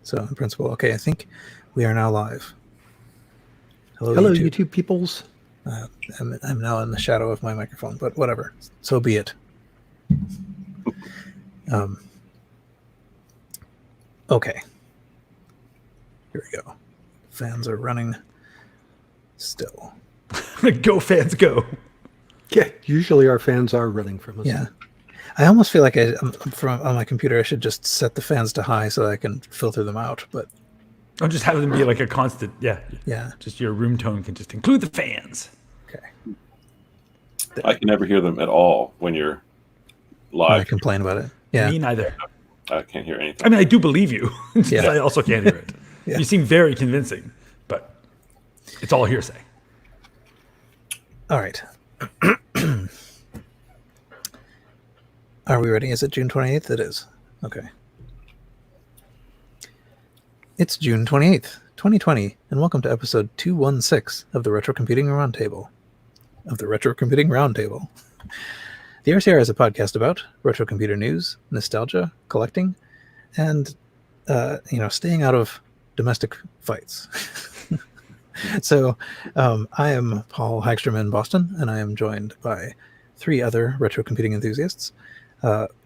So in principle, okay, I think we are now live. Hello, YouTube peoples. I'm now in the shadow of my microphone, but whatever. So be it. Okay. Here we go. Fans are running still. Go fans, go. Yeah, usually our fans are running from us. Yeah. I almost feel like on my computer, I should just set the fans to high so that I can filter them out, but... I'll just have them be like a constant, yeah. Yeah. Just your room tone can just include the fans. Okay. I can never hear them at all when you're live. I complain about it. Yeah. Me neither. I can't hear anything. I mean, I do believe you. Yeah. I also can't hear it. Yeah. You seem very convincing, but it's all hearsay. All right. Are we ready? Is it June 28th? It is. Okay. It's June 28th, 2020, and welcome to episode 216 of the Retro Computing Roundtable. The RCR is a podcast about retro computer news, nostalgia, collecting, and staying out of domestic fights. So I am Paul Hagstrom in Boston, and I am joined by three other retro computing enthusiasts.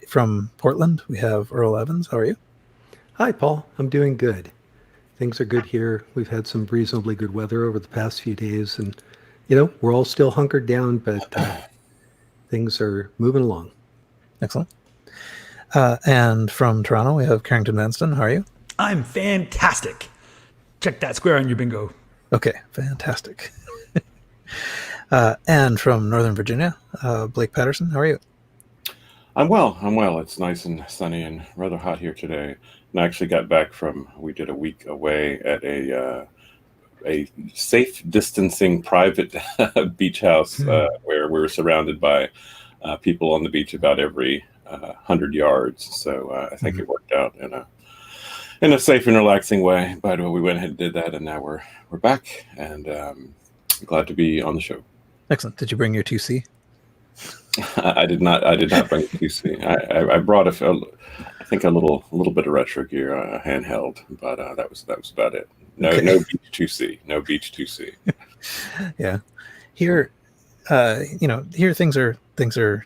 From Portland, we have Earl Evans. How are you? Hi, Paul. I'm doing good. Things are good here. We've had some reasonably good weather over the past few days, and we're all still hunkered down, but things are moving along. Excellent. And from Toronto, we have Carrington Vanston. How are you? I'm fantastic. Check that square on your bingo. Okay, fantastic. And from Northern Virginia, Blake Patterson. How are you? I'm well. It's nice and sunny and rather hot here today. And I actually got back we did a week away at a safe distancing private beach house where we were surrounded by people on the beach about every 100 yards. So I think it worked out in a safe and relaxing way. But we went ahead and did that, and now we're back, and glad to be on the show. Excellent. Did you bring your 2C? I did not bring a 2C. I brought I think a little bit of retro gear, handheld, but that was about it. No beach 2C. No beach 2C. Yeah, here, here things are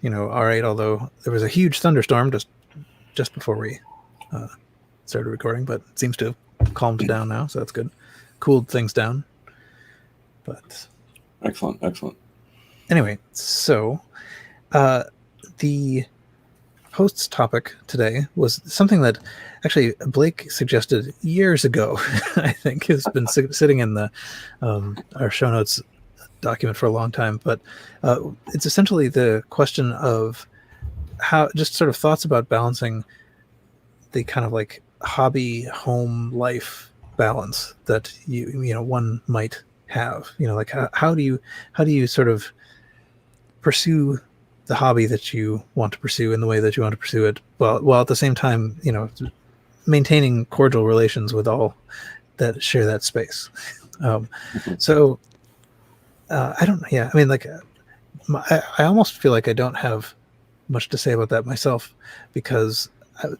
all right. Although there was a huge thunderstorm just before we started recording, but it seems to have calmed down now, so that's good. Cooled things down. But excellent. Anyway, so the host's topic today was something that actually Blake suggested years ago. I think has been sitting in the our show notes document for a long time, but it's essentially the question of how, just sort of thoughts about balancing the kind of like hobby home life balance that one might have. Like how do you sort of pursue the hobby that you want to pursue in the way that you want to pursue it, while at the same time, maintaining cordial relations with all that share that space. So I don't know. Yeah, I mean, like, I almost feel like I don't have much to say about that myself, because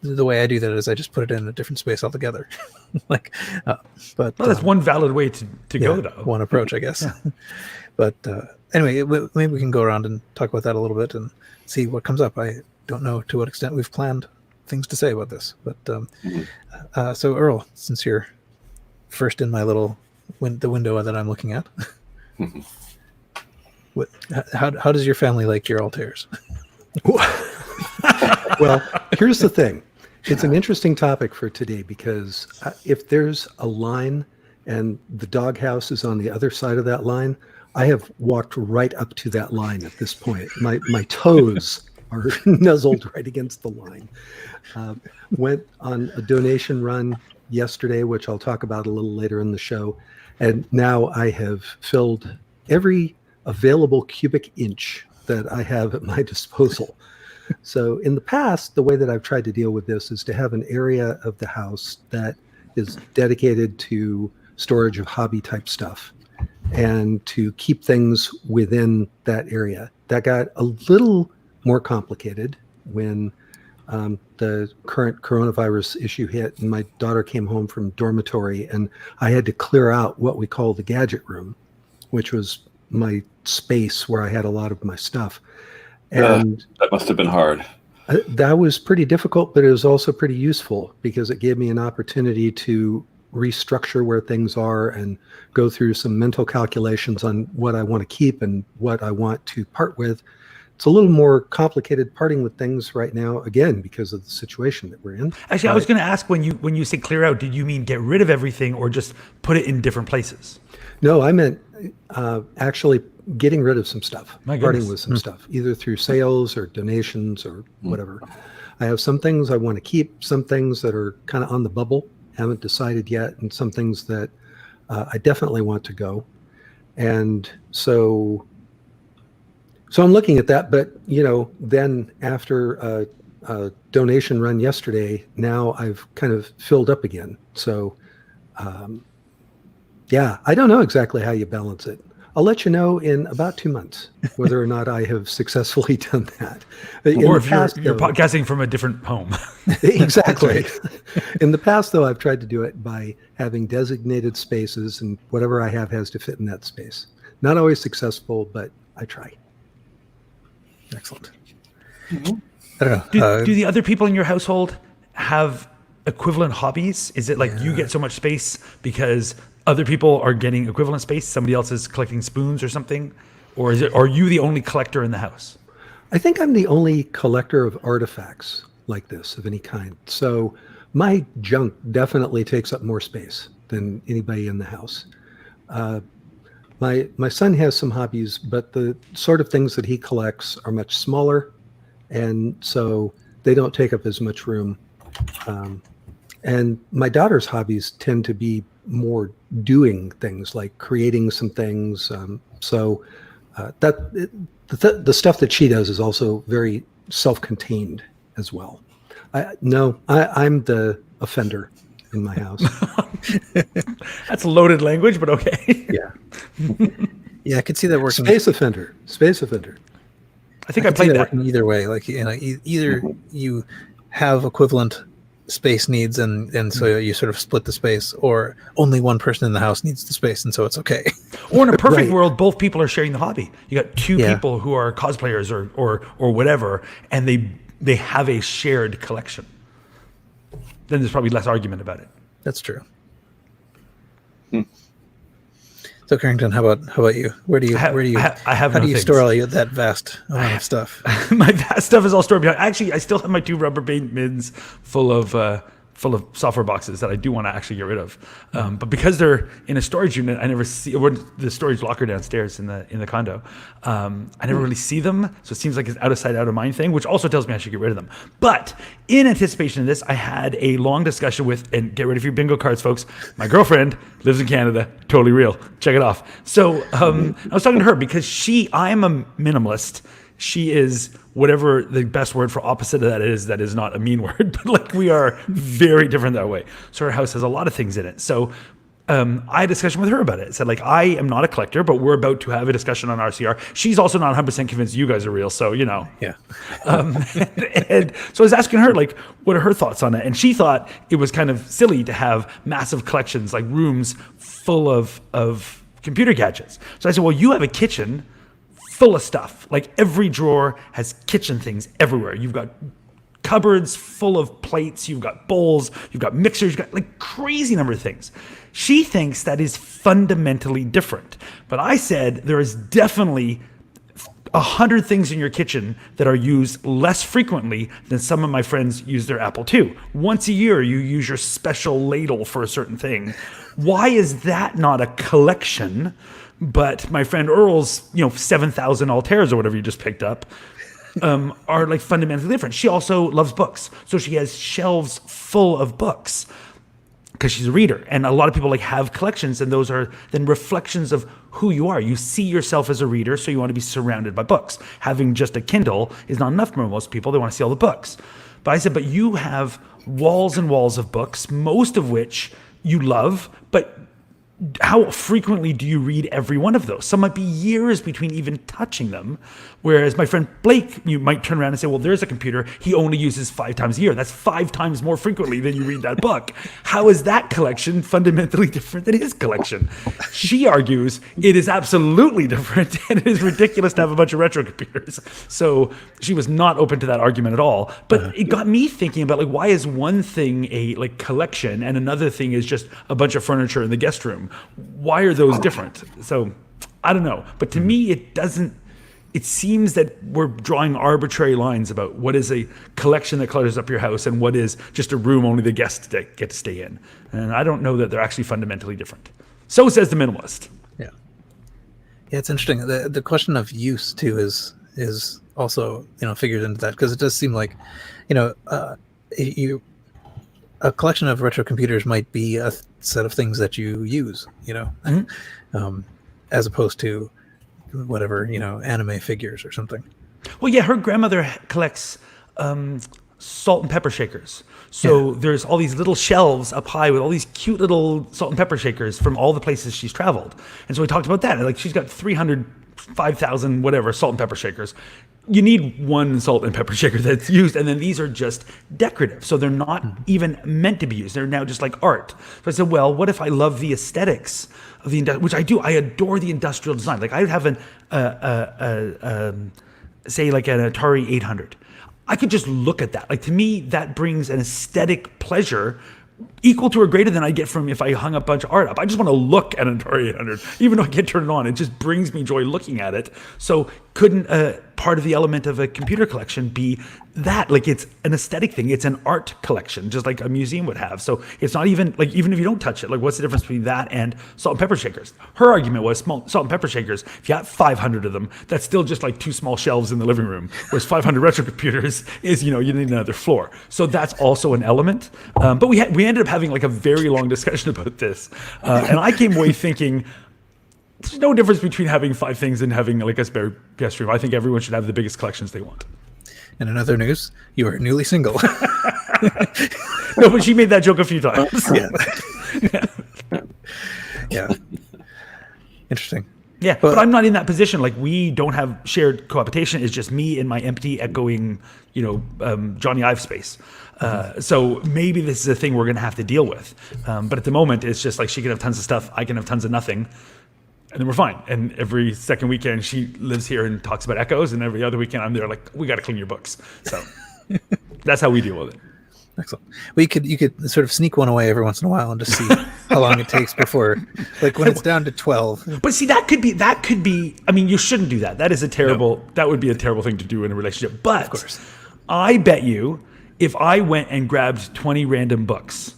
the way I do that is I just put it in a different space altogether. But that's one valid way to go, though. One approach, I guess. Yeah. But anyway, maybe we can go around and talk about that a little bit and see what comes up. I don't know to what extent we've planned things to say about this, but so Earl, since you're first in my little the window that I'm looking at, how does your family like your Altairs? Well, here's the thing. It's an interesting topic for today, because if there's a line and the doghouse is on the other side of that line, I have walked right up to that line at this point. My toes are nuzzled right against the line. Went on a donation run yesterday, which I'll talk about a little later in the show. And now I have filled every available cubic inch that I have at my disposal. So in the past, the way that I've tried to deal with this is to have an area of the house that is dedicated to storage of hobby type stuff, and to keep things within that area. That got a little more complicated when the current coronavirus issue hit, and my daughter came home from dormitory, and I had to clear out what we call the gadget room, which was my space where I had a lot of my stuff. And that must have been hard. that was pretty difficult, but it was also pretty useful because it gave me an opportunity to restructure where things are and go through some mental calculations on what I want to keep and what I want to part with. It's a little more complicated parting with things right now, again, because of the situation that we're in. Actually, I was going to ask, when you say clear out, did you mean get rid of everything or just put it in different places? No, I meant actually getting rid of some stuff, My parting goodness. with some stuff, either through sales or donations or whatever. I have some things I want to keep, some things that are kind of on the bubble, haven't decided yet, and some things that I definitely want to go. And so I'm looking at that, but then after a donation run yesterday, now I've kind of filled up again. So yeah, I don't know exactly how you balance it. I'll let you know in about 2 months whether or not I have successfully done that. Or if you're podcasting from a different home. Exactly. In the past, though, I've tried to do it by having designated spaces, and whatever I have has to fit in that space. Not always successful, but I try. Excellent. Mm-hmm. I don't know. Do the other people in your household have equivalent hobbies? Is it like you get so much space because other people are getting equivalent space? Somebody else is collecting spoons or something? Or are you the only collector in the house? I think I'm the only collector of artifacts like this of any kind. So my junk definitely takes up more space than anybody in the house. My son has some hobbies, but the sort of things that he collects are much smaller, and so they don't take up as much room. And my daughter's hobbies tend to be more doing things, like creating some things. The stuff that she does is also very self-contained as well. I'm the offender in my house. That's loaded language, but okay. Yeah. Yeah, I could see that working. Space offender. I think I could see played that. working either way. Like, either you have equivalent space needs and so you sort of split the space, or only one person in the house needs the space and so it's okay. Or in a perfect Right. world, both people are sharing the hobby. You got two people who are cosplayers or whatever, and they have a shared collection. Then there's probably less argument about it. That's true. So Carrington, how about you? Where do you I have how no do you things. store all that vast amount of stuff? My vast stuff is all stored behind. Actually, I still have my 2 rubber band bins full of software boxes that I do want to actually get rid of. But because they're in a storage unit, I never see, or the storage locker downstairs in the condo. I never really see them, so it seems like it's out of sight, out of mind thing, which also tells me I should get rid of them. But in anticipation of this, I had a long discussion with, and get rid of your bingo cards, folks. My girlfriend lives in Canada, totally real. Check it off. So I was talking to her because I'm a minimalist. She is whatever the best word for opposite of that is not a mean word, but like we are very different that way. So her house has a lot of things in it. So I had a discussion with her about it. I said, like, I am not a collector, but we're about to have a discussion on RCR. She's also not 100% convinced you guys are real. So, Yeah. And so I was asking her, like, what are her thoughts on it? And she thought it was kind of silly to have massive collections, like rooms full of computer gadgets. So I said, well, you have a kitchen full of stuff. Like every drawer has kitchen things everywhere. You've got cupboards full of plates. You've got bowls. You've got mixers. You've got like crazy number of things. She thinks that is fundamentally different. But I said there is definitely 100 things in your kitchen that are used less frequently than some of my friends use their Apple II. Once a year, you use your special ladle for a certain thing. Why is that not a collection? But my friend Earl's, 7,000 Altairs or whatever you just picked up, are like fundamentally different. She also loves books. So she has shelves full of books because she's a reader. And a lot of people like have collections, and those are then reflections of who you are. You see yourself as a reader, so you want to be surrounded by books. Having just a Kindle is not enough for most people. They want to see all the books. But I said, but you have walls and walls of books, most of which you love, but how frequently do you read every one of those? Some might be years between even touching them. Whereas my friend Blake, you might turn around and say, well, there's a computer he only uses 5 times a year. That's 5 times more frequently than you read that book. How is that collection fundamentally different than his collection? She argues it is absolutely different, and it is ridiculous to have a bunch of retro computers. So she was not open to that argument at all. But it got me thinking about, like, why is one thing a like collection and another thing is just a bunch of furniture in the guest room? Why are those different? So I don't know. But to me, it doesn't. It seems that we're drawing arbitrary lines about what is a collection that clutters up your house and what is just a room only the guests get to stay in. And I don't know that they're actually fundamentally different. So says the minimalist. Yeah, it's interesting. The question of use too is also figured into that, because it does seem like a collection of retro computers might be a set of things that you use, as opposed to whatever, anime figures or something. Well, yeah, her grandmother collects salt and pepper shakers. So there's all these little shelves up high with all these cute little salt and pepper shakers from all the places she's traveled. And so we talked about that. Like, she's got 5,000 whatever salt and pepper shakers. You need one salt and pepper shaker that's used, and then these are just decorative. So they're not even meant to be used. They're now just like art. So I said, well, what if I love the aesthetics of the which I do. I adore the industrial design. Like, I would have say like an Atari 800. I could just look at that. Like, to me, that brings an aesthetic pleasure equal to or greater than I get from if I hung a bunch of art up. I just want to look at an Atari 800, even though I can't turn it on. It just brings me joy looking at it. So couldn't part of the element of a computer collection be that? Like, it's an aesthetic thing. It's an art collection, just like a museum would have. So it's not even, like, even if you don't touch it, like, what's the difference between that and salt and pepper shakers? Her argument was salt and pepper shakers, if you got 500 of them, that's still just like 2 small shelves in the living room. Whereas 500 retro computers is, you need another floor. So that's also an element. But we ended up having like a very long discussion about this. And I came away thinking, there's no difference between having 5 things and having like a spare guest room. I think everyone should have the biggest collections they want. And in other news, you are newly single. No, but she made that joke a few times. Yeah. Interesting. Yeah, but I'm not in that position. Like, we don't have shared cohabitation. It's just me in my empty, echoing, Johnny Ive space. So maybe this is a thing we're going to have to deal with. But at the moment, it's just like she can have tons of stuff. I can have tons of nothing. And then we're fine. And every second weekend, she lives here and talks about echoes. And every other weekend, I'm there like, we got to clean your books. So that's how we deal with it. Excellent. Well, you could sort of sneak one away every once in a while and just see how long it takes before, like, when it's down to 12. But see, that could be, I mean, you shouldn't do that. That is that would be a terrible thing to do in a relationship. But of course, I bet you if I went and grabbed 20 random books,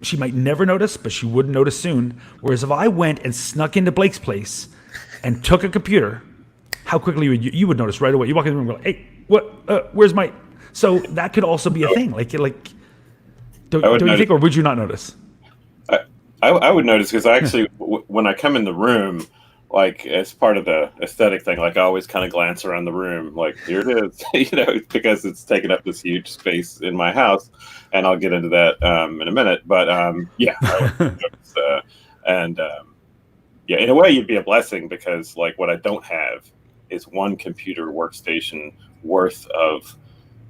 she might never notice, but she wouldn't notice soon. Whereas if I went and snuck into Blake's place and took a computer, how quickly would you would notice right away. You walk in the room and go, hey, what? Where's my... So that could also be a thing. Don't you think, or would you not notice? I would notice, because I actually, when I come in the room, like, as part of the aesthetic thing, like, I always kind of glance around the room, like, here it is, because it's taken up this huge space in my house, and I'll get into that in a minute. But yeah, I would notice, yeah, in a way, you'd be a blessing, because, like, what I don't have is one computer workstation worth of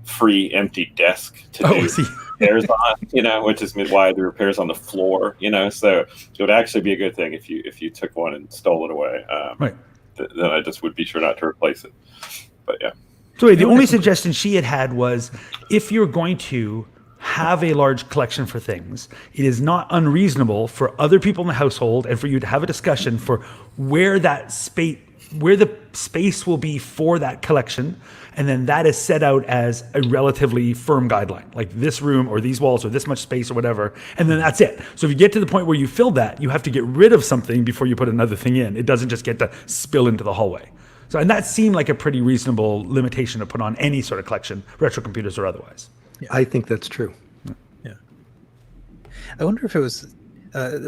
free empty desk to do repairs on, which is why the repairs on the floor, so it would actually be a good thing if you took one and stole it away. Right. Then I just would be sure not to replace it. But yeah. So the only suggestion she had was, if you're going to have a large collection for things, it is not unreasonable for other people in the household and for you to have a discussion for where the space will be for that collection, and then that is set out as a relatively firm guideline, like this room or these walls or this much space or whatever, and then that's it. So if you get to the point where you fill that, you have to get rid of something before you put another thing in. It doesn't just get to spill into the hallway. So, and that seemed like a pretty reasonable limitation to put on any sort of collection, retro computers or otherwise. Yeah. I think that's true. Yeah. I wonder if it was,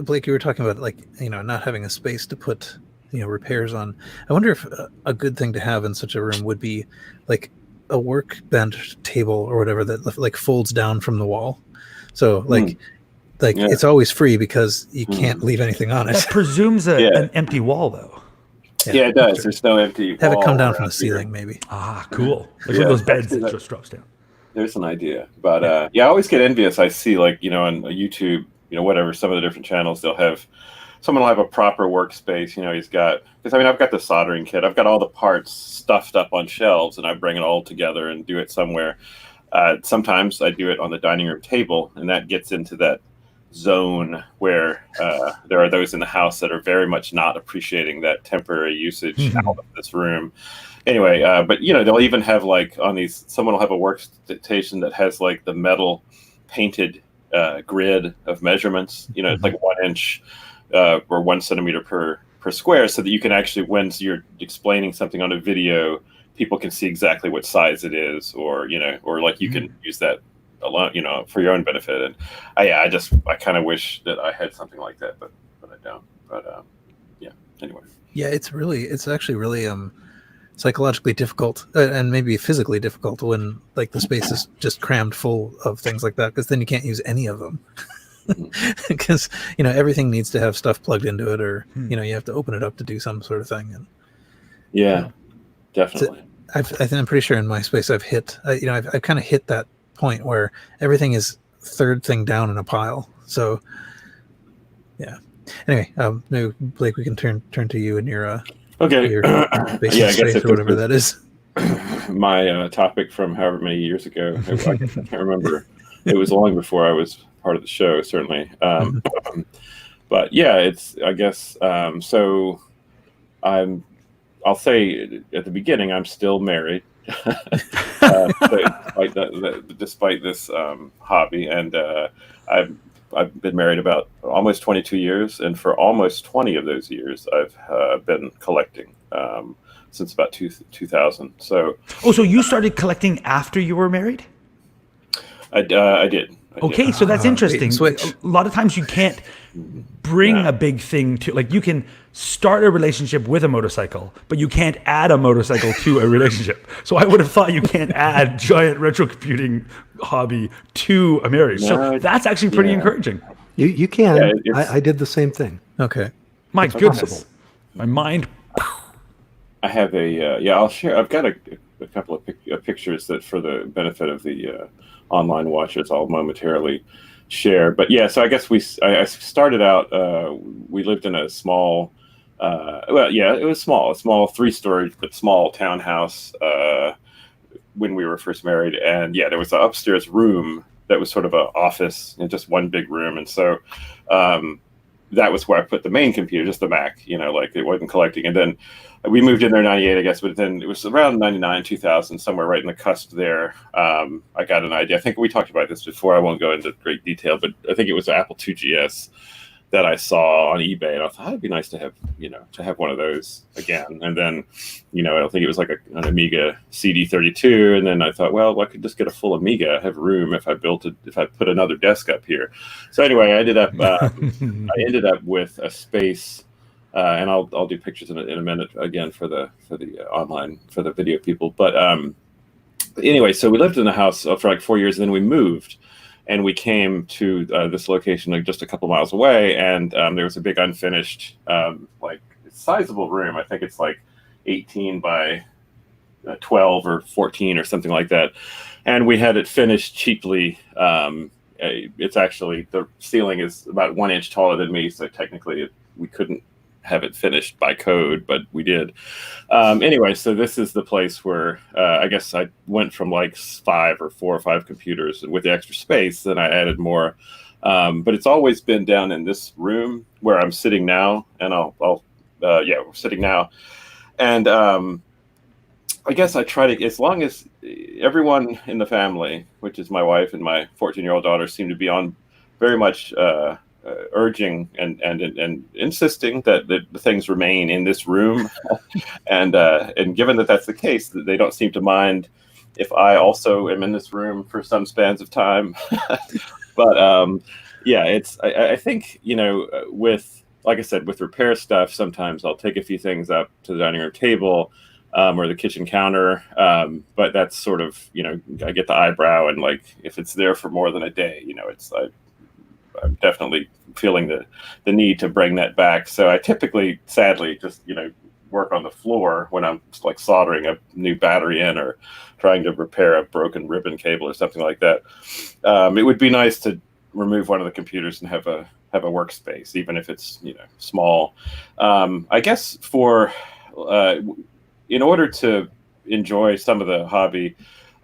Blake, you were talking about, like, not having a space to put repairs on. I wonder if a good thing to have in such a room would be like a workbench table or whatever that like folds down from the wall. So like like Yeah. it's always free because you can't leave anything on it. That presumes Yeah. an empty wall, though. Yeah, it does. There's no empty Have it wall come down from around the ceiling, here. maybe. Ah, cool. Like one Yeah, of those beds actually that that- just drops down. There's an idea, but I always get envious. I see, like, on YouTube, whatever, some of the different channels, they'll have someone will have a proper workspace. He's got, because I've got the soldering kit, I've got all the parts stuffed up on shelves, and I bring it all together and do it somewhere. Sometimes I do it on the dining room table, and that gets into that zone where there are those in the house that are very much not appreciating that temporary usage out of this room. Anyway, but they'll even have, like, on these, someone will have a workstation that has, like, the metal painted grid of measurements. It's like 1 inch or 1 centimeter per square, so that you can actually, when you're explaining something on a video, people can see exactly what size it is, or like you can use that alone, for your own benefit. And I kind of wish that I had something like that, but I don't. But anyway. Yeah, it's actually really psychologically difficult and maybe physically difficult when, like, the space is just crammed full of things like that, because then you can't use any of them. Because everything needs to have stuff plugged into it, or you have to open it up to do some sort of thing. And Yeah, definitely. I'm pretty sure in my space I've hit I've kind of hit that point where everything is third thing down in a pile. So yeah. Anyway, maybe Blake, we can turn to you and your Okay. your Yeah, basement I guess space if or whatever this that is. my topic from however many years ago. I can't remember. It was long before I was part of the show, certainly. But yeah, it's, I guess, so I'll say at the beginning, I'm still married, despite this hobby. And I've been married about almost 22 years. And for almost 20 of those years, I've been collecting since about 2000. So You started collecting after you were married? I did. Okay, so that's interesting. switch. A lot of times you can't bring a big thing to, like, you can start a relationship with a motorcycle, but you can't add a motorcycle to a relationship. So I would have thought you can't add giant retro computing hobby to a marriage. So that's actually pretty encouraging. You can. Yeah, I did the same thing. Okay. My It's goodness. possible. My mind. I have I'll share. I've got a couple of pictures that, for the benefit of the online watchers, I'll momentarily share. But yeah, so I guess I started out, we lived in a small, it was small, a small 3-story, but small townhouse when we were first married. And yeah, there was an upstairs room that was sort of an office, just one big room. And so that was where I put the main computer, just the Mac, like it wasn't collecting. And then we moved in there in 98, I guess, but then it was around 99, 2000, somewhere right in the cusp there. I got an idea. I think we talked about this before. I won't go into great detail, but I think it was an Apple IIgs that I saw on eBay, and I thought it'd be nice to have one of those again. And then, I think it was like an Amiga CD32, and then I thought, well, I could just get a full Amiga, have room if I put another desk up here. So anyway, I ended up with a space, and I'll do pictures in a minute again for the online, for the video people. But anyway, so we lived in the house for like 4 years, and then we moved. And we came to this location, like, just a couple miles away, and there was a big unfinished, like, sizable room. I think it's like 18 by 12 or 14 or something like that. And we had it finished cheaply. It's actually, the ceiling is about 1 inch taller than me, so technically we couldn't have it finished by code, but we did. Anyway, so this is the place where I guess I went from like 4 or 5 computers, and with the extra space, then I added more. But it's always been down in this room where I'm sitting now, and we're sitting now. And I guess I try to, as long as everyone in the family, which is my wife and my 14-year-old daughter, seem to be on very much urging and insisting that the things remain in this room, and given that that's the case, that they don't seem to mind if I also am in this room for some spans of time. But I think with, like I said, with repair stuff, sometimes I'll take a few things up to the dining room table or the kitchen counter, but that's sort of I get the eyebrow, and like if it's there for more than a day, I'm definitely feeling the need to bring that back. So I typically, sadly, just work on the floor when I'm like soldering a new battery in or trying to repair a broken ribbon cable or something like that. It would be nice to remove one of the computers and have a workspace, even if it's small. I guess in order to enjoy some of the hobby,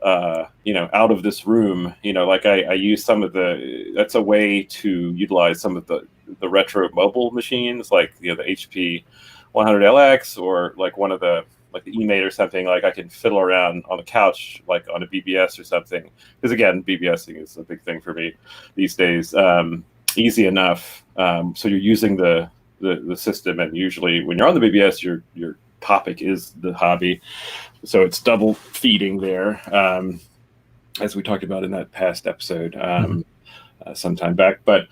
out of this room, like I use that's a way to utilize some of the retro mobile machines, like the HP 100LX or like one of the eMate or something. Like I can fiddle around on the couch, like on a BBS or something. Because again, BBSing is a big thing for me these days. Easy enough. So you're using the system, and usually when you're on the BBS, your topic is the hobby. So it's double feeding there, as we talked about in that past episode some time back. But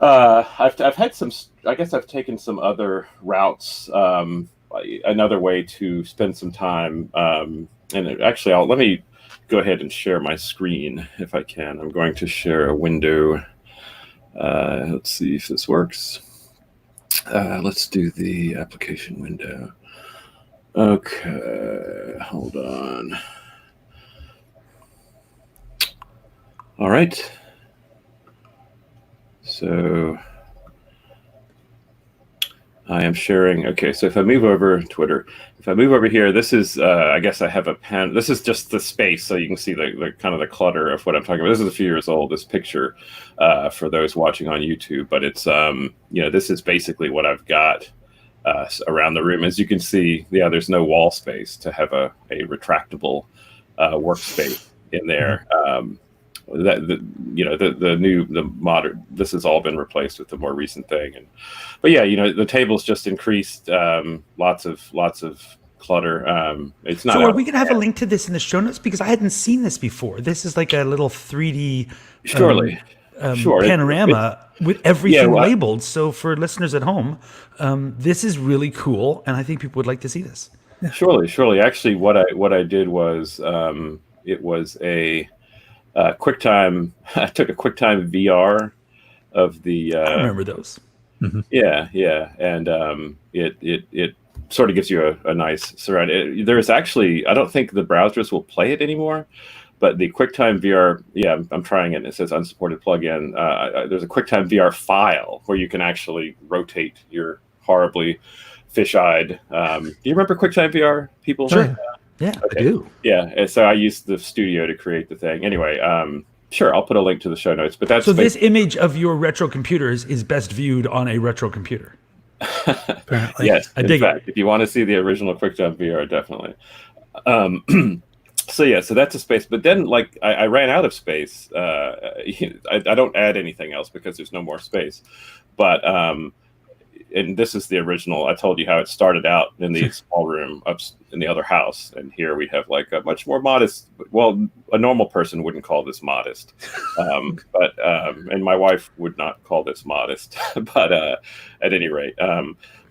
I've had some. I guess I've taken some other routes. Another way to spend some time. Actually, let me go ahead and share my screen if I can. I'm going to share a window. Let's see if this works. Let's do the application window. Okay, hold on. All right. So I am sharing. Okay, so if I move over Twitter, if I move over here, this is, I guess I have a pen. This is just the space, so you can see the kind of the clutter of what I'm talking about. This is a few years old, this picture, for those watching on YouTube. But it's, this is basically what I've got around the room. As you can see, there's no wall space to have a retractable workspace in there. The modern, this has all been replaced with the more recent thing. But the table's just increased, lots of clutter. It's not. So are we going to have a link to this in the show notes? Because I hadn't seen this before. This is like a little 3D sure. panorama with everything labeled. So for listeners at home, this is really cool, and I think people would like to see this. Surely. Actually, what I did was it was a QuickTime. I took a QuickTime VR of the. I remember those. Mm-hmm. Yeah, and it sort of gives you a nice surround. There's actually, I don't think the browsers will play it anymore, but the QuickTime VR, I'm trying it. And it says unsupported plugin. There's a QuickTime VR file where you can actually rotate your horribly fish-eyed. Do you remember QuickTime VR, people? Sure. Yeah, okay. I do. Yeah, and so I used the studio to create the thing. Anyway, sure, I'll put a link to the show notes. But that's so this image of your retro computers is best viewed on a retro computer. Apparently, yes. In fact, if you want to see the original QuickTime VR, definitely. So that's a space. But then, I ran out of space. I don't add anything else because there's no more space. But and this is the original. I told you how it started out in the small room up in the other house, and here we have like a much more modest. Well, a normal person wouldn't call this modest, but and my wife would not call this modest. But at any rate,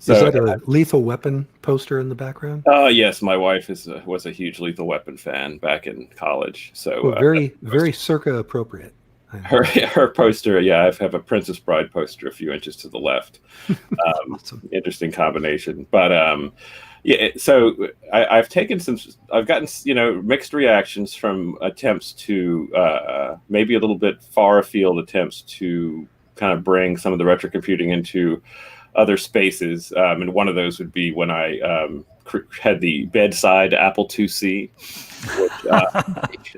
so is that a Lethal Weapon poster in the background? Yes, my wife was a huge Lethal Weapon fan back in college. So very circa appropriate. Her poster, I have a Princess Bride poster a few inches to the left. Awesome. Interesting combination, but so I've gotten mixed reactions from attempts to maybe a little bit far afield attempts to kind of bring some of the retro computing into other spaces, and one of those would be when I had the bedside Apple IIc, which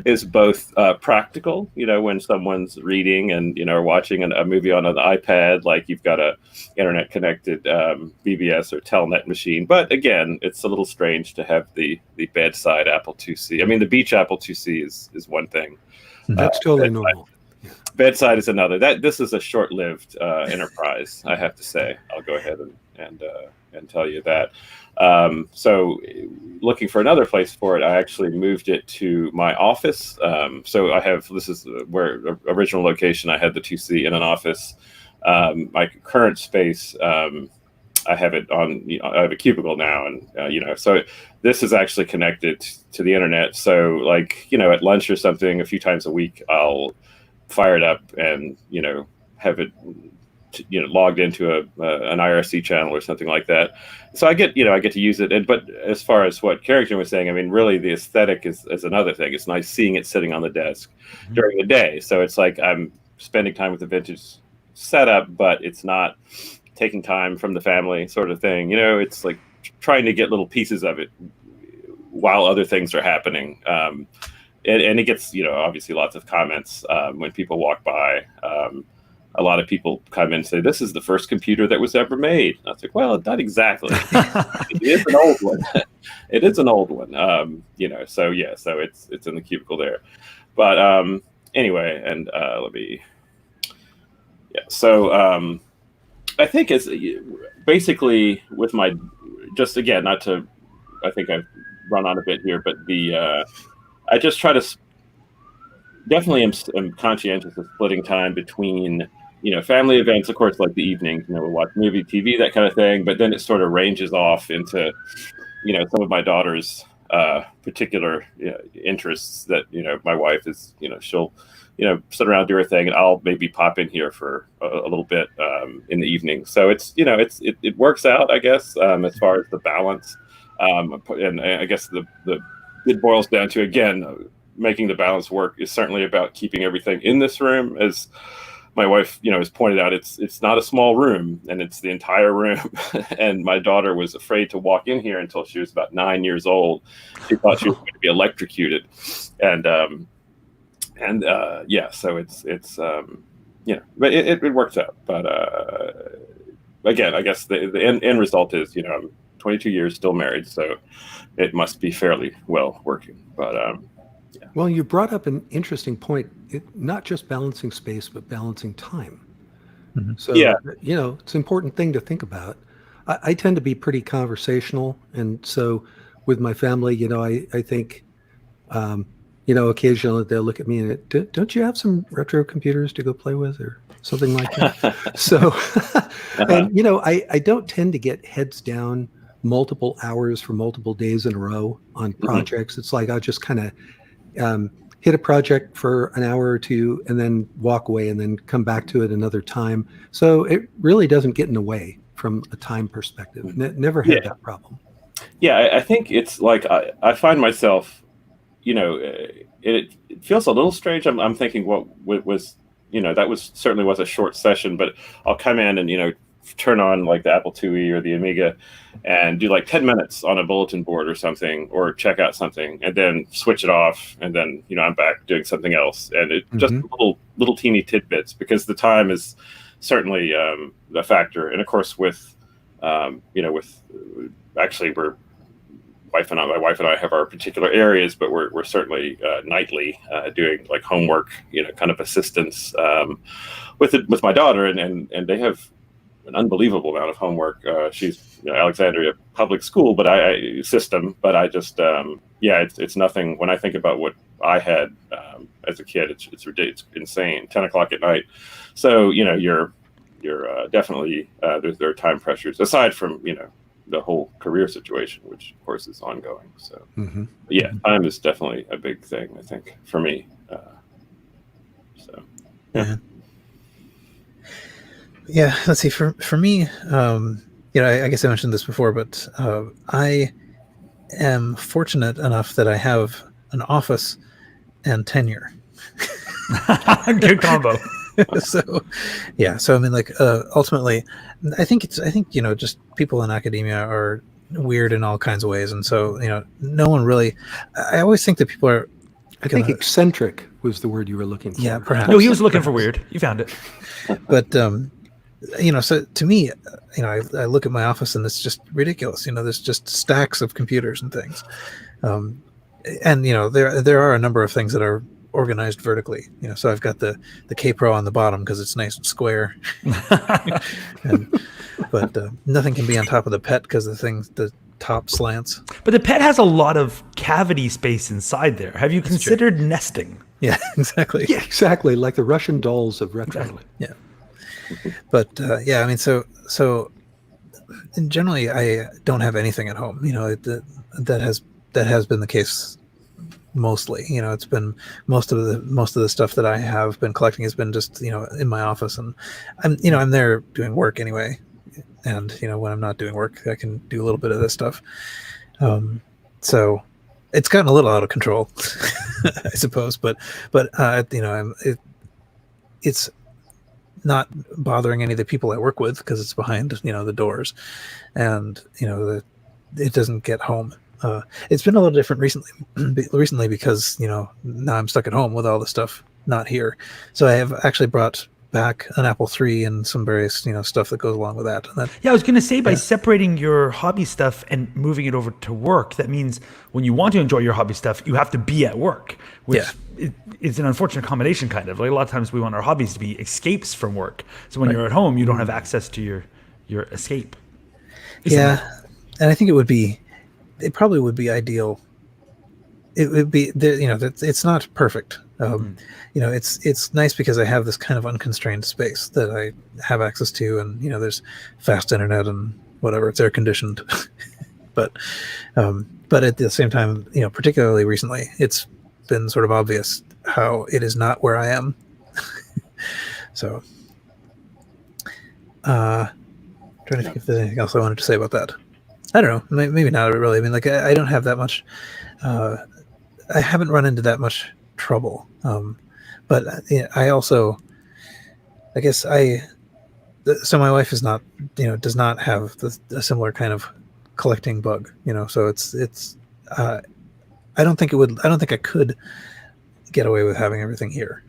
is both practical, when someone's reading and or watching a movie on an iPad, like you've got a internet connected BBS or Telnet machine. But again, it's a little strange to have the bedside Apple IIc. I mean, the beach Apple IIc is one thing. That's totally normal. Bedside is another. This is a short-lived enterprise, I have to say. I'll go ahead and tell you that. So looking for another place for it, I actually moved it to my office. So this is where original location. I had the 2C in an office. My current space, I have it on, I have a cubicle now. And, so this is actually connected to the internet. So at lunch or something, a few times a week, I'll fire it up and have it logged into an IRC channel or something like that. So I get to use it. But as far as what Carrington was saying, I mean, really the aesthetic is another thing. It's nice seeing it sitting on the desk during the day. So it's like I'm spending time with the vintage setup, but it's not taking time from the family sort of thing. It's like trying to get little pieces of it while other things are happening. And it gets, obviously lots of comments when people walk by. A lot of people come in and say, this is the first computer that was ever made. And I was like, well, not exactly. It is an old one. It is an old one. So it's in the cubicle there. But anyway, and I think it's basically with my, just again, not to, I think I've run on a bit here, but I just try to, definitely am conscientious of splitting time between, family events, of course, like the evenings, we'll watch movie, TV, that kind of thing. But then it sort of ranges off into, some of my daughter's particular interests that, my wife is, she'll, sit around, do her thing, and I'll maybe pop in here for a little bit in the evening. So it's, it works out, I guess, as far as the balance. And I guess it boils down to, again, making the balance work is certainly about keeping everything in this room. As my wife, has pointed out, it's not a small room, and it's the entire room. And my daughter was afraid to walk in here until she was about 9 years old. She thought she was going to be electrocuted, and so it's but it works out. But again, I guess the end result is, I'm 22 years still married, so it must be fairly well working. But Well, you brought up an interesting point. Not just balancing space, but balancing time. Mm-hmm. So, it's an important thing to think about. I tend to be pretty conversational. And so with my family, I think, occasionally they'll look at me and, don't you have some retro computers to go play with or something like that? So, and, I don't tend to get heads down multiple hours for multiple days in a row on projects. Mm-hmm. It's like I'll just kind of hit a project for an hour or two and then walk away and then come back to it another time. So it really doesn't get in the way from a time perspective. Never had that problem. Yeah, I think it's like I find myself, it feels a little strange. I'm thinking what was, that was certainly was a short session, but I'll come in and, turn on like the Apple IIe or the Amiga and do like 10 minutes on a bulletin board or something, or check out something and then switch it off. And then, I'm back doing something else. And it just little teeny tidbits, because the time is certainly a factor. And of course with actually my wife and I have our particular areas, but we're certainly nightly doing like homework, kind of assistance with my daughter, and they have an unbelievable amount of homework. She's Alexandria public school, but I just it's nothing. When I think about what I had as a kid, it's ridiculous, it's insane. 10 o'clock at night. So you're definitely there are time pressures aside from the whole career situation, which of course is ongoing. So time is definitely a big thing, I think, for me. Yeah, let's see. For me, I guess I mentioned this before, but I am fortunate enough that I have an office and tenure. Good combo. So I mean, like, ultimately, I think just people in academia are weird in all kinds of ways, and so no one really. I always think that people are. I think eccentric was the word you were looking for. Yeah, perhaps. No, he was looking for weird. You found it. But so to me, I look at my office and it's just ridiculous. There's just stacks of computers and things, and there are a number of things that are organized vertically. So I've got the K-Pro on the bottom because it's nice and square, but nothing can be on top of the PET because the top slants. But the PET has a lot of cavity space inside there. Have you considered nesting? Yeah, exactly. Yeah, exactly. Like the Russian dolls of retro. Exactly. Yeah. But I mean, so generally I don't have anything at home. That has been the case, mostly. It's been most of the stuff that I have been collecting has been just in my office, and I'm there doing work anyway. And when I'm not doing work, I can do a little bit of this stuff. So it's gotten a little out of control, I suppose. But it's not bothering any of the people I work with because it's behind the doors, and it doesn't get home. It's been a little different recently because now I'm stuck at home with all the stuff not here. So I have actually brought back an Apple III and some various stuff that goes along with that. I was going to say, by separating your hobby stuff and moving it over to work, that means when you want to enjoy your hobby stuff, you have to be at work, which it's an unfortunate combination, kind of. Like, a lot of times we want our hobbies to be escapes from work. So when you're at home, you don't have access to your escape. And I think it probably would be ideal. It would be it's not perfect. It's nice because I have this kind of unconstrained space that I have access to, and there's fast internet and whatever, it's air conditioned. but at the same time, particularly recently, it's been sort of obvious how it is not where I am. So trying to think if there's anything else I wanted to say about that. I don't know, maybe not really. I mean, like, I don't have that much I haven't run into that much trouble. But I also, I guess so my wife is not, does not have a similar kind of collecting bug, so it's, I don't think I could get away with having everything here.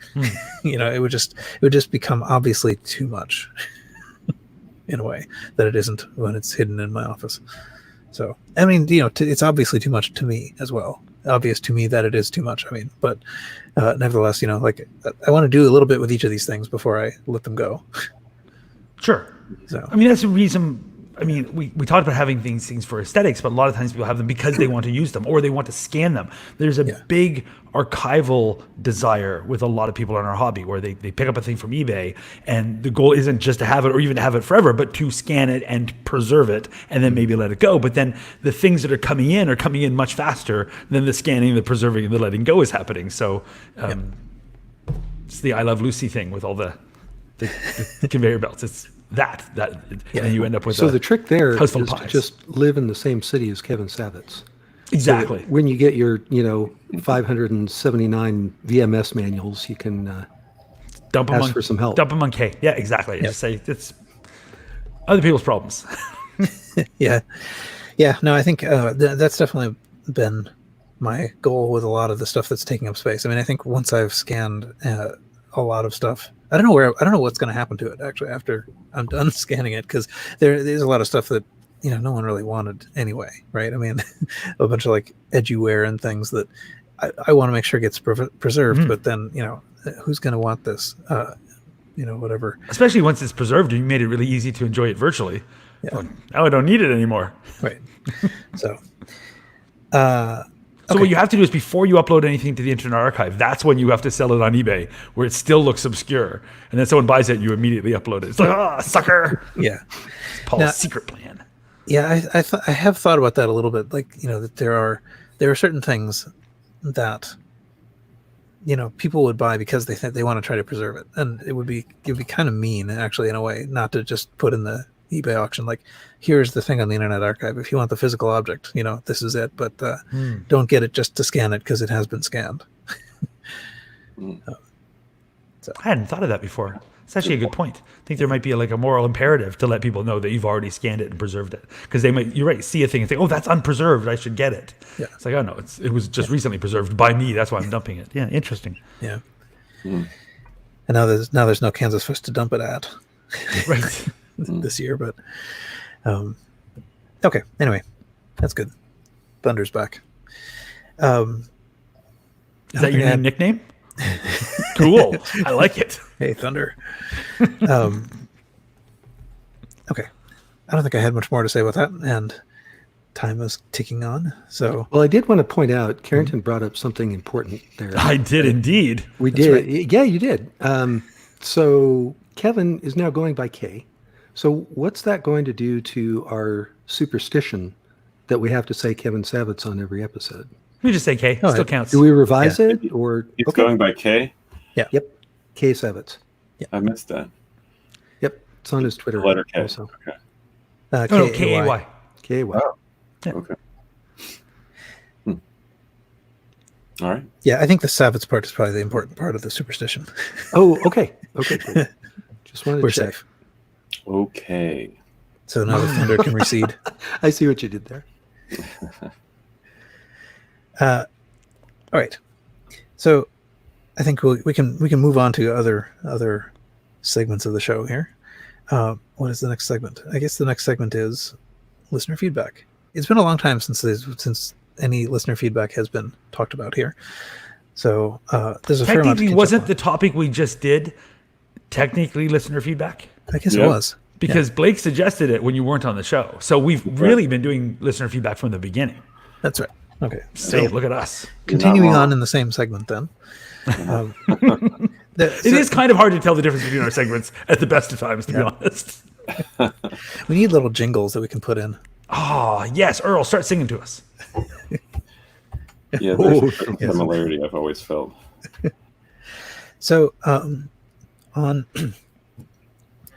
It would just become obviously too much in a way that it isn't when it's hidden in my office. So, I mean, it's obviously too much to me as well. Obvious to me that it is too much. I mean, but nevertheless, like, I want to do a little bit with each of these things before I let them go. Sure. So, I mean, that's the reason. I mean, we talked about having things for aesthetics, but a lot of times people have them because they want to use them or they want to scan them. There's a big archival desire with a lot of people in our hobby where they pick up a thing from eBay, and the goal isn't just to have it or even to have it forever, but to scan it and preserve it and then maybe let it go. But then the things that are coming in much faster than the scanning, the preserving, and the letting go is happening. So it's the I Love Lucy thing with all the conveyor belts. It's that and you end up with the trick there is to to just live in the same city as Kevin Savitz. Exactly. So when you get your 579 VMS manuals, you can ask for some help. Dump them on K. Yeah, exactly. Just say it's other people's problems. Yeah. No, I think that's definitely been my goal with a lot of the stuff that's taking up space. I mean, I think once I've scanned a lot of stuff, I don't know what's going to happen to it actually after I'm done scanning it, because there's a lot of stuff that no one really wanted anyway, right? I mean, a bunch of like edgy-wear and things that I want to make sure gets preserved, but then who's going to want this? Whatever. Especially once it's preserved, you made it really easy to enjoy it virtually. Yeah. Well, now I don't need it anymore. Right. So. So what you have to do is, before you upload anything to the Internet Archive, that's when you have to sell it on eBay, where it still looks obscure. And then someone buys it, you immediately upload it. It's like, sucker! Yeah. It's Paul's secret plan. Yeah, I have thought about that a little bit. Like, that there are certain things that, people would buy because they think they want to try to preserve it. And it would be kind of mean, actually, in a way, not to just put in the eBay auction, like, here's the thing on the Internet Archive. If you want the physical object, this is it. But don't get it just to scan it because it has been scanned. So I hadn't thought of that before. It's actually a good point. I think there might be a moral imperative to let people know that you've already scanned it and preserved it, because they might, you're right, see a thing and think, oh, that's unpreserved, I should get it. Yeah. It's like, oh no, it was just recently preserved by me. That's why I'm dumping it. Yeah, interesting. Yeah. And now there's no Kansas Fest to dump it at. Right. This year, but okay. Anyway, that's good. Thunder's back. Is that your new nickname? Cool. I like it. Hey, Thunder. Okay. I don't think I had much more to say about that, and time is ticking on. So, well, I did want to point out, Carrington brought up something important there. I did indeed. We That's did. right. Yeah, you did. So Kevin is now going by K. So what's that going to do to our superstition that we have to say Kevin Savitz on every episode? me just say K. Oh, Still counts. Do we revise it or? It's going by K. Yep. K Savitz. I missed that. Yep. It's on his Twitter. The letter K. Also. Okay. no, K-A-Y. K-A-Y. Oh. Yeah. Okay. All right. Yeah, I think the Savitz part is probably the important part of the superstition. Oh, okay. Okay. Cool. Just wanted We're to check. safe. Okay. So now the thunder can recede. I see what you did there. All right. So I think we can move on to other segments of the show here. What is the next segment? I guess the next segment is listener feedback. It's been a long time since any listener feedback has been talked about here. So there's a fair amount to Technically, catch wasn't up the topic we just did technically listener feedback? on. I guess Yeah. it was. Because Blake suggested it when you weren't on the show. So we've really been doing listener feedback from the beginning. That's right. Okay. So look at us. Continuing wrong. on in the same segment then. It is kind of hard to tell the difference between our segments at the best of times, to be honest. We need little jingles that we can put in. Oh, yes. Earl, start singing to us. Yeah, there's a certain similarity I've always felt. So on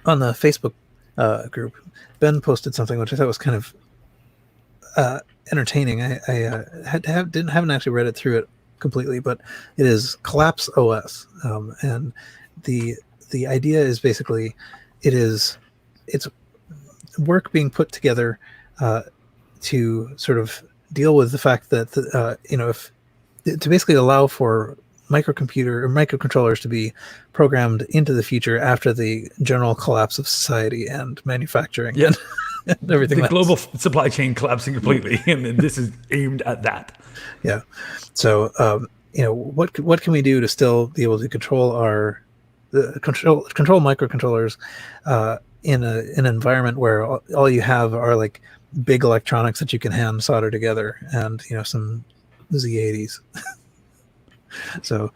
the Facebook group, Ben posted something which I thought was kind of entertaining. I haven't actually read it through it completely, but it is Collapse OS, and the idea is basically it's work being put together to sort of deal with the fact that if to basically allow for microcontrollers to be programmed into the future after the general collapse of society and manufacturing and everything The else. global supply chain collapsing completely, and this is aimed at that. Yeah. So what can we do to still be able to control control microcontrollers in an environment where all you have are like big electronics that you can hand solder together and some Z80s. So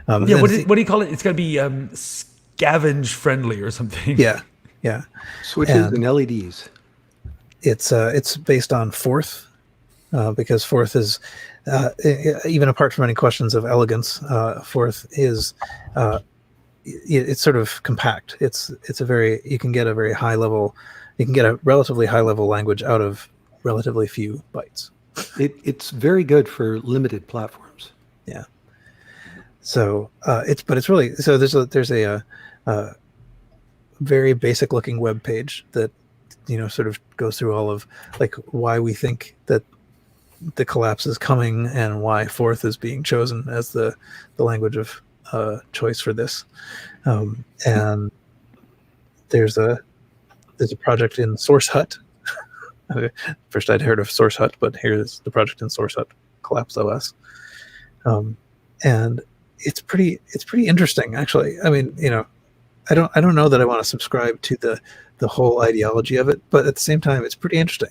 What do you call it? It's got to be scavenge friendly or something. yeah Switches and LEDs. It's based on Forth, because Forth is even apart from any questions of elegance, Forth is it's sort of compact. You can get a relatively high level language out of relatively few bytes. It's very good for limited platforms. Yeah. So it's really, so there's a very basic looking web page that sort of goes through all of like why we think that the collapse is coming and why Forth is being chosen as the language of choice for this. And there's a project in SourceHut. First I'd heard of SourceHut, but here's the project in SourceHut, Collapse OS. And it's pretty interesting, actually. I mean, I don't know that I want to subscribe to the whole ideology of it, but at the same time, it's pretty interesting.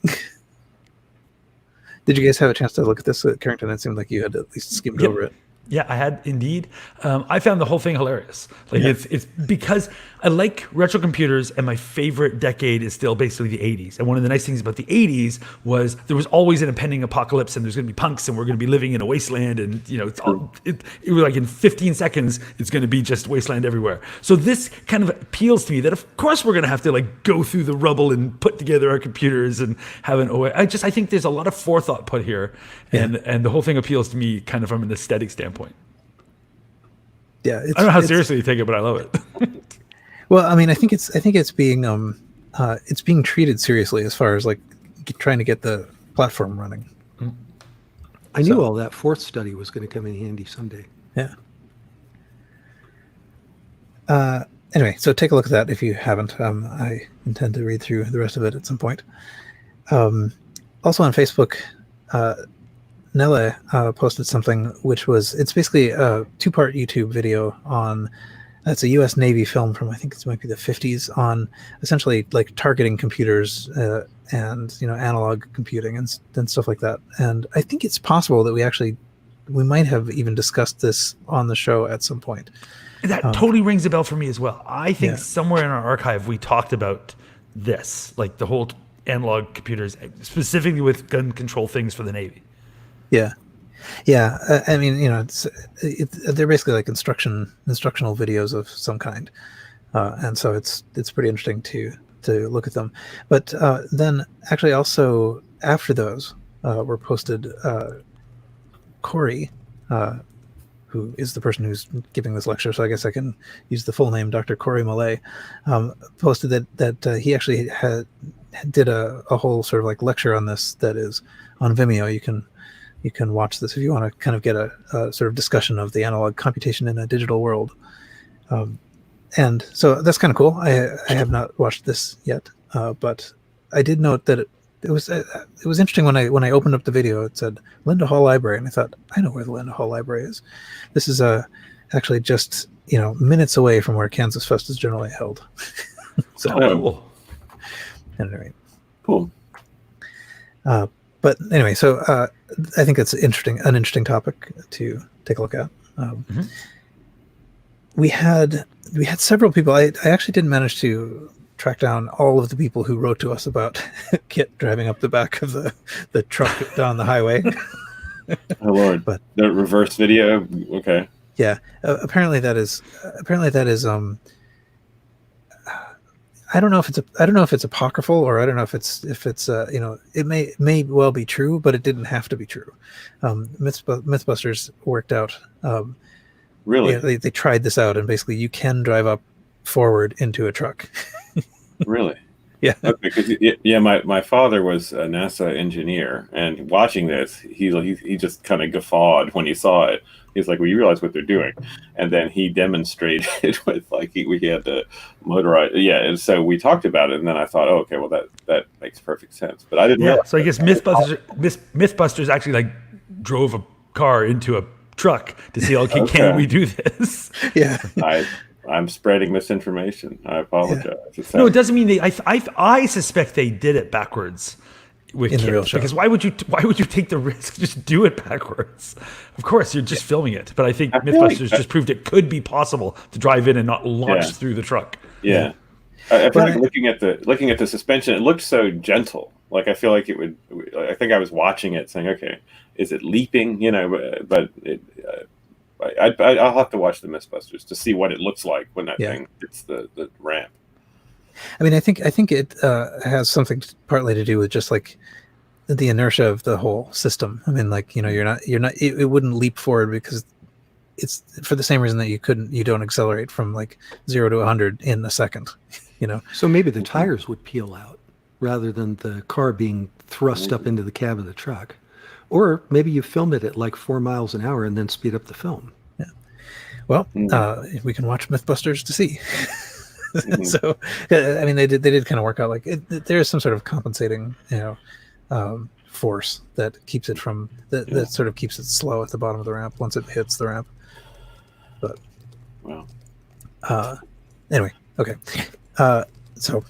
Did you guys have a chance to look at this, Carrington? It seemed like you had at least skimmed over it. Yeah, I had indeed. I found the whole thing hilarious. Like it's because I like retro computers, and my favorite decade is still basically the 80s. And one of the nice things about the 80s was there was always an impending apocalypse, and there's going to be punks, and we're going to be living in a wasteland, and it's all it was like in 15 seconds it's going to be just wasteland everywhere. So this kind of appeals to me that of course we're going to have to like go through the rubble and put together our computers and have an OS. I think there's a lot of forethought put here, and the whole thing appeals to me kind of from an aesthetic standpoint. Yeah, I don't know how seriously you take it, but I love it. Well, I mean, I think it's being treated seriously as far as like trying to get the platform running. I knew all that Forth study was going to come in handy someday. Yeah. Anyway, so take a look at that if you haven't. I intend to read through the rest of it at some point. Also on Facebook, Nelle posted something it's basically a 2-part YouTube video on, it's a US Navy film from, I think it might be the 50s, on essentially like targeting computers and analog computing and stuff like that. And I think it's possible that we might have even discussed this on the show at some point. That totally rings a bell for me as well. I think somewhere in our archive we talked about this, like the whole analog computers, specifically with gun control things for the Navy. Yeah. Yeah, I mean, they're basically like instructional videos of some kind, and so it's pretty interesting to look at them. But then actually also after those were posted, Corey, who is the person who's giving this lecture, so I guess I can use the full name, Dr. Corey Millay, posted that he actually did a whole sort of like lecture on this that is on Vimeo. You can watch this if you want to kind of get a sort of discussion of the analog computation in a digital world. And so that's kind of cool. I have not watched this yet, but I did note that it was interesting when I opened up the video. It said Linda Hall Library, and I thought, I know where the Linda Hall Library is. This is actually just minutes away from where Kansas Fest is generally held. So cool. Anyway, Cool. But anyway, so I think it's an interesting topic to take a look at. We had several people. I actually didn't manage to track down all of the people who wrote to us about Kit driving up the back of the truck down the highway. Oh Lord! But the reverse video. Okay. Yeah, apparently that is. I don't know if it's apocryphal, or I don't know if it's it may well be true, but it didn't have to be true. Mythbusters worked out. Really? They tried this out, and basically you can drive up forward into a truck. Really? Yeah. Okay, because my father was a NASA engineer, and watching this, he just kind of guffawed when he saw it. He's like, "Well, you realize what they're doing," and then he demonstrated with we had to motorize. Yeah, and so we talked about it, and then I thought, oh, okay, well that makes perfect sense. But I didn't. Yeah. So I guess Mythbusters actually like drove a car into a truck to see, okay, can we do this? Yeah. I'm spreading misinformation. I apologize. Yeah. No, it doesn't mean I suspect they did it backwards with in the real kids, show. because why would you take the risk? Just do it backwards. Of course, you're just filming it, but I think Mythbusters just proved it could be possible to drive in and not launch through the truck. Yeah. I feel like looking at the suspension, it looked so gentle. Like I feel like it would. I think I was watching it, saying, "Okay, is it leaping?" But it. I'll have to watch the Mythbusters to see what it looks like when that thing hits the ramp. I mean, I think it has something partly to do with just like the inertia of the whole system. I mean, like you're not. It wouldn't leap forward because it's for the same reason that you don't accelerate from like 0 to 100 in a second. So maybe the tires would peel out rather than the car being thrust up into the cab of the truck. Or maybe you film it at like 4 miles an hour and then speed up the film. Yeah. Well, we can watch Mythbusters to see. So, I mean, they did kind of work out like there's some sort of compensating, force that keeps it from that sort of keeps it slow at the bottom of the ramp once it hits the ramp. But anyway, okay. So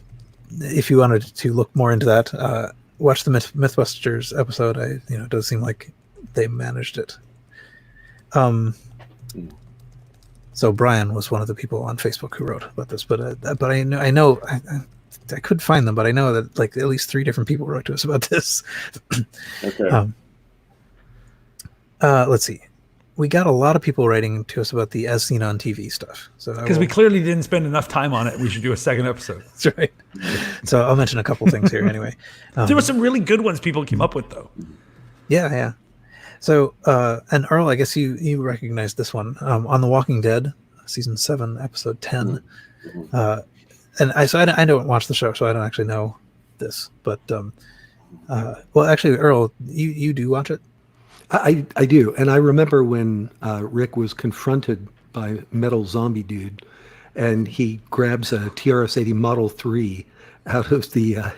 if you wanted to look more into that, watch the Mythbusters episode. It does seem like they managed it. So Brian was one of the people on Facebook who wrote about this, but I know I could find them, but I know that like at least 3 different people wrote to us about this. Okay. Let's see. We got a lot of people writing to us about the as seen on TV stuff. So because we clearly didn't spend enough time on it, we should do a second episode. That's right. So I'll mention a couple things here anyway. There were some really good ones people came up with, though. Yeah. So, and Earl, I guess you recognized this one on The Walking Dead, season 7, episode 10. And I don't watch the show, so I don't actually know this. But well, actually, Earl, you do watch it. I do, and I remember when Rick was confronted by Metal Zombie Dude, and he grabs a TRS-80 Model 3 out of the.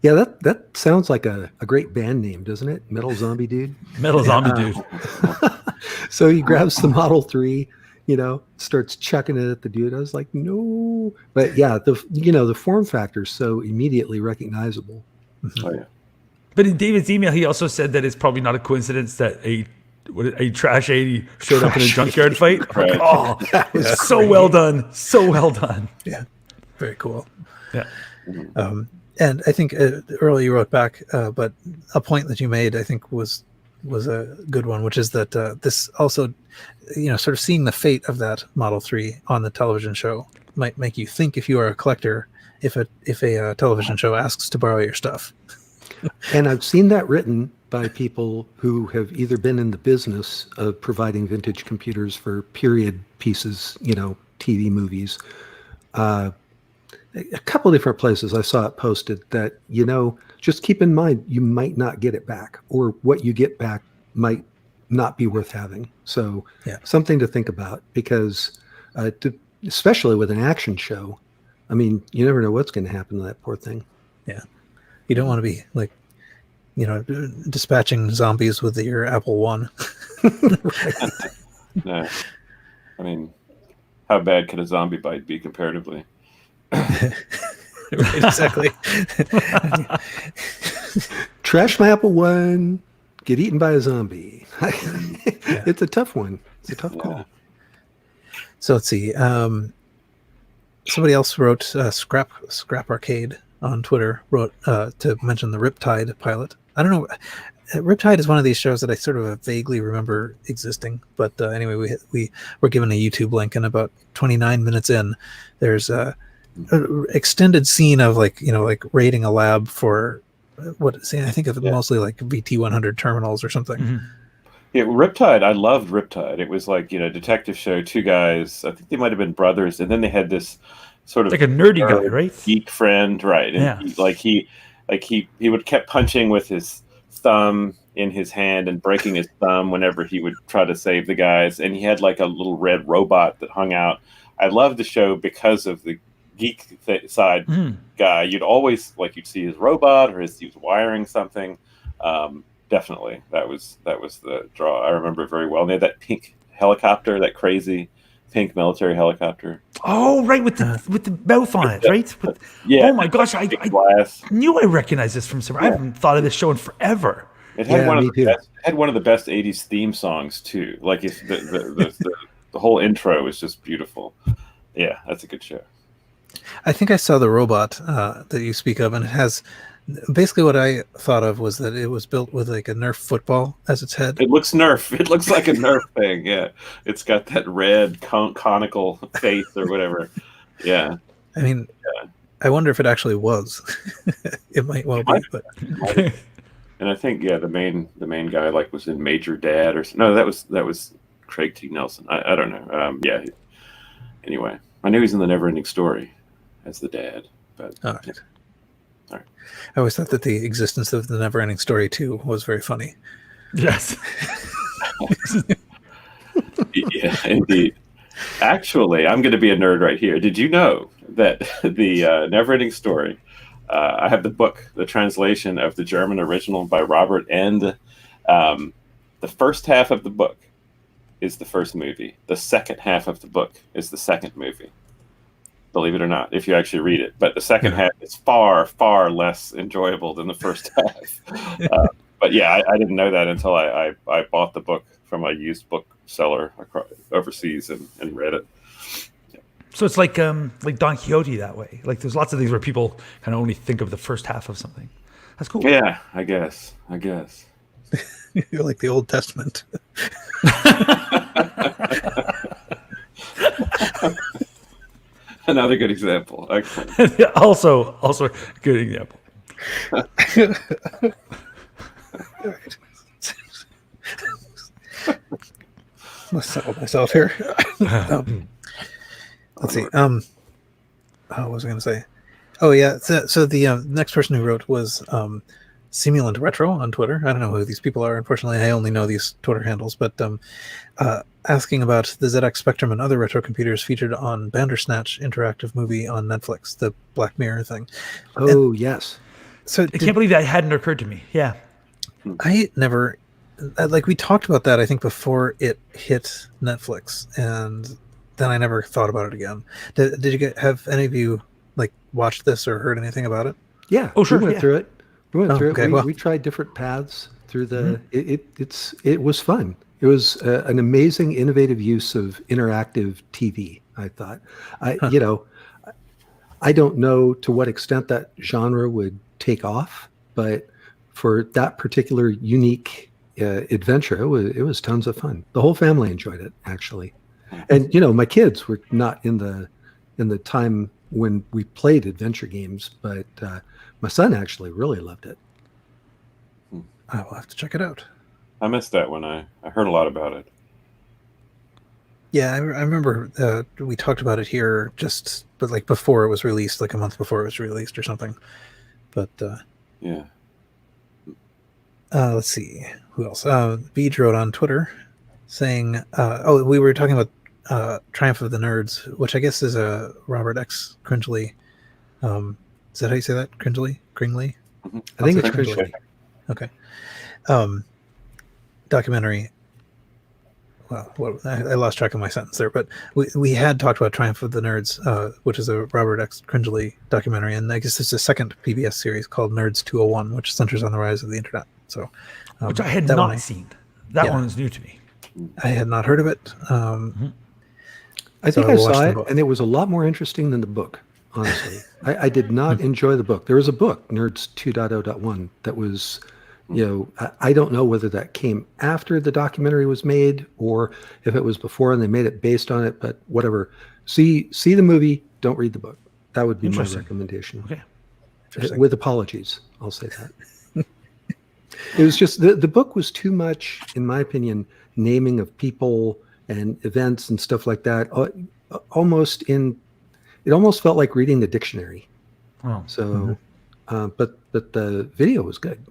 That sounds like a great band name, doesn't it? Metal Zombie Dude. Metal Zombie Dude. So he grabs the Model 3, starts chucking it at the dude. I was like, no, but yeah, the form factor is so immediately recognizable. Oh yeah. But in David's email, he also said that it's probably not a coincidence that a Trash 80 showed up in a junkyard fight. Right. Oh, that was so well done. So well done. Yeah. Very cool. Yeah. And I think Earl, you wrote back, but a point that you made, I think, was was a good one, which is that this also, sort of seeing the fate of that Model 3 on the television show might make you think, if you are a collector, if a television show asks to borrow your stuff. And I've seen that written by people who have either been in the business of providing vintage computers for period pieces, TV movies. A couple of different places I saw it posted that, just keep in mind, you might not get it back, or what you get back might not be worth having. So something to think about, because especially with an action show, I mean, you never know what's going to happen to that poor thing. Yeah. You don't want to be like, dispatching zombies with your Apple One. No. I mean, how bad could a zombie bite be comparatively? Right, exactly. Trash my Apple One, get eaten by a zombie. It's a tough one. It's a tough call. So let's see. Somebody else wrote Scrap Arcade on Twitter, wrote to mention the Riptide pilot. I don't know. Riptide is one of these shows that I sort of vaguely remember existing. But anyway, we were given a YouTube link, and about 29 minutes in, there's a extended scene of like raiding a lab for I think of it mostly like VT100 terminals or something. Mm-hmm. Yeah, Riptide. I loved Riptide. It was like detective show. Two guys. I think they might have been brothers, and then they had this sort of like a nerdy guy, right? Geek friend, right? And he would kept punching with his thumb in his hand and breaking his thumb whenever he would try to save the guys. And he had like a little red robot that hung out. I loved the show because of the geek side guy. You'd always you'd see his robot, or he was wiring something. Definitely, that was the draw. I remember it very well. And they had that pink helicopter, that crazy pink military helicopter. Oh, right, with the mouth on it, right? Oh my gosh, I knew I recognized this from somewhere. I haven't thought of this show in forever. It had one of the best '80s theme songs too. Like if the whole intro was just beautiful. Yeah, that's a good show. I think I saw the robot that you speak of, and it has basically what I thought of was that it was built with like a Nerf football as its head. It looks Nerf. It looks like a Nerf thing. Yeah, it's got that red conical face or whatever. Yeah. I mean, I wonder if it actually was. It might well be, but. And I think the main guy was in Major Dad or no, that was Craig T. Nelson. I don't know. Anyway, I knew he's in the Neverending Story as the dad. But all right. I always thought that the existence of the Neverending Story 2 was very funny. Yes. Yeah, indeed. Actually, I'm going to be a nerd right here. Did you know that the Neverending Story, I have the book, the translation of the German original by Robert End. The first half of the book is the first movie. The second half of the book is the second movie. Believe it or not, if you actually read it. But the second half is far, far less enjoyable than the first half. But yeah, I didn't know that until I bought the book from a used bookseller overseas and read it. Yeah. So it's like Don Quixote that way. Like there's lots of things where people kind of only think of the first half of something. That's cool. Yeah, I guess. You're like the Old Testament. Another good example. Excellent. also a good example. All right. Let's settle myself here. Let's see. What was I going to say? Oh yeah. So the next person who wrote was Simulant Retro on Twitter. I don't know who these people are. Unfortunately, I only know these Twitter handles. But asking about the ZX Spectrum and other retro computers featured on Bandersnatch interactive movie on Netflix, the Black Mirror thing. Oh, yes. So I can't believe that hadn't occurred to me. Yeah. I never, we talked about that, I think, before it hit Netflix, and then I never thought about it again. Did you have any of you watched this or heard anything about it? Yeah. Oh, sure. We went through it. Okay, We tried different paths through the. It was fun. It was an amazing, innovative use of interactive TV. I thought, I don't know to what extent that genre would take off, but for that particular unique adventure. It was tons of fun. The whole family enjoyed it, actually. And my kids were not in the time when we played adventure games, but my son actually really loved it. I will have to check it out. I missed that one. I heard a lot about it. Yeah, I remember we talked about it here but like before it was released, like a month before it was released or something. But Yeah. let's see who else. Beej wrote on Twitter saying, we were talking about Triumph of the Nerds, which I guess is a Robert X. Cringely. Is that how you say that? Cringely? Mm-hmm. I think it's Cringely. Okay. Documentary. Well, I lost track of my sentence there, but we had talked about Triumph of the Nerds, which is a Robert X. Cringely documentary, and I guess it's a second PBS series called Nerds 201, which centers on the rise of the internet. So, which I had not seen. That one is new to me. I had not heard of it. I think I saw it, and it was a lot more interesting than the book, honestly. I did not enjoy the book. There was a book, Nerds 2.0.1, that was, I don't know whether that came after the documentary was made or if it was before and they made it based on it, but whatever. See the movie, don't read the book. That would be my recommendation. Okay. With apologies, I'll say that. It was just, the book was too much, in my opinion, naming of people and events and stuff like that. It almost felt like reading the dictionary. Oh. So, but the video was good.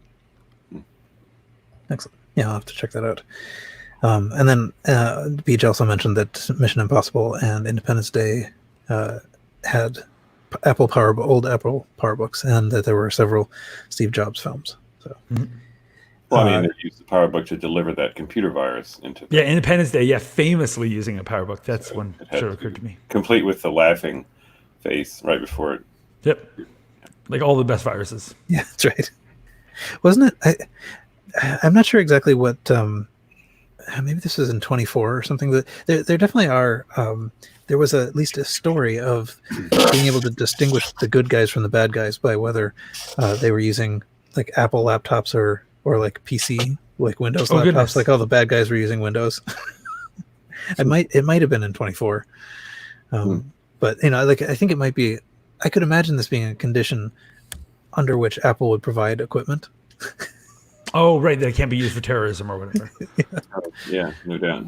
Excellent. Yeah, I'll have to check that out. And then Beach also mentioned that Mission Impossible and Independence Day had old Apple PowerBooks, and that there were several Steve Jobs films. So, well, I mean, they used the PowerBook to deliver that computer virus into. Yeah, Independence Day. Yeah, famously using a PowerBook. That's one sure occurred to me. Complete with the laughing face right before it. Yep. Like all the best viruses. Yeah, that's right. Wasn't it? I'm not sure exactly what. Maybe this is in 24 or something. But there definitely are. There was at least a story of being able to distinguish the good guys from the bad guys by whether they were using like Apple laptops or like PC, like Windows laptops. Goodness. Like all the bad guys were using Windows. It might have been in 24. But like I think it might be. I could imagine this being a condition under which Apple would provide equipment. Oh, right. That can't be used for terrorism or whatever. Yeah, no doubt.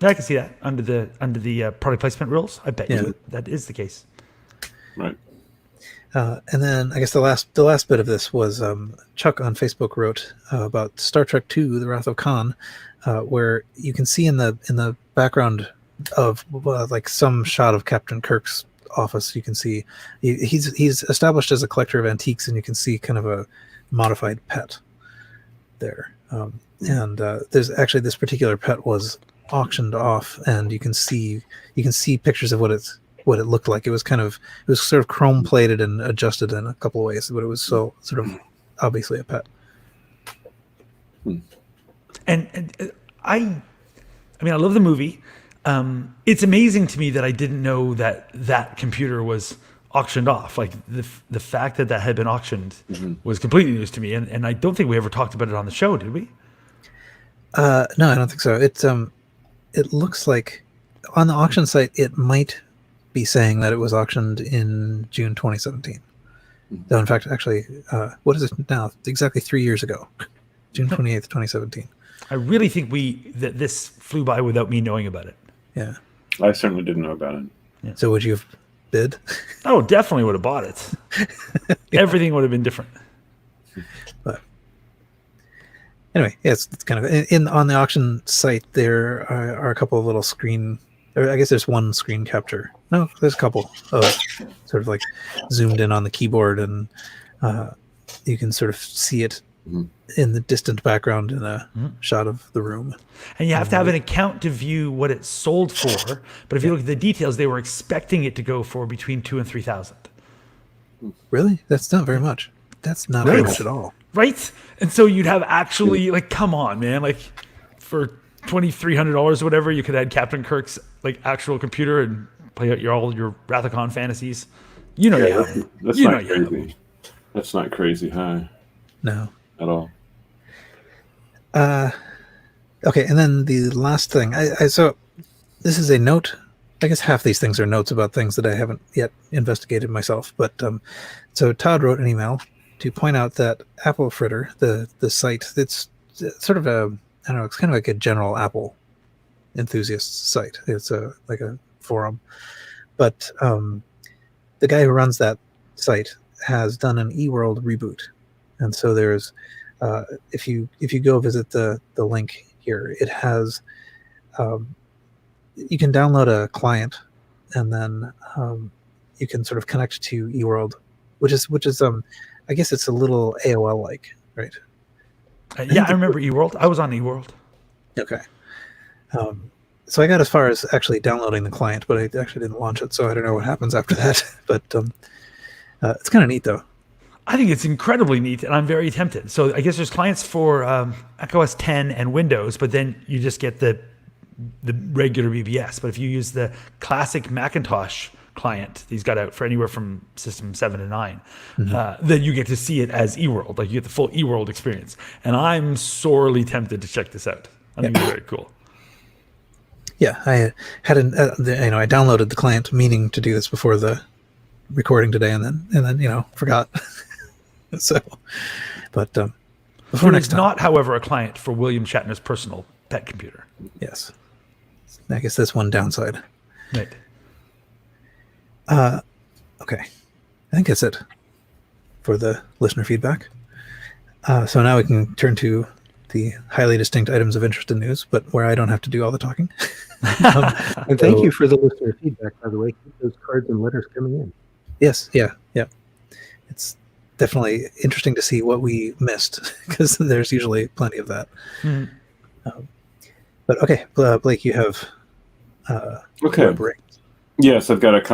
I can see that under the product placement rules. I bet you that is the case. Right. And then I guess the last bit of this was Chuck on Facebook wrote about Star Trek II: The Wrath of Khan, where you can see in the background of like some shot of Captain Kirk's office. You can see he's established as a collector of antiques, and you can see kind of a modified pet there. And there's actually this particular pet was auctioned off, and you can see pictures of what it looked like. It was sort of chrome plated and adjusted in a couple of ways, but it was so sort of obviously a pet. And I mean, I love the movie. It's amazing to me that I didn't know that computer was auctioned off. Like the fact that had been auctioned was completely news to me, and I don't think we ever talked about it on the show, did we? No, I don't think so. It looks like on the auction site it might be saying that it was auctioned in June 2017. Though in fact, actually, what is it now? Exactly 3 years ago, June 28th, 2017. I really think that this flew by without me knowing about it. Yeah, I certainly didn't know about it. Yeah. So would you have bid? Oh, definitely would have bought it. Everything would have been different. But anyway, yeah, it's kind of on the auction site. There are a couple of little I guess there's one screen capture. No, there's a couple of sort of like zoomed in on the keyboard, and you can sort of see it in the distant background in a shot of the room. And you have to have an account to view what it sold for. But if you look at the details, they were expecting it to go for between $2,000 and $3,000. Really? That's not very much. That's not very much at all. Right? And so you'd have actually, like, come on, man. Like, for $2,300 or whatever, you could add Captain Kirk's like actual computer and play out all your Wrath of Khan fantasies. You know, that's not crazy. That's not crazy high. No, at all. Okay, and then the last thing. So this is a note. I guess half these things are notes about things that I haven't yet investigated myself. But so Todd wrote an email to point out that Apple Fritter, the site, it's sort of a, I don't know, it's kind of like a general Apple enthusiast site. It's like a forum. But the guy who runs that site has done an eWorld reboot. And so there's, if you go visit the link here, it has, you can download a client, and then you can sort of connect to eWorld, which is I guess it's a little AOL like, right? Yeah, I remember eWorld. I was on eWorld. Okay. So I got as far as actually downloading the client, but I actually didn't launch it, so I don't know what happens after that. But it's kind of neat, though. I think it's incredibly neat, and I'm very tempted. So I guess there's clients for macOS 10 and Windows, but then you just get the regular BBS. But if you use the classic Macintosh client he's got out for anywhere from system 7 to 9, then you get to see it as eWorld. Like you get the full eWorld experience. And I'm sorely tempted to check this out. I think it's very cool. Yeah, I had I downloaded the client meaning to do this before the recording today, and then forgot. So, but before next time. Not, however, a client for William Shatner's personal pet computer. Yes, I guess that's one downside. Right. Okay, I think that's it for the listener feedback. So now we can turn to the highly distinct items of interest in news, but where I don't have to do all the talking. And thank you for the listener feedback, by the way. Keep those cards and letters coming in. Yes, yeah. It's definitely interesting to see what we missed, because there's usually plenty of that. But okay, Blake, you have Okay. web rings. Yes, I've got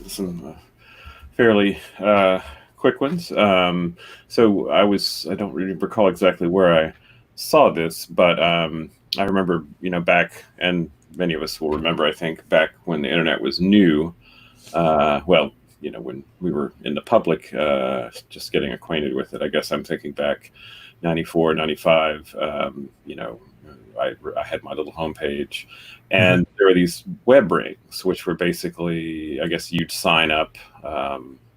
some fairly quick ones. So I don't really recall exactly where I saw this, but I remember, back, and many of us will remember, I think, back when the internet was new, when we were in the public, just getting acquainted with it. I guess I'm thinking back 94, 95, I had my little homepage, and there were these web rings, which were basically, I guess you'd sign up,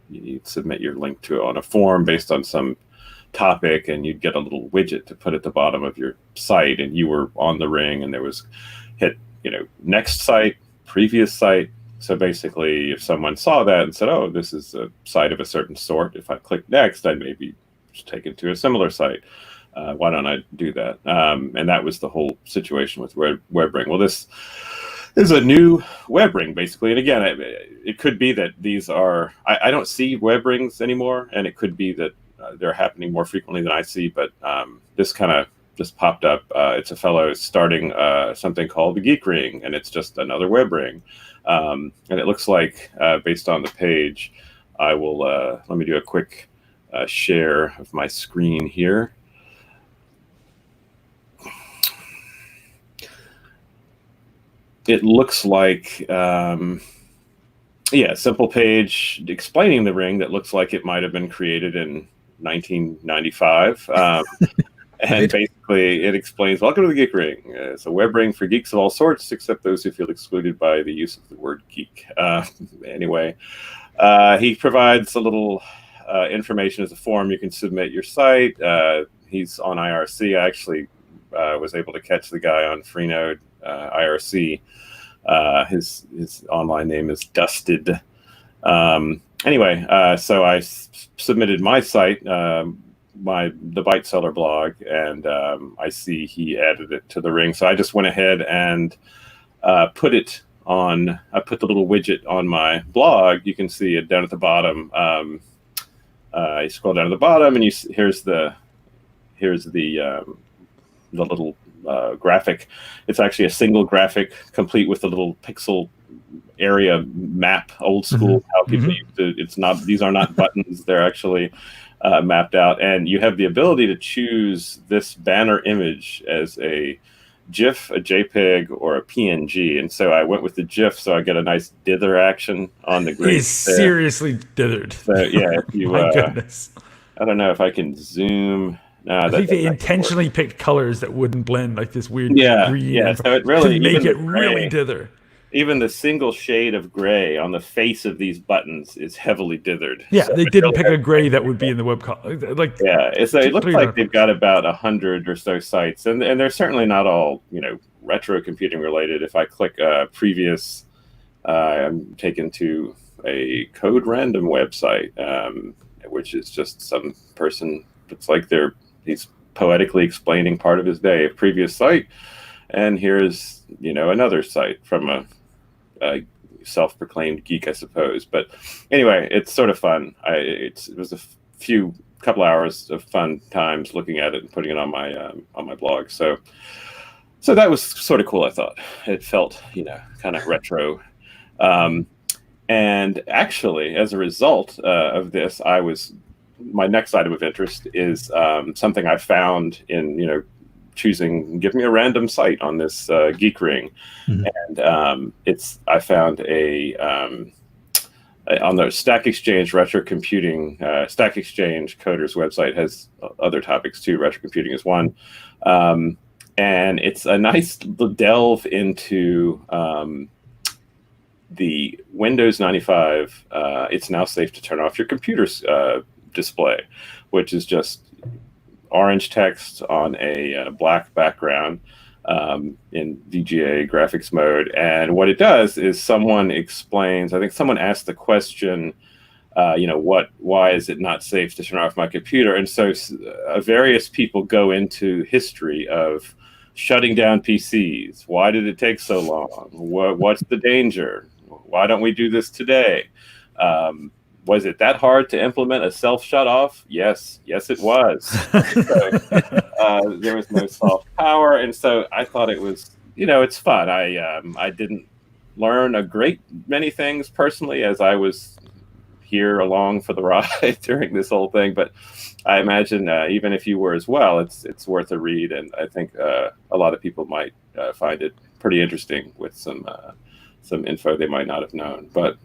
you'd submit your link to it on a form based on some topic, and you'd get a little widget to put at the bottom of your site, and you were on the ring, and there was next site, previous site. So basically, if someone saw that and said, oh, this is a site of a certain sort, if I click next, I may be taken to a similar site. Why don't I do that? And that was the whole situation with web ring. Well, this is a new web ring, basically. And again, it could be that these are, I don't see web rings anymore, and it could be that they're happening more frequently than I see, but this kind of just popped up. It's a fellow starting something called the Geek Ring, and it's just another web ring. And it looks like, based on the page, I will, let me do a quick share of my screen here. It looks like, simple page explaining the ring that looks like it might have been created in 1995. And basically it explains, welcome to the Geek Ring. It's a web ring for geeks of all sorts, except those who feel excluded by the use of the word geek. Anyway, he provides a little information as a form. You can submit your site. He's on IRC. I actually was able to catch the guy on Freenode IRC. His online name is Dusted. So I submitted my site, the Byte Seller blog, and I see he added it to the ring. So I just went ahead and put it on. I put the little widget on my blog. You can see it down at the bottom. You scroll down to the bottom, and here's the little graphic. It's actually a single graphic, complete with a little pixel area map, old school. How people used to. It's not. These are not buttons. They're actually mapped out, and you have the ability to choose this banner image as a GIF, a JPEG, or a PNG. And so I went with the GIF, so I get a nice dither action on the grid. He's seriously dithered. So yeah, if you, My goodness. I don't know if I can zoom I think they intentionally picked colors that wouldn't blend, like this weird green. Yeah, so it really to make it really dither. Even the single shade of gray on the face of these buttons is heavily dithered. Yeah, so they didn't pick a gray that would be in the web color. Like, it looks like they've got about 100 or so sites, and they're certainly not all retro computing related. If I click previous, I'm taken to a Code Random website, which is just some person. It's like he's poetically explaining part of his day. A previous site, and here's another site from a self-proclaimed geek, I suppose. But anyway, it's sort of fun. It was a couple hours of fun times looking at it and putting it on my blog. So that was sort of cool. I thought it felt kind of retro. And actually, as a result of this, my next item of interest is something I found in choosing, give me a random site on this Geek Ring, and I found on the Stack Exchange retro computing, Stack Exchange coders website has other topics too. Retro computing is one, and it's a nice delve into the Windows 95. It's now safe to turn off your computer's display, which is just orange text on a black background in VGA graphics mode. And what it does is someone explains, I think someone asked the question, why is it not safe to turn off my computer? And so various people go into history of shutting down PCs. Why did it take so long? What's the danger? Why don't we do this today? Was it that hard to implement a self shut off? Yes, it was. So, there was no soft power, and so I thought it was, it's fun. I didn't learn a great many things personally as I was here along for the ride during this whole thing, but I imagine even if you were as well, it's worth a read, and I think a lot of people might find it pretty interesting with some info they might not have known, but.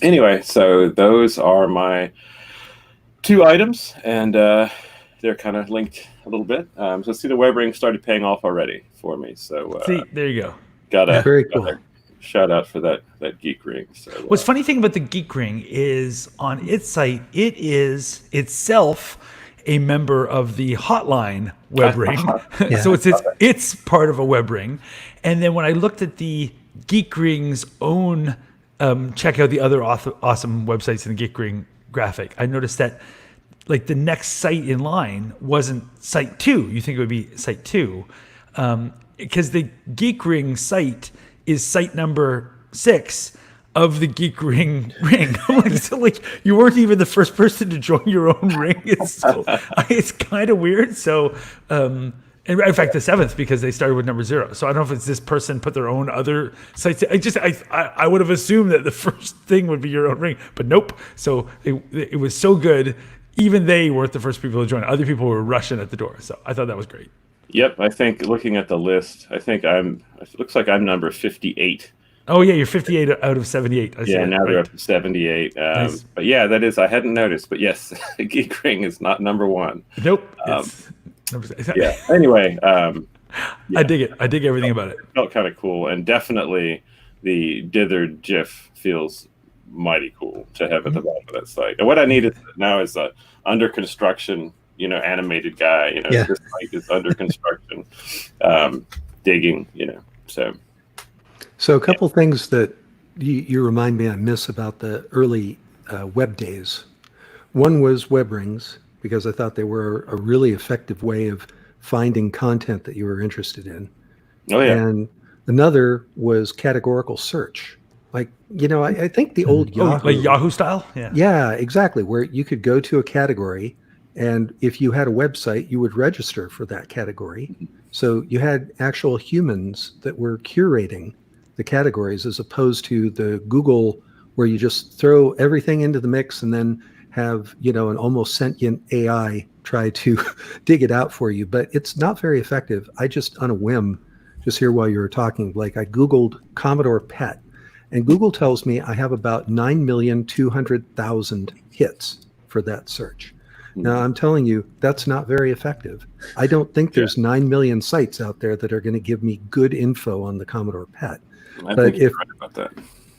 Anyway, so those are my two items, and they're kind of linked a little bit. So see, the web ring started paying off already for me. So see, there you go. Very cool. Shout out for that Geek Ring. So what's funny thing about the Geek Ring is on its site, it is itself a member of the Hotline web ring. So it's part of a web ring. And then when I looked at the Geek Ring's own check out the other awesome websites in the Geek Ring graphic, I noticed that like the next site in line wasn't site 2. You think it would be site 2, because the Geek Ring site is site number 6 of the Geek Ring ring. So you weren't even the first person to join your own ring. It's kind of weird. So in fact, the 7th, because they started with number 0. So I don't know if it's this person put their own other sites. I would have assumed that the first thing would be your own ring, but nope. So it was so good. Even they weren't the first people to join. Other people were rushing at the door. So I thought that was great. Yep. I think looking at the list, it looks like I'm number 58. Oh yeah, you're 58 out of 78. Now they're up to 78. Nice. But yeah, that is, I hadn't noticed, but yes, Geek Ring is not number 1. Nope. Yeah. Anyway, I dig it. I dig everything about it. It felt kind of cool, and definitely the dithered GIF feels mighty cool to have at the bottom of that site. And what I need now is a under construction, animated guy. This site is under construction, digging. So a couple things that you remind me I miss about the early web days. One was web rings, because I thought they were a really effective way of finding content that you were interested in. Oh, yeah. And another was categorical search. I think the old Yahoo. Like Yahoo style? Yeah. Yeah, exactly. Where you could go to a category, and if you had a website, you would register for that category. So you had actual humans that were curating the categories, as opposed to the Google, where you just throw everything into the mix and then have an almost sentient AI try to dig it out for you. But it's not very effective. I just, on a whim, just here while you were talking, Blake, I Googled Commodore PET, and Google tells me I have about 9,200,000 hits for that search. Now, I'm telling you, that's not very effective. I don't think there's 9 million sites out there that are going to give me good info on the Commodore PET. I But think you're if right about that.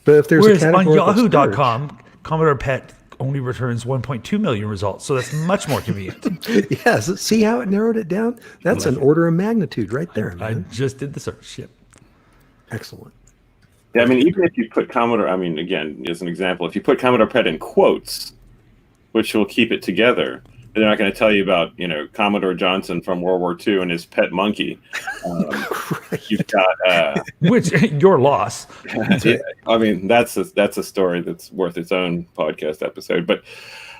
but if there's Whereas a on categorical search, Yahoo.com, Commodore PET only returns 1.2 million results, so that's much more convenient. yes, see how it narrowed it down? That's an order of magnitude right there, I man. just did the search. Yep. Excellent. Yeah, I mean, even if you put Commodore, I mean, again, as an example, if you put Commodore PET in quotes, which will keep it together, they're not going to tell you about, Commodore Johnson from World War II and his pet monkey. Right. You've got, Which your loss. yeah, I mean, that's a story that's worth its own podcast episode. But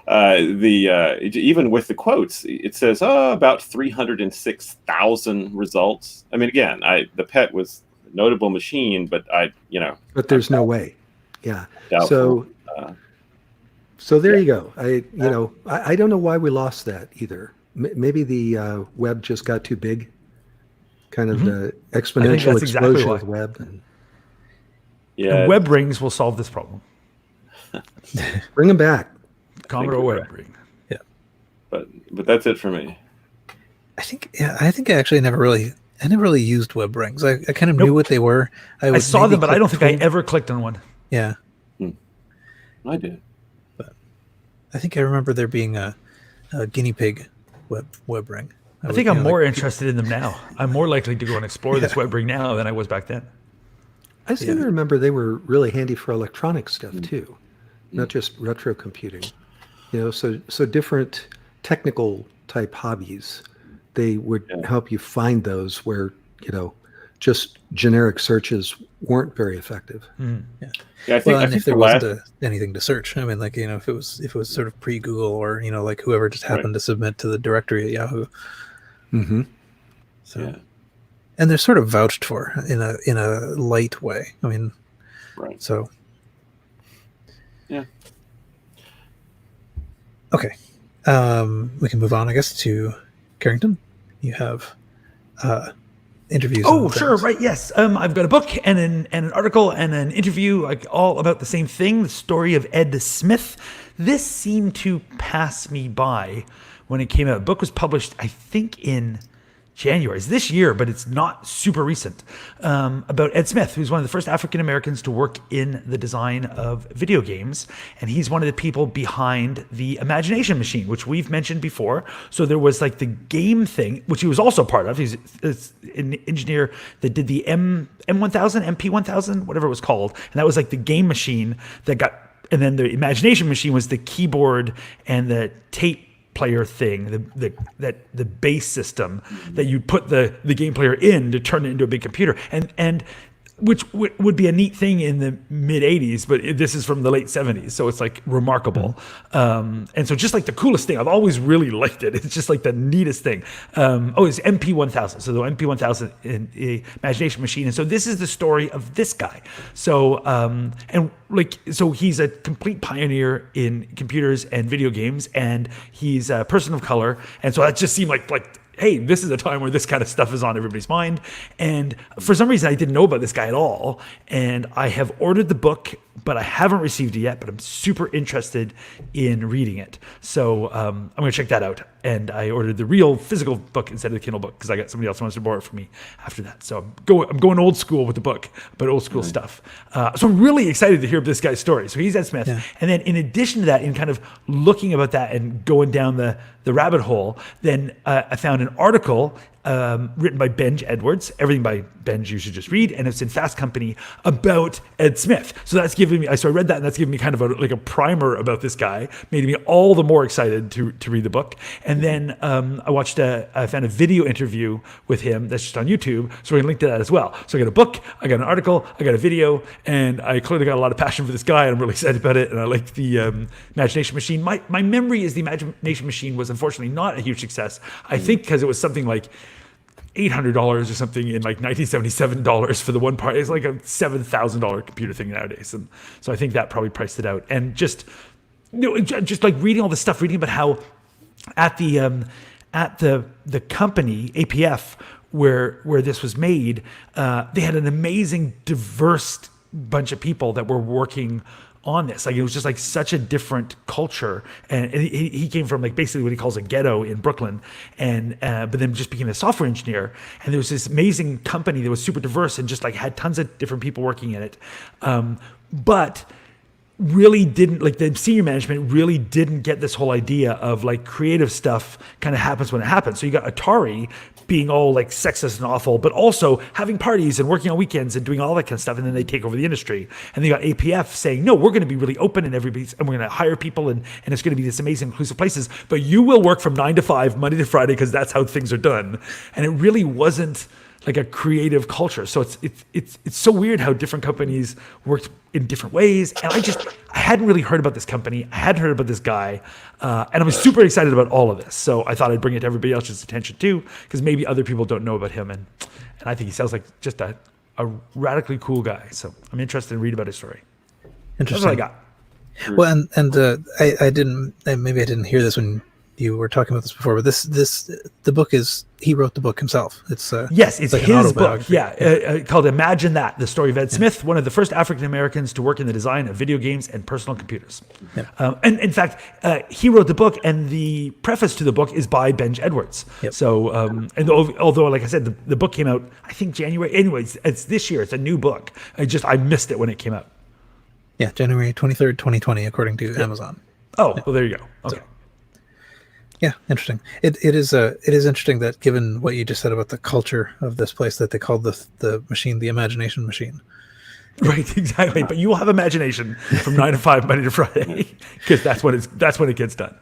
even with the quotes, it says about 306,000 results. I mean, again, the PET was a notable machine, but But there's no way. Yeah. doubtful. So there you go. I don't know why we lost that either. Maybe the web just got too big. Kind of the exponential that's exactly explosion why. of the web. And Yeah, And web rings will solve this problem. bring them back. Commodore you're web ring. but that's it for me. I think I actually never really used web rings. I kind of knew what they were. I saw maybe them, but I don't click think I through- ever clicked on one. Yeah, I did. I think I remember there being a guinea pig web ring. I think I'm more interested in them now. I'm more likely to go and explore this web ring now than I was back then. I seem to remember they were really handy for electronic stuff too, not just retro computing. So different technical type hobbies, they would help you find those where just generic searches weren't very effective. Yeah, I think and if there the last, wasn't anything to search, I mean, like if it was sort of pre-Google or like whoever just happened to submit to the directory at Yahoo. Mm-hmm. So, Yeah. and they're sort of vouched for in a light way. I mean, right. so Yeah. okay, we can move on, I guess, to Carrington. You have interviews. Oh, and sure, things. right, yes. I've got a book and an article and an interview, like all about the same thing, the story of Ed Smith. This seemed to pass me by when it came out. The book was published, I think, in January. It's this year, but it's not super recent. About Ed Smith, who's one of the first African Americans to work in the design of video games. And he's one of the people behind the Imagination Machine, which we've mentioned before. So there was like the game thing, which he was also part of. He's an engineer that did the M1000, MP1000, whatever it was called. And that was like the game machine that got, and then the Imagination Machine was the keyboard and the tape player thing, the base system that you'd put the game player in to turn it into a big computer, and which would be a neat thing in the mid 80s, but this is from the late 70s, so it's like remarkable. And so just like the coolest thing, I've always really liked it. It's just like the neatest thing. It's MP1000. So the MP1000 in the Imagination Machine. And so this is the story of this guy. So, so he's a complete pioneer in computers and video games, and he's a person of color. And so that just seemed like, hey, this is a time where this kind of stuff is on everybody's mind. And for some reason, I didn't know about this guy at all. And I have ordered the book, but I haven't received it yet, but I'm super interested in reading it. So I'm going to check that out. And I ordered the real physical book instead of the Kindle book because I got somebody else who wants to borrow it from me after that. So I'm going old school with the book, but old school stuff. So I'm really excited to hear this guy's story. So he's Ed Smith. Yeah. And then in addition to that, in kind of looking about that and going down the rabbit hole, then I found an article written by Benj Edwards. Everything by Benj you should just read, and it's in Fast Company about Ed Smith. So that's giving me, so I read that, and that's giving me kind of a primer about this guy, made me all the more excited to read the book. And then I found a video interview with him that's just on YouTube, so we can link to that as well. So I got a book, I got an article, I got a video, and I clearly got a lot of passion for this guy, and I'm really excited about it, and I like the Imagination Machine. My memory is the Imagination Machine was unfortunately not a huge success. I think because it was something like $800 or something in like $1977 for the one part. It's like a $7,000 computer thing nowadays, and so I think that probably priced it out. And just like reading all this stuff, reading about how at the company APF where this was made, they had an amazing diverse bunch of people that were working on this. Like, it was just like such a different culture. And he came from like basically what he calls a ghetto in Brooklyn, and but then just became a software engineer. And there was this amazing company that was super diverse and just like had tons of different people working in it. But really didn't, like, the senior management really didn't get this whole idea of like creative stuff kind of happens when it happens. So you got Atari being all like sexist and awful, but also having parties and working on weekends and doing all that kind of stuff. And then they take over the industry. And then you got APF saying, no, we're going to be really open and we're going to hire people and it's going to be this amazing inclusive places, but you will work from 9 to 5, Monday to Friday, because that's how things are done. And it really wasn't like a creative culture. So it's so weird how different companies worked in different ways. And I hadn't really heard about this company. I hadn't heard about this guy. And I was super excited about all of this. So I thought I'd bring it to everybody else's attention too, because maybe other people don't know about him. And I think he sounds like just a radically cool guy. So I'm interested in reading about his story. Interesting. That's what I got. Well, I didn't, maybe I didn't hear this when you were talking about this before, but the book is, he wrote the book himself. It's yes, it's like his book. Yeah, called "Imagine That: The Story of Ed Smith, one of the first African Americans to work in the design of video games and personal computers." Yeah. And in fact, he wrote the book, and the preface to the book is by Benj Edwards. Yep. So, and although, like I said, the book came out, I think January. Anyways, it's this year. It's a new book. I missed it when it came out. Yeah, January 23rd, 2020, according to Amazon. Oh, well, there you go. Okay. Yeah, interesting. It is interesting that, given what you just said about the culture of this place, that they called the machine the imagination machine. Right, exactly. But you will have imagination from 9 to 5, Monday to Friday, because that's when it gets done.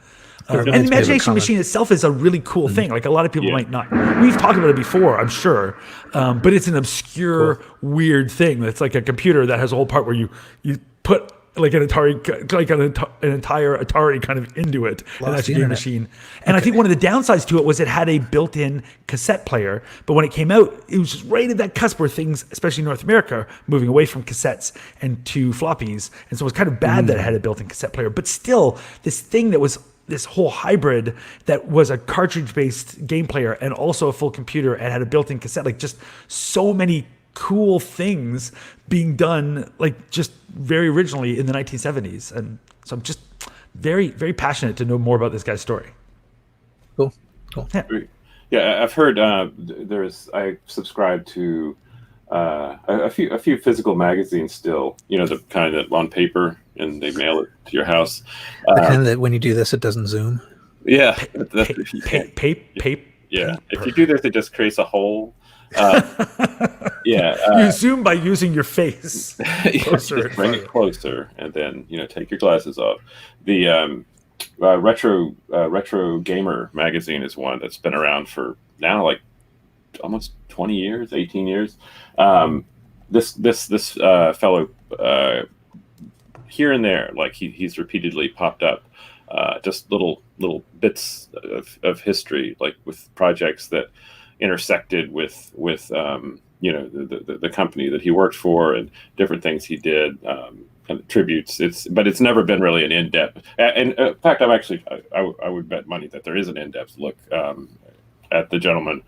And the imagination machine itself is a really cool thing. Like, a lot of people might not. We've talked about it before, I'm sure, but it's an obscure, weird thing. That's like a computer that has a whole part where you put like an Atari, like an entire Atari kind of into it, and that's your machine. And I think one of the downsides to it was it had a built-in cassette player, but when it came out, it was just right at that cusp where things, especially in North America, moving away from cassettes and to floppies, and so it was kind of bad that it had a built-in cassette player. But still, this thing that was this whole hybrid that was a cartridge-based game player and also a full computer and had a built-in cassette, like, just so many cool things being done, like, just very originally in the 1970s. And so I'm just very, very passionate to know more about this guy's story. Cool. Yeah, I've heard I subscribe to a few physical magazines still, the kind that on paper and they mail it to your house. The kind that when you do this, it doesn't zoom. Yeah. Paper. Yeah. If you do this, it just creates a hole. You zoom by using your face. Closer, just bring it closer, and then take your glasses off. The retro gamer magazine is one that's been around for now like almost 20 years, 18 years. This fellow here and there, like he's repeatedly popped up, just little bits of history, like with projects that intersected with the company that he worked for and different things he did, kind of tributes. But it's never been really an in-depth. And in fact, I would bet money that there is an in-depth look at the gentleman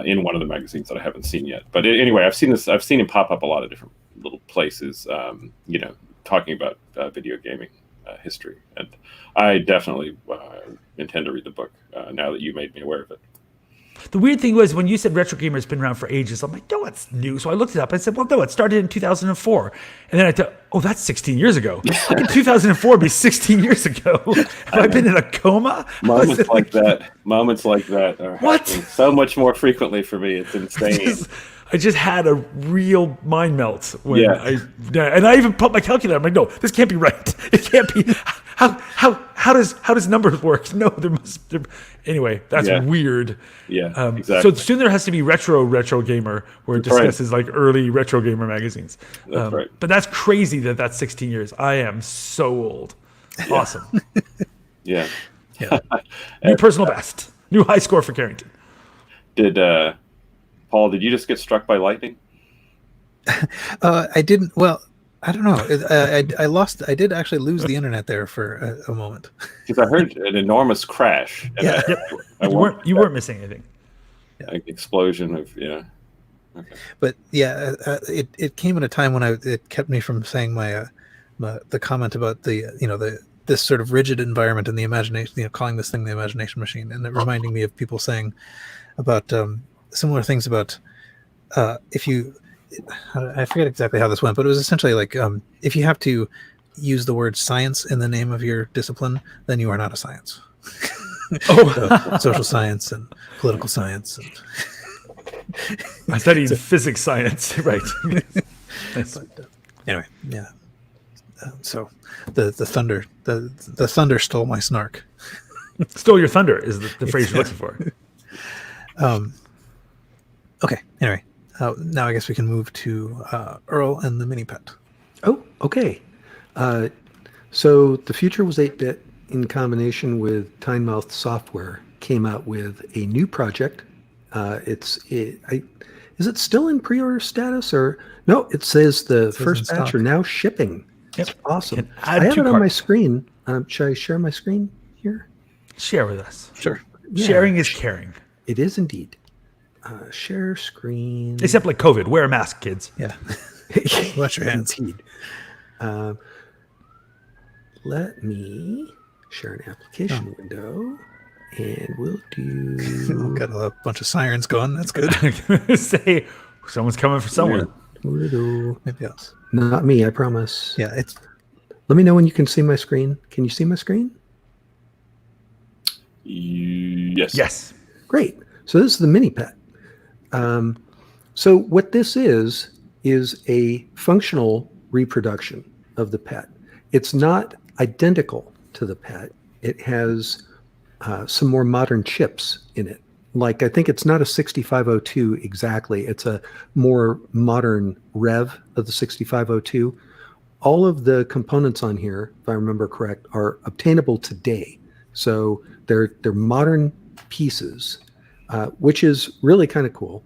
in one of the magazines that I haven't seen yet. But anyway, I've seen him pop up a lot of different little places, talking about video gaming history. And I definitely intend to read the book now that you made me aware of it. The weird thing was, when you said retro gamer has been around for ages, I'm like, no, it's new. So I looked it up. I said, well, no, it started in 2004. And then I thought, oh, that's 16 years ago. How can 2004 be 16 years ago? Have I been in a coma? Moments like that are happening so much more frequently for me. It's insane. I just had a real mind melt when I even put my calculator. I'm like, no, this can't be right. It can't be. How does numbers work? No, anyway, that's weird. Yeah, exactly. So soon there has to be retro gamer, where it discusses like early retro gamer magazines. That's right. But that's crazy that that's 16 years. I am so old. Awesome. Yeah. New personal best. New high score for Carrington. Paul, did you just get struck by lightning? I didn't. Well, I don't know. I did actually lose the internet there for a moment. Because I heard an enormous crash. Yeah. You weren't missing anything. An explosion of Okay. But yeah, it came at a time when it kept me from saying my the comment about this sort of rigid environment and the imagination, calling this thing the imagination machine, and it reminding me of people saying about similar things about if you, I forget exactly how this went, but it was essentially like if you have to use the word science in the name of your discipline, then you are not a science. So, social science and political science. And I studied physics science, right? Nice. but, anyway, yeah. So the thunder the thunder stole my snark. Stole your thunder is the phrase you're looking for. Okay. Anyway, now I guess we can move to Earl and the mini pet. Oh, okay. So the Future Was 8-bit in combination with Tynemouth Software came out with a new project. Is it still in pre-order status or no? It says the first batch are now shipping. Yep. It's awesome. Add I have to it on my cart. screen. Should I share my screen here? Share with us. Sure. Yeah. Sharing is caring. It is indeed. Share screen. Except like COVID. Wear a mask, kids. Yeah. Wash your hands. Indeed. Let me share an application window, and we'll do. Got a bunch of sirens going. That's good. Say someone's coming for someone. Maybe else. Not me, I promise. Yeah. It's Let me know when you can see my screen. Can you see my screen? Yes. Yes. Great. So this is the mini pet. So what this is a functional reproduction of the pet. It's not identical to the pet. It has some more modern chips in it. Like I think it's not a 6502 exactly. It's a more modern rev of the 6502. All of the components on here, if I remember correct, are obtainable today. So they're modern pieces, which is really kind of cool.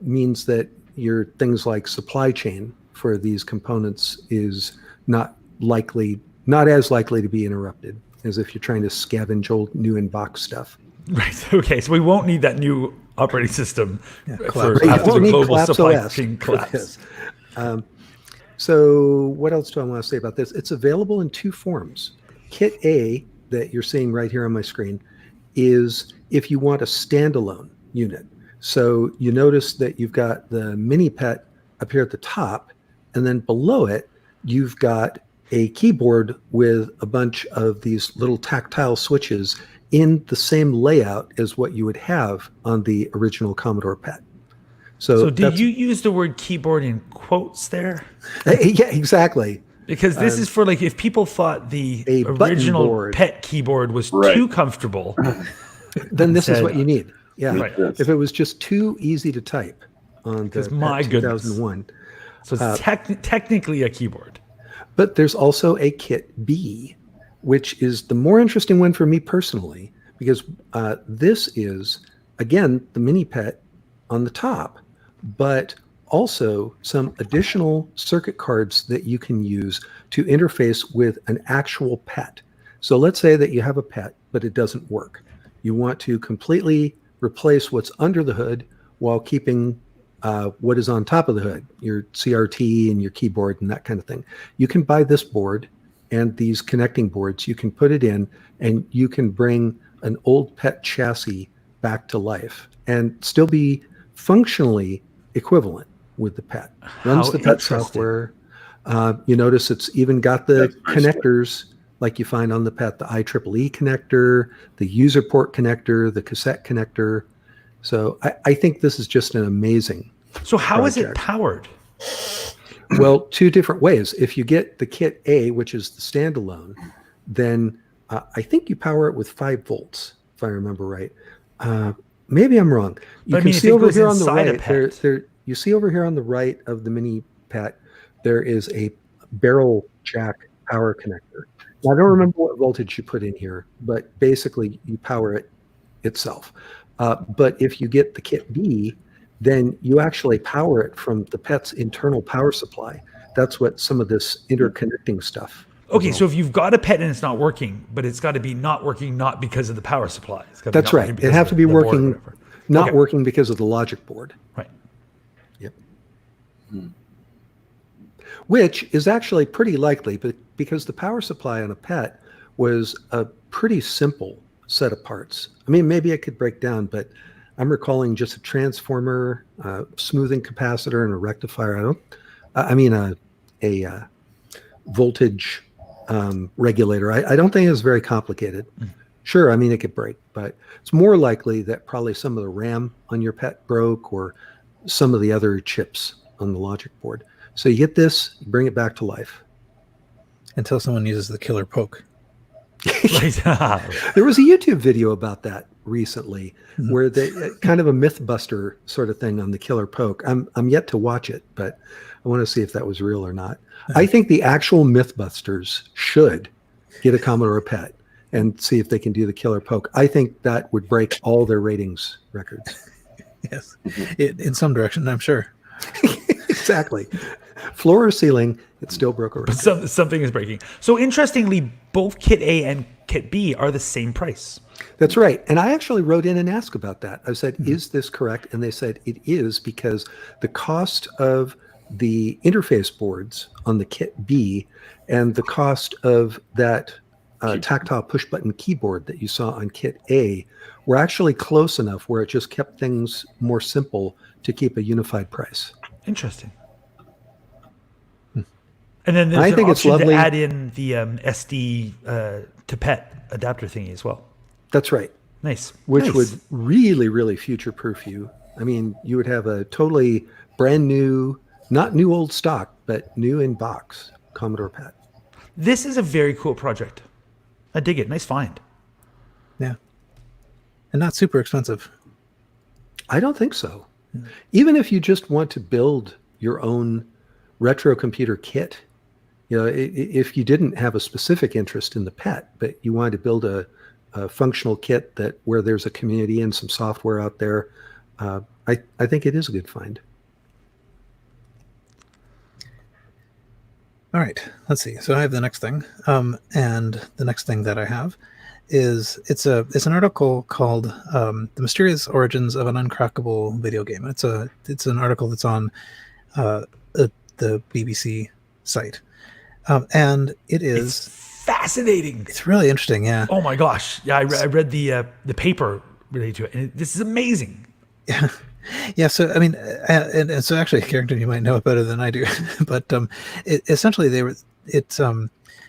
Means that your things like supply chain for these components is not as likely to be interrupted as if you're trying to scavenge old new in-box stuff. Right. Okay. So we won't need that new operating system for collapse. after the Won't need global Collapse supply OS chain for collapse. this. So what else do I want to say about this? It's available in two forms. Kit A that you're seeing right here on my screen is if you want a standalone unit. So you notice that you've got the mini pet up here at the top, and then below it, you've got a keyboard with a bunch of these little tactile switches in the same layout as what you would have on the original Commodore PET. So did you use the word keyboard in quotes there? Yeah, exactly. Because this is for like if people thought the a button original board. PET keyboard was Right. too comfortable, Then this is said- what you need. Yeah. Right. If it was just too easy to type on the Because my PET goodness. 2001. so it's technically a keyboard. But there's also a Kit B, which is the more interesting one for me personally, because this is, again, the mini PET on the top, but also some additional circuit cards that you can use to interface with an actual PET. So let's say that you have a PET, but it doesn't work. You want to completely replace what's under the hood while keeping what is on top of the hood, your CRT and your keyboard and that kind of thing. You can buy this board and these connecting boards. You can put it in and you can bring an old PET chassis back to life and still be functionally equivalent with the PET. Runs How the PET interesting. software. You notice it's even got the That's very connectors like you find on the PET, the IEEE connector, the user port connector, the cassette connector. So I think this is just an amazing. So how is it project. powered? Well, two different ways. If you get the Kit A, which is the standalone, then I think you power it with 5 volts, if I remember right. Maybe I'm wrong. You But I can mean, if see it over goes here on the inside a right. PET. You see over here on the right of the mini PET, there is a barrel jack power connector. Now, I don't remember what voltage you put in here, but basically you power it itself. But if you get the Kit B, then you actually power it from the PET's internal power supply. That's what some of this interconnecting stuff. Okay, so if you've got a PET and it's not working, but it's got to be not working not because of the power supply. It's gotta be That's not right. working It because have of to be the board or working, whatever. not Okay. working because of the logic board. Right. Yep. which is actually pretty likely, but because the power supply on a PET was a pretty simple set of parts. I mean, maybe it could break down, but I'm recalling just a transformer, smoothing capacitor, and a rectifier. A voltage regulator. I don't think it's very complicated. Sure, I mean, it could break, but it's more likely that probably some of the RAM on your PET broke or some of the other chips on the logic board. So you get this, you bring it back to life. Until someone uses the killer poke. There was a YouTube video about that recently, where they kind of a Mythbuster sort of thing on the killer poke. I'm yet to watch it, but I want to see if that was real or not. I think the actual Mythbusters should get a Commodore PET and see if they can do the killer poke. I think that would break all their ratings records. Yes, in some direction, I'm sure. Exactly. Floor or ceiling, it still broke a record. Something is breaking. So interestingly, both Kit A and Kit B are the same price. That's right. And I actually wrote in and asked about that. I said, is this correct? And they said it is, because the cost of the interface boards on the Kit B and the cost of that tactile push button keyboard that you saw on Kit A were actually close enough where it just kept things more simple to keep a unified price. Interesting. And then there's I think an it's option lovely. to add in the SD to PET adapter thingy as well. That's right. Nice. Which Nice. would really, really future-proof you. I mean, you would have a totally brand new, not new old stock, but new in box Commodore PET. This is a very cool project. I dig it. Nice find. Yeah. And not super expensive. I don't think so. Even if you just want to build your own retro computer kit, you know, if you didn't have a specific interest in the PET, but you wanted to build a functional kit that where there's a community and some software out there, I think it is a good find. All right, let's see. So I have the next thing, and the next thing that I have is it's an article called "The Mysterious Origins of an Uncrackable Video Game." It's an article that's on the BBC site, and it is Fascinating. it's really interesting. Yeah. Oh my gosh. Yeah, I read the paper related to it, and this is amazing. Yeah. Yeah, so I mean, and so actually, Carrington, you might know it better than I do, but essentially Well,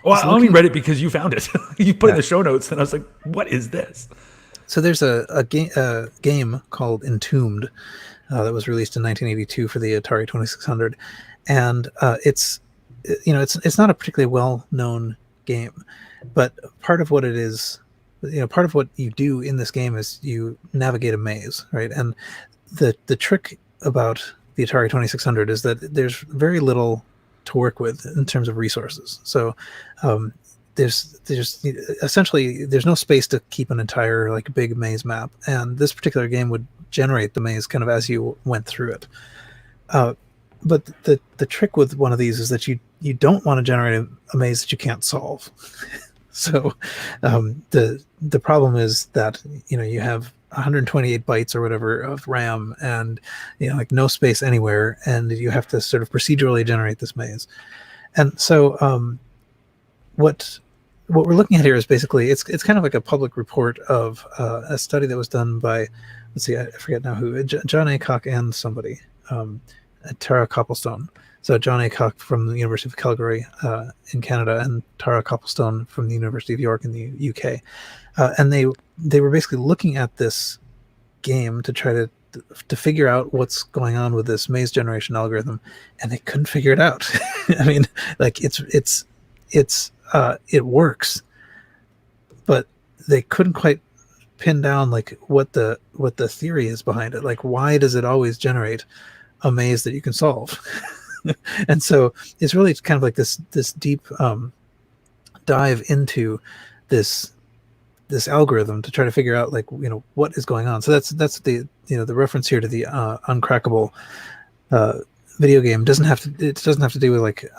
I only read it because you found it. You put it in the show notes, and I was like, "What is this?" So there's a game called Entombed that was released in 1982 for the Atari 2600, and it's not a particularly well-known game, but part of what it is, part of what you do in this game is you navigate a maze, right? And the trick about the Atari 2600 is that there's very little to work with in terms of resources. So there's essentially there's no space to keep an entire like big maze map, and this particular game would generate the maze kind of as you went through it. But the trick with one of these is that you don't want to generate a maze that you can't solve. So the problem is that you have 128 bytes or whatever of RAM, and like no space anywhere, and you have to sort of procedurally generate this maze. And so what we're looking at here is basically it's kind of like a public report of a study that was done by, let's see, I forget now who, John Aycock and somebody, Tara Copplestone. So John Aycock from the University of Calgary in Canada, and Tara Copplestone from the University of York in the UK. And they were basically looking at this game to try to figure out what's going on with this maze generation algorithm, and they couldn't figure it out. I mean, like it works, but they couldn't quite pin down like what the theory is behind it. Like, why does it always generate a maze that you can solve? And so it's really kind of like this deep dive into this algorithm to try to figure out like what is going on. So that's the the reference here to the Uncrackable video game doesn't have to do with like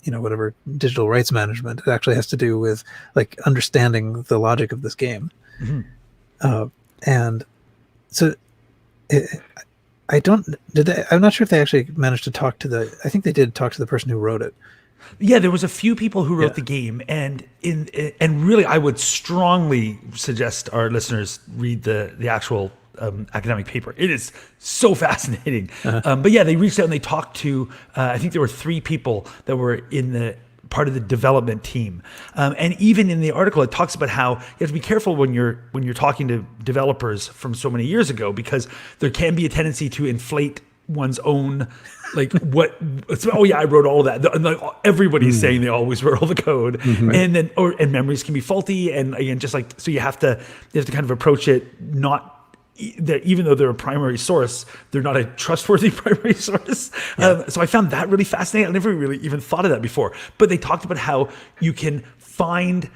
whatever digital rights management. It actually has to do with like understanding the logic of this game. Mm-hmm. And so I don't. Did they? I'm not sure if they actually managed to talk to the. I think they did talk to the person who wrote it. Yeah, there was a few people who wrote the game, and really, I would strongly suggest our listeners read the actual academic paper. It is so fascinating. But yeah, they reached out and they talked to. I think there were 3 people that were in the part of the development team, and even in the article, it talks about how you have to be careful when you're talking to developers from so many years ago, because there can be a tendency to inflate one's own, like what, oh yeah, I wrote all of that. And like everybody's saying they always wrote all the code, and then and memories can be faulty, and again, just like, so you have to kind of approach it not that even though they're a primary source, they're not a trustworthy primary source. So I found that really fascinating. I never really even thought of that before. But they talked about how you can find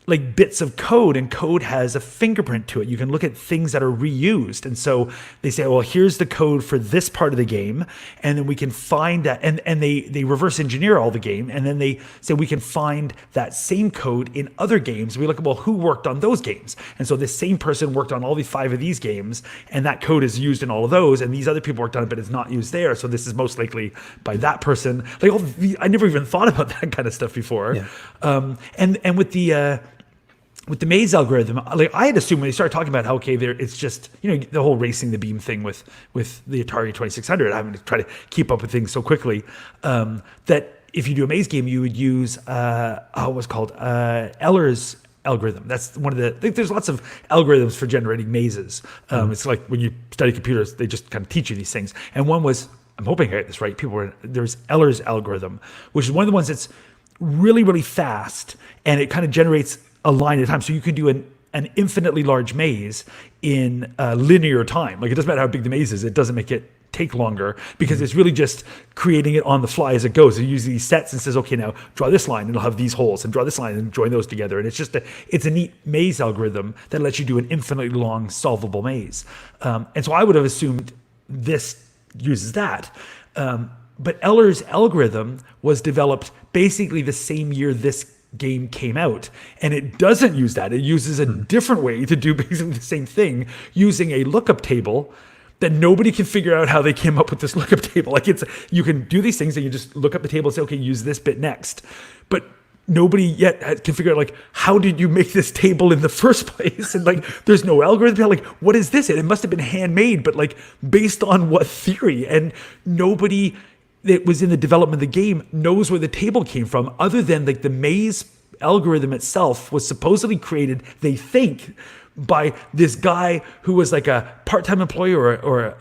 like bits of code, and code has a fingerprint to it. You can look at things that are reused. And so they say, well, here's the code for this part of the game. And then we can find that, and they reverse engineer all the game. And then they say we can find that same code in other games. We look at, well, who worked on those games? And so this same person worked on all the 5 of these games, and that code is used in all of those. And these other people worked on it, but it's not used there. So this is most likely by that person. Like, I never even thought about that kind of stuff before. Yeah. And with the maze algorithm, like I had assumed when they started talking about how, okay, it's just, the whole racing the beam thing with the Atari 2600, having to try to keep up with things so quickly, that if you do a maze game, you would use what's called Eller's algorithm. That's one of there's lots of algorithms for generating mazes. It's like when you study computers, they just kind of teach you these things. And one was, I'm hoping I get this right, there's Eller's algorithm, which is one of the ones that's really, really fast, and it kind of generates a line at a time. So you can do an infinitely large maze in linear time. Like, it doesn't matter how big the maze is, it doesn't make it take longer, because it's really just creating it on the fly as it goes. It uses these sets and says, okay, now draw this line and it'll have these holes, and draw this line and join those together. And it's just it's a neat maze algorithm that lets you do an infinitely long solvable maze. And so I would have assumed this uses that. But Eller's algorithm was developed basically the same year this game came out, and it doesn't use that. It uses a different way to do basically the same thing, using a lookup table that nobody can figure out how they came up with this lookup table. Like, you can do these things and you just look up the table and say, okay, use this bit next. But nobody yet can figure out, like, how did you make this table in the first place? And like, there's no algorithm. Like, what is this? It must have been handmade, but like, based on what theory? And nobody that was in the development of the game knows where the table came from, other than like the maze algorithm itself was supposedly created, they think, by this guy who was like a part-time employee or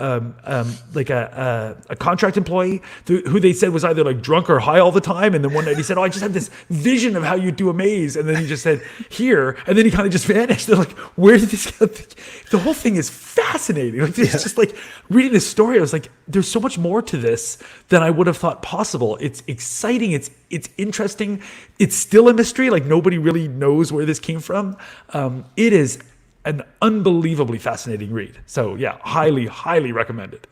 like a contract employee who they said was either like drunk or high all the time. And then one night he said, oh, I just had this vision of how you do a maze. And then he just said, here. And then he kind of just vanished. They're like, where did this go? The whole thing is fascinating. Like, it's just like reading this story, I was like, there's so much more to this than I would have thought possible. It's exciting. It's interesting. It's still a mystery. Like, nobody really knows where this came from. It is an unbelievably fascinating read. So yeah, highly, highly recommended.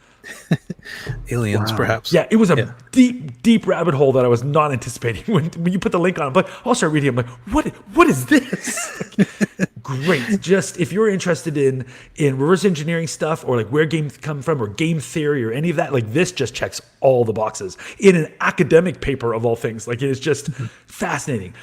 Aliens, perhaps. Yeah, it was a deep rabbit hole that I was not anticipating. When you put the link on, I'm like, I'll start reading. I'm like, what is this? Great. Just if you're interested in reverse engineering stuff, or like where games come from, or game theory, or any of that, like, this just checks all the boxes in an academic paper of all things. Like, it is just fascinating.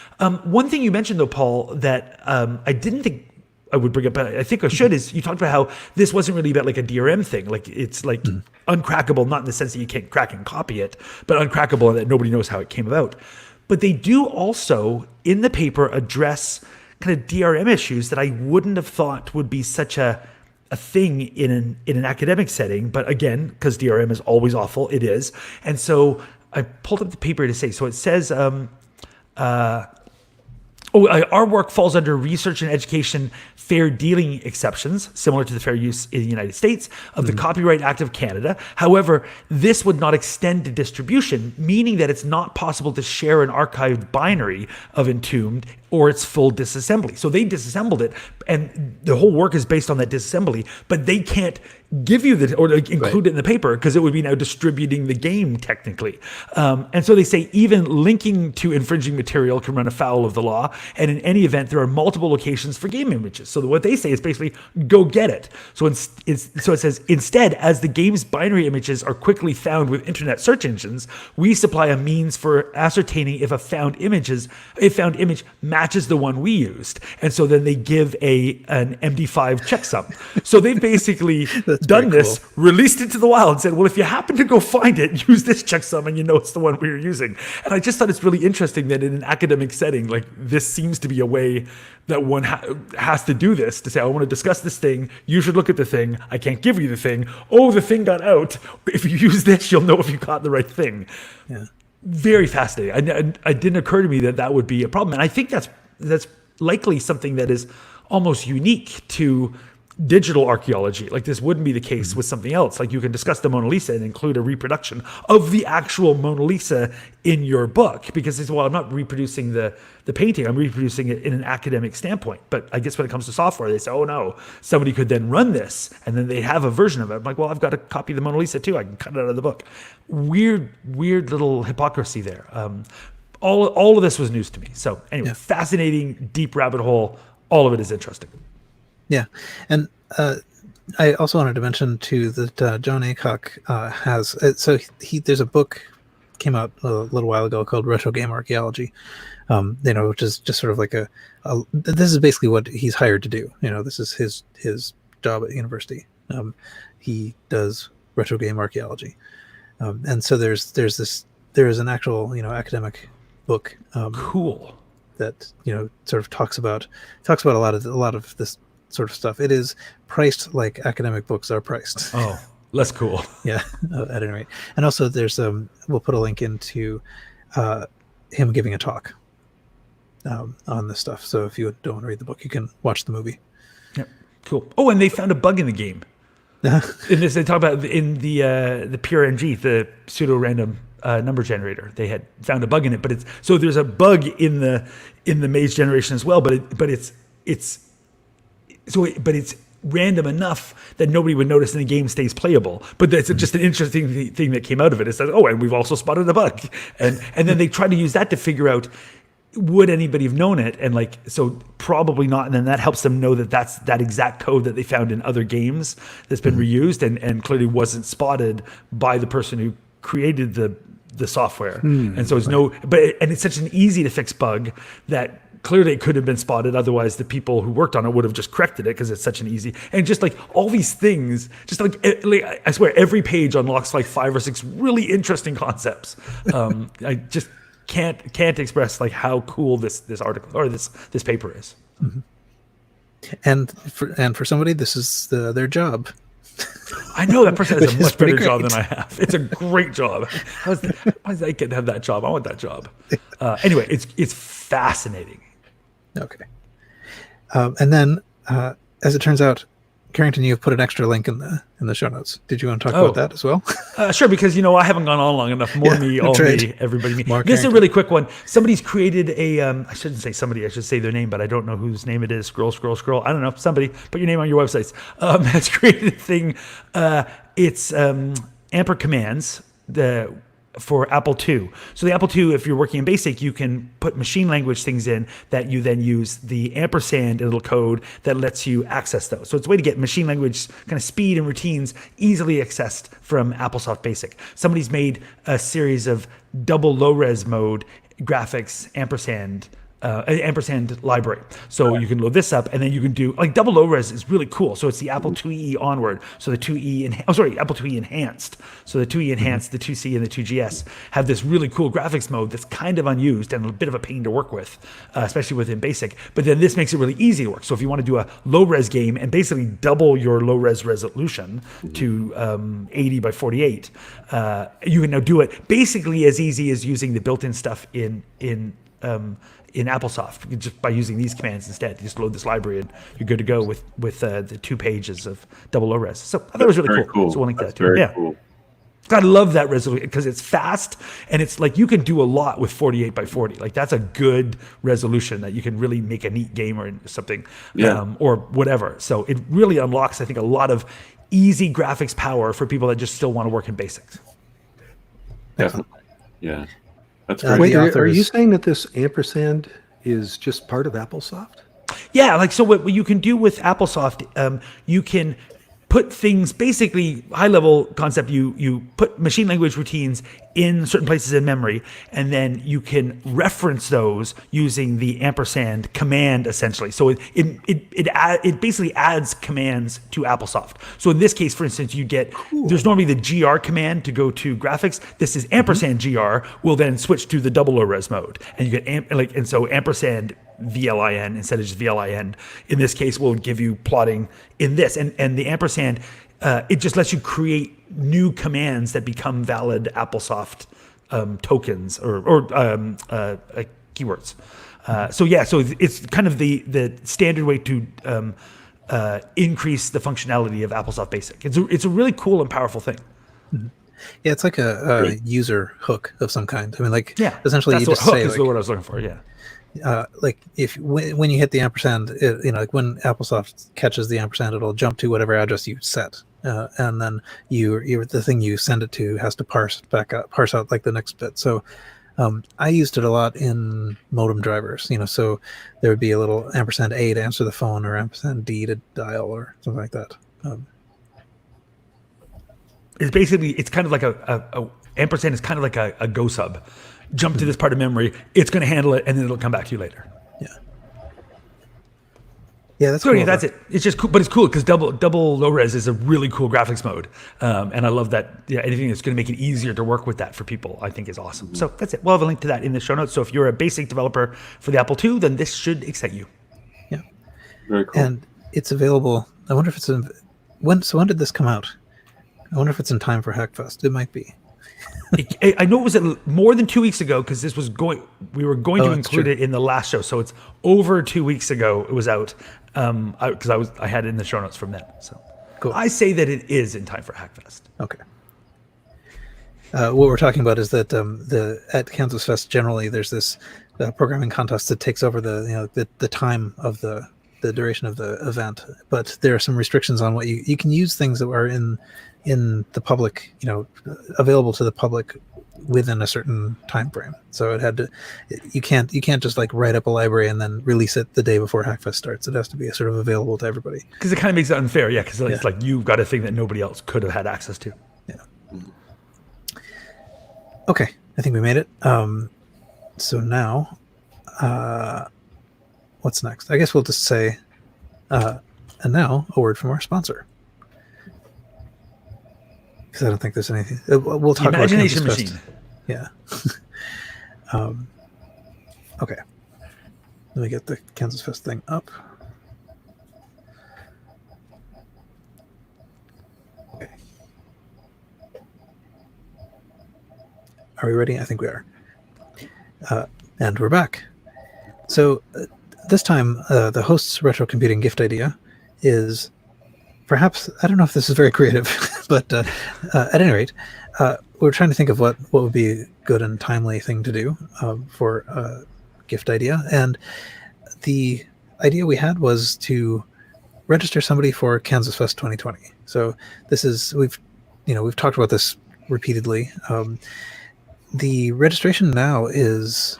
One thing you mentioned though, Paul, that I didn't think I would bring up, but I think I should, is you talked about how this wasn't really about like a DRM thing. Like, it's like uncrackable, not in the sense that you can't crack and copy it, but uncrackable and that nobody knows how it came about. But they do also, in the paper, address kind of DRM issues that I wouldn't have thought would be such a thing in an academic setting. But again, because DRM is always awful, it is. And so I pulled up the paper to say, so it says, our work falls under research and education fair dealing exceptions, similar to the fair use in the United States of the Copyright Act of Canada. However, this would not extend to distribution, meaning that it's not possible to share an archived binary of Entombed or its full disassembly. So they disassembled it, and the whole work is based on that disassembly, but they can't give you or like include it in the paper, because it would be now distributing the game technically. And so they say even linking to infringing material can run afoul of the law, And in any event, there are multiple locations for game images. So what they say is basically go get it. So it says, instead, as the game's binary images are quickly found with internet search engines, we supply a means for ascertaining if a found image matches the one we used. And so then they give an MD5 checksum. So they've basically done this, released it to the wild, and said, well, if you happen to go find it, use this checksum and you know it's the one we were using. And I just thought it's really interesting that in an academic setting, like this seems to be a way that one has to do this, to say, I want to discuss this thing. You should look at the thing. I can't give you the thing. Oh, the thing got out. If you use this, you'll know if you caught the right thing. Yeah. Very fascinating. It didn't occur to me that would be a problem. And I think that's likely something that is almost unique to digital archaeology. Like this wouldn't be the case with something else. Like you can discuss the Mona Lisa and include a reproduction of the actual Mona Lisa in your book, because it's, well, I'm not reproducing the painting, I'm reproducing it in an academic standpoint. But I guess when it comes to software, they say, oh no, somebody could then run this and then they have a version of it. I'm like, well, I've got a copy of the Mona Lisa too. I can cut it out of the book. Weird little hypocrisy there. All of this was news to me. So anyway, fascinating, deep rabbit hole. All of it is interesting. Yeah, and I also wanted to mention too that John Aycock has there's a book came out a little while ago called Retro Game Archaeology, which is just sort of like this is basically what he's hired to do. This is his job at university. He does retro game archaeology, and so there is an actual academic book. Cool. That sort of talks about a lot of this sort of stuff. It is priced like academic books are priced. Oh, less cool. Yeah, at any rate. And also there's we'll put a link into him giving a talk on this stuff. So if you don't want to read the book, you can watch the movie. Yep, cool. Oh, and they found a bug in the game. In this, they talk about in the PRNG, the pseudo random number generator. They had found a bug in it, but there's a bug in the maze generation as well. But it's random enough that nobody would notice and the game stays playable. But that's just an interesting thing that came out of it. It says, oh, and we've also spotted a bug. And then they try to use that to figure out, would anybody have known it? And so probably not. And then that helps them know that that's that exact code that they found in other games that's been reused and clearly wasn't spotted by the person who created the software. And so it's and it's such an easy to fix bug that clearly it could have been spotted. Otherwise, the people who worked on it would have just corrected it because it's such an easy. And just like all these things, just like I swear, every page unlocks like 5 or 6 really interesting concepts. I just can't express like how cool this article or this paper is. Mm-hmm. And for somebody, this is their job. I know that person has a much better job great. than I have. It's a great job. Why does I get to have that job? I want that job. Anyway, it's fascinating. Okay. And then, as it turns out, Carrington, you've put an extra link in the show notes. Did you want to talk about that as well? Sure, because I haven't gone on long enough. More me, all me, everybody me. This is a really quick one. Somebody's created a. I shouldn't say somebody. I should say their name, but I don't know whose name it is. Scroll. I don't know. Somebody put your name on your websites. Has created a thing. It's Amper commands for Apple II. So the Apple II, if you're working in BASIC, you can put machine language things in that you then use the ampersand little code that lets you access those. So it's a way to get machine language kind of speed and routines easily accessed from AppleSoft BASIC. Somebody's made a series of double low-res mode graphics ampersand library. So you can load this up and then you can do like double low res is really cool. So it's the Apple IIe onward. So the Apple IIe enhanced. So the IIe enhanced, the 2C and the 2GS have this really cool graphics mode that's kind of unused and a bit of a pain to work with, especially within BASIC. But then this makes it really easy to work. So if you want to do a low res game and basically double your low res resolution to 80 by 48, you can now do it basically as easy as using the built-in stuff in AppleSoft, just by using these commands instead. You just load this library and you're good to go with the 2 pages of double low res. So I thought it was really cool. So we'll link that too. Very cool. I love that resolution because it's fast and it's like you can do a lot with 48 by 40. Like that's a good resolution that you can really make a neat game or something, or whatever. So it really unlocks, I think, a lot of easy graphics power for people that just still want to work in basics. Definitely. Yeah. That's great. Wait, are you saying that this ampersand is just part of AppleSoft? Yeah, like so what you can do with AppleSoft, you can put things, basically high level concept, you put machine language routines in certain places in memory, and then you can reference those using the ampersand command essentially. So it basically adds commands to AppleSoft. So in this case, for instance, you get, there's normally the gr command to go to graphics. This is ampersand gr will then switch to the double low res mode, and you get and so ampersand VLIN instead of just VLIN in this case will give you plotting in this, and the ampersand it just lets you create new commands that become valid AppleSoft tokens or keywords. So it's kind of the standard way to increase the functionality of AppleSoft Basic. It's a really cool and powerful thing. Yeah, it's like a user hook of some kind. I mean, like essentially that's you just hook say is like, what I was looking for. Yeah. Like when you hit the ampersand, like when AppleSoft catches the ampersand, it'll jump to whatever address you set, and then the thing you send it to has to parse out like the next bit. So I used it a lot in modem drivers. So there would be a little ampersand A to answer the phone, or ampersand D to dial, or something like that. It's kind of like a ampersand is kind of like a go sub. Jump to this part of memory, it's going to handle it, and then it'll come back to you later. Yeah, that's so cool. Yeah, that's it. It's just cool, but it's cool because double low res is a really cool graphics mode, and I love that. Yeah, anything that's going to make it easier to work with that for people, I think, is awesome. So that's it. We'll have a link to that in the show notes. So if you're a basic developer for the Apple II, then this should excite you. Yeah, very cool. And it's available. I wonder if it's when. So when did this come out? I wonder if it's in time for Hackfest. It might be. I know it was more than 2 weeks ago because this was we were going to include it in the last show, so it's over 2 weeks ago it was out because I had it in the show notes from then. So cool. I say that it is in time for Hackfest. Okay. What we're talking about is that at Kansas Fest generally there's this programming contest that takes over the time of the duration of the event, but there are some restrictions on what you can use things that are in the public, available to the public within a certain time frame. So you can't just like write up a library and then release it the day before Hackfest starts. It has to be sort of available to everybody. Because it kind of makes it unfair, because it's like you've got a thing that nobody else could have had access to. Yeah. Okay, I think we made it. So now, what's next? I guess we'll just say, and now a word from our sponsor. Because I don't think there's anything. We'll talk about Imagination Kansas Machine. Fest. Yeah. Okay. Let me get the Kansas Fest thing up. Okay. Are we ready? I think we are. And we're back. So this time, the host's retro computing gift idea is perhaps, I don't know if this is very creative, but at any rate, we're trying to think of what would be a good and timely thing to do for a gift idea. And the idea we had was to register somebody for Kansas Fest 2020. So we've talked about this repeatedly. The registration now is,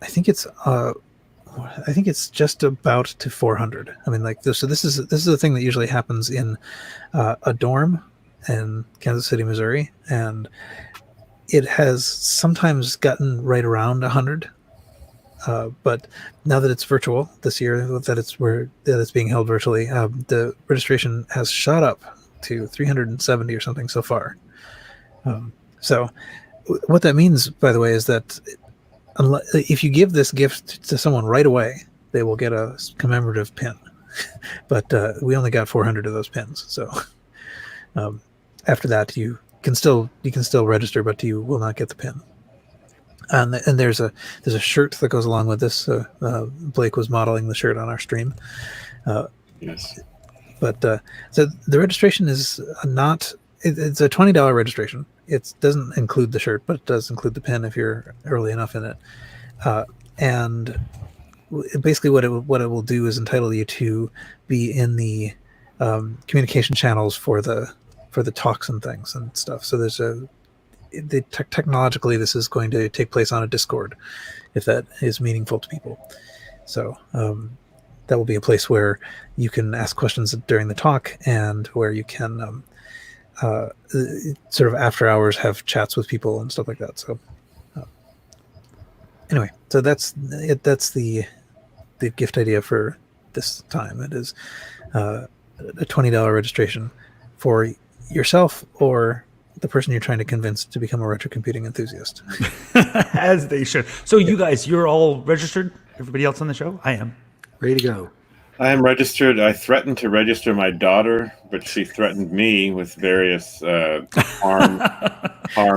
I think it's just about to 400. I mean, like this. So this is a thing that usually happens in a dorm in Kansas City, Missouri, and it has sometimes gotten right around 100. But now that it's virtual this year, that it's being held virtually, the registration has shot up to 370 or something so far. So what that means, by the way, is that if you give this gift to someone right away, they will get a commemorative pin. But we only got 400 of those pins, so after that you can still register, but you will not get the pin. And there's a shirt that goes along with this. Blake was modeling the shirt on our stream. Yes. But so the registration is it's a $20 registration. It doesn't include the shirt, but it does include the pin if you're early enough in it. And basically what it will do is entitle you to be in the communication channels for the talks and things and stuff. So there's technologically this is going to take place on a Discord, if that is meaningful to people. So that will be a place where you can ask questions during the talk, and where you can sort of after hours have chats with people and stuff like that. So anyway, so that's it. That's the gift idea for this time. It is a $20 registration for yourself or the person you're trying to convince to become a retro computing enthusiast. As they should. So you guys, you're all registered? Everybody else on the show? I am. Ready to go. I am registered. I threatened to register my daughter, but she threatened me with various harm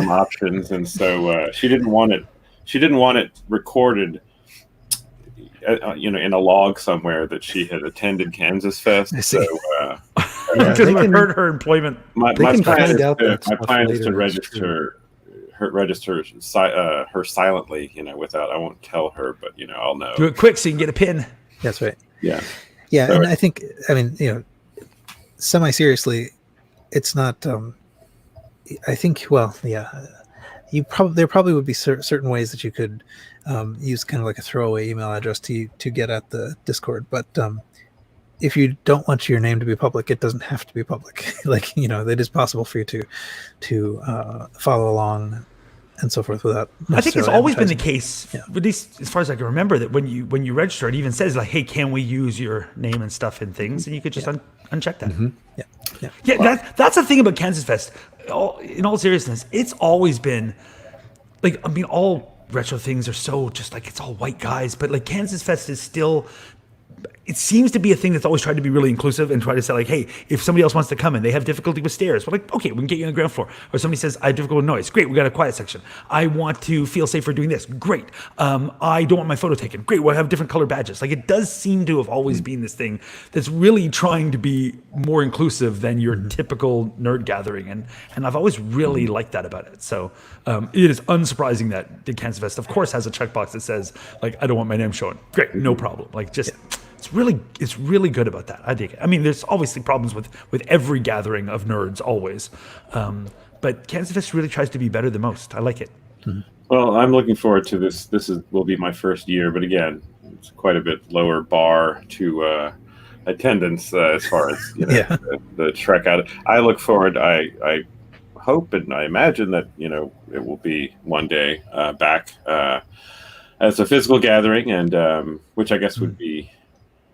options, and so she didn't want it. She didn't want it recorded, in a log somewhere that she had attended Kansas Fest. I see. So Because it would hurt her employment. my can plan find out that my stuff plan is to later, register her silently. Without, I won't tell her, but I'll know. Do it quick so you can get a pin. That's right. Yeah. Yeah, So and I think, semi-seriously, it's not. I think, well, yeah, there probably would be certain ways that you could use kind of like a throwaway email address to get at the Discord, but if you don't want your name to be public, it doesn't have to be public. It is possible for you to follow along and so forth without. I think it's always been the advertising. case, at least as far as I can remember, that when you register, it even says like, "Hey, can we use your name and stuff in things?" And you could just uncheck that. Yeah. Yeah, that's the thing about Kansas Fest. In all seriousness, it's always been all retro things are so just like it's all white guys, but like Kansas Fest is still. It seems to be a thing that's always tried to be really inclusive and try to say like, hey, if somebody else wants to come and they have difficulty with stairs, we're like, okay, we can get you on the ground floor. Or somebody says, I have difficulty with noise. Great, we got a quiet section. I want to feel safer doing this. Great. I don't want my photo taken. Great, we'll have different color badges. Like it does seem to have always been this thing that's really trying to be more inclusive than your typical nerd gathering. And I've always really liked that about it. So it is unsurprising that the Kansas Fest, of course, has a checkbox that says, like, I don't want my name shown. Great, no problem. Like just... Yeah. It's really good about that. I dig it. I mean, there's obviously problems with every gathering of nerds always, but Kansas Fest really tries to be better than most. I like it. Mm-hmm. Well, I'm looking forward to this. Will be my first year, but again, it's quite a bit lower bar to attendance as far as the trek out. I look forward. I hope and I imagine that it will be one day back as a physical gathering, and which I guess would be.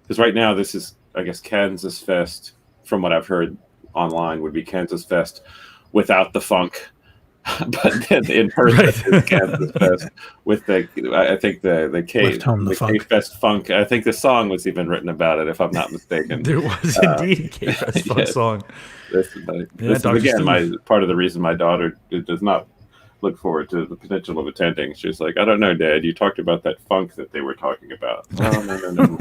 Because right now, this is, I guess, Kansas Fest, from what I've heard online, would be Kansas Fest without the funk. But then in person, it's Kansas Fest with I think the K-Fest funk. I think the song was even written about it, if I'm not mistaken. There was indeed a K-Fest funk song. This is again, part of the reason my daughter does not look forward to the potential of attending. She's like, I don't know, Dad, you talked about that funk that they were talking about. No.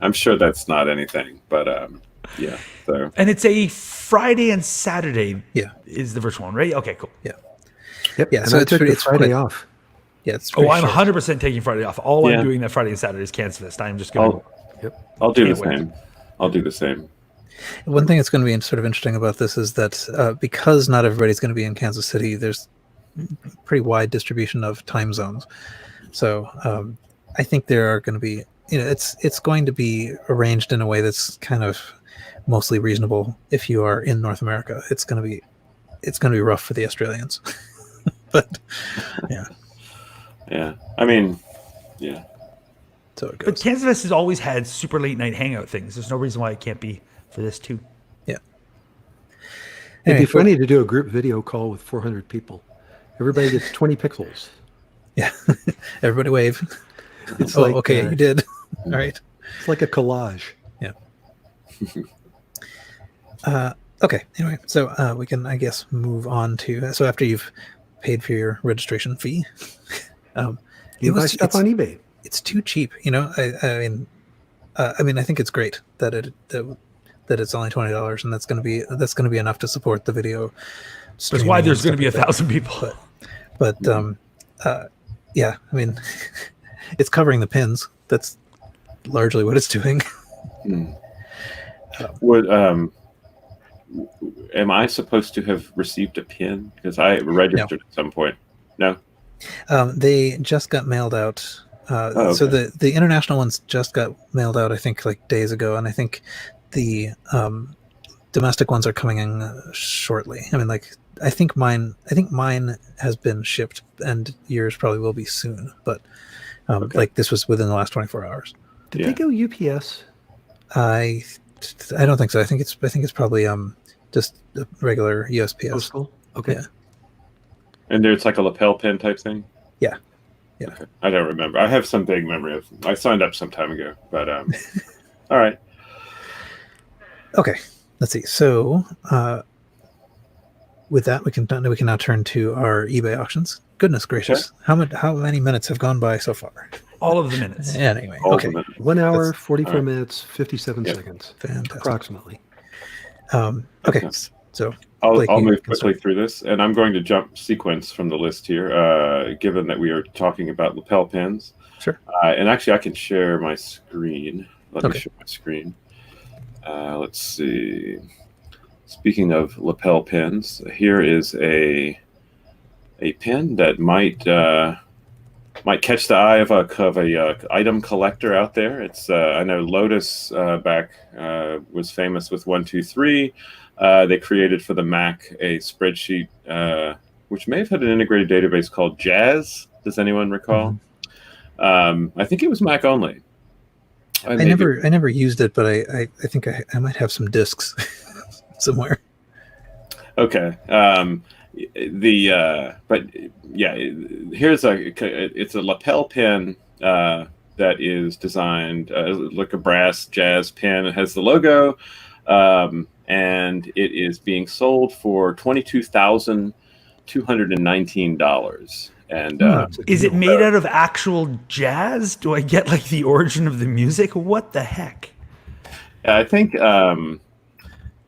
I'm sure that's not anything, but yeah. So. And it's a Friday and Saturday. Yeah. Is the virtual one, right? Okay, cool. Yeah. Yep. Yeah. So it's Friday off. Yeah. It's I'm short. 100% taking Friday off. All I'm doing that Friday and Saturday is Kansas Fest. I'm just going to. I'll do the same. I'll do the same. One thing that's going to be sort of interesting about this is that because not everybody's going to be in Kansas City, there's pretty wide distribution of time zones. So I think there are going to be, it's going to be arranged in a way that's kind of mostly reasonable if you are in North America. It's going to be rough for the Australians, but yeah. Yeah. I mean, yeah. So it goes. But Kansas Fest has always had super late night hangout things. There's no reason why it can't be for this too. Yeah. It'd be funny to do a group video call with 400 people. Everybody gets 20 pixels. Yeah. Everybody wave. It's okay, you did. All right. It's like a collage. Yeah. Okay. Anyway, so we can, I guess, move on to. So after you've paid for your registration fee, you buy stuff on eBay. It's too cheap. I mean, I think it's great that it's only $20, and that's going to be enough to support the video. That's why there's going to be 1,000 people. But yeah, I mean, it's covering the pins. That's largely what it's doing. Am I supposed to have received a pin? Because I registered at some point. No. They just got mailed out So the international ones just got mailed out, I think, like days ago, and I think the domestic ones are coming in shortly. I mean, like I think mine has been shipped, and yours probably will be soon. But like this was within the last 24 hours. Did they go UPS? I don't think so. I think it's probably just the regular USPS. Postal? Okay. Yeah. And there's like a lapel pin type thing? Yeah. Okay. I don't remember. I have some vague memory of. I signed up some time ago, but all right. Okay. Let's see. So with that, we can now turn to our eBay auctions. Goodness gracious! Okay. How many minutes have gone by so far? All of the minutes. Anyway, All okay. the minutes. 1 hour, That's- 44 minutes, 57 seconds. Fantastic. Approximately. Okay. So I'll Blake, you move can quickly start. through this, and I'm going to jump sequence from the list here, given that we are talking about lapel pins. Sure. And actually, I can share my screen. Let me Okay. share my screen. Let's see. Speaking of lapel pins, here is a pin that might catch the eye of a item collector out there. It's I know Lotus back was famous with 123. They created for the Mac a spreadsheet which may have had an integrated database called Jazz. Does anyone recall? I think it was Mac only. I never used it, but I think I might have some discs somewhere. Okay. But yeah, here's it's a lapel pin that is designed like a brass jazz pin. It has the logo, and it is being sold for $22,219. And Is it made out of actual jazz? Do I get like the origin of the music? What the heck? I think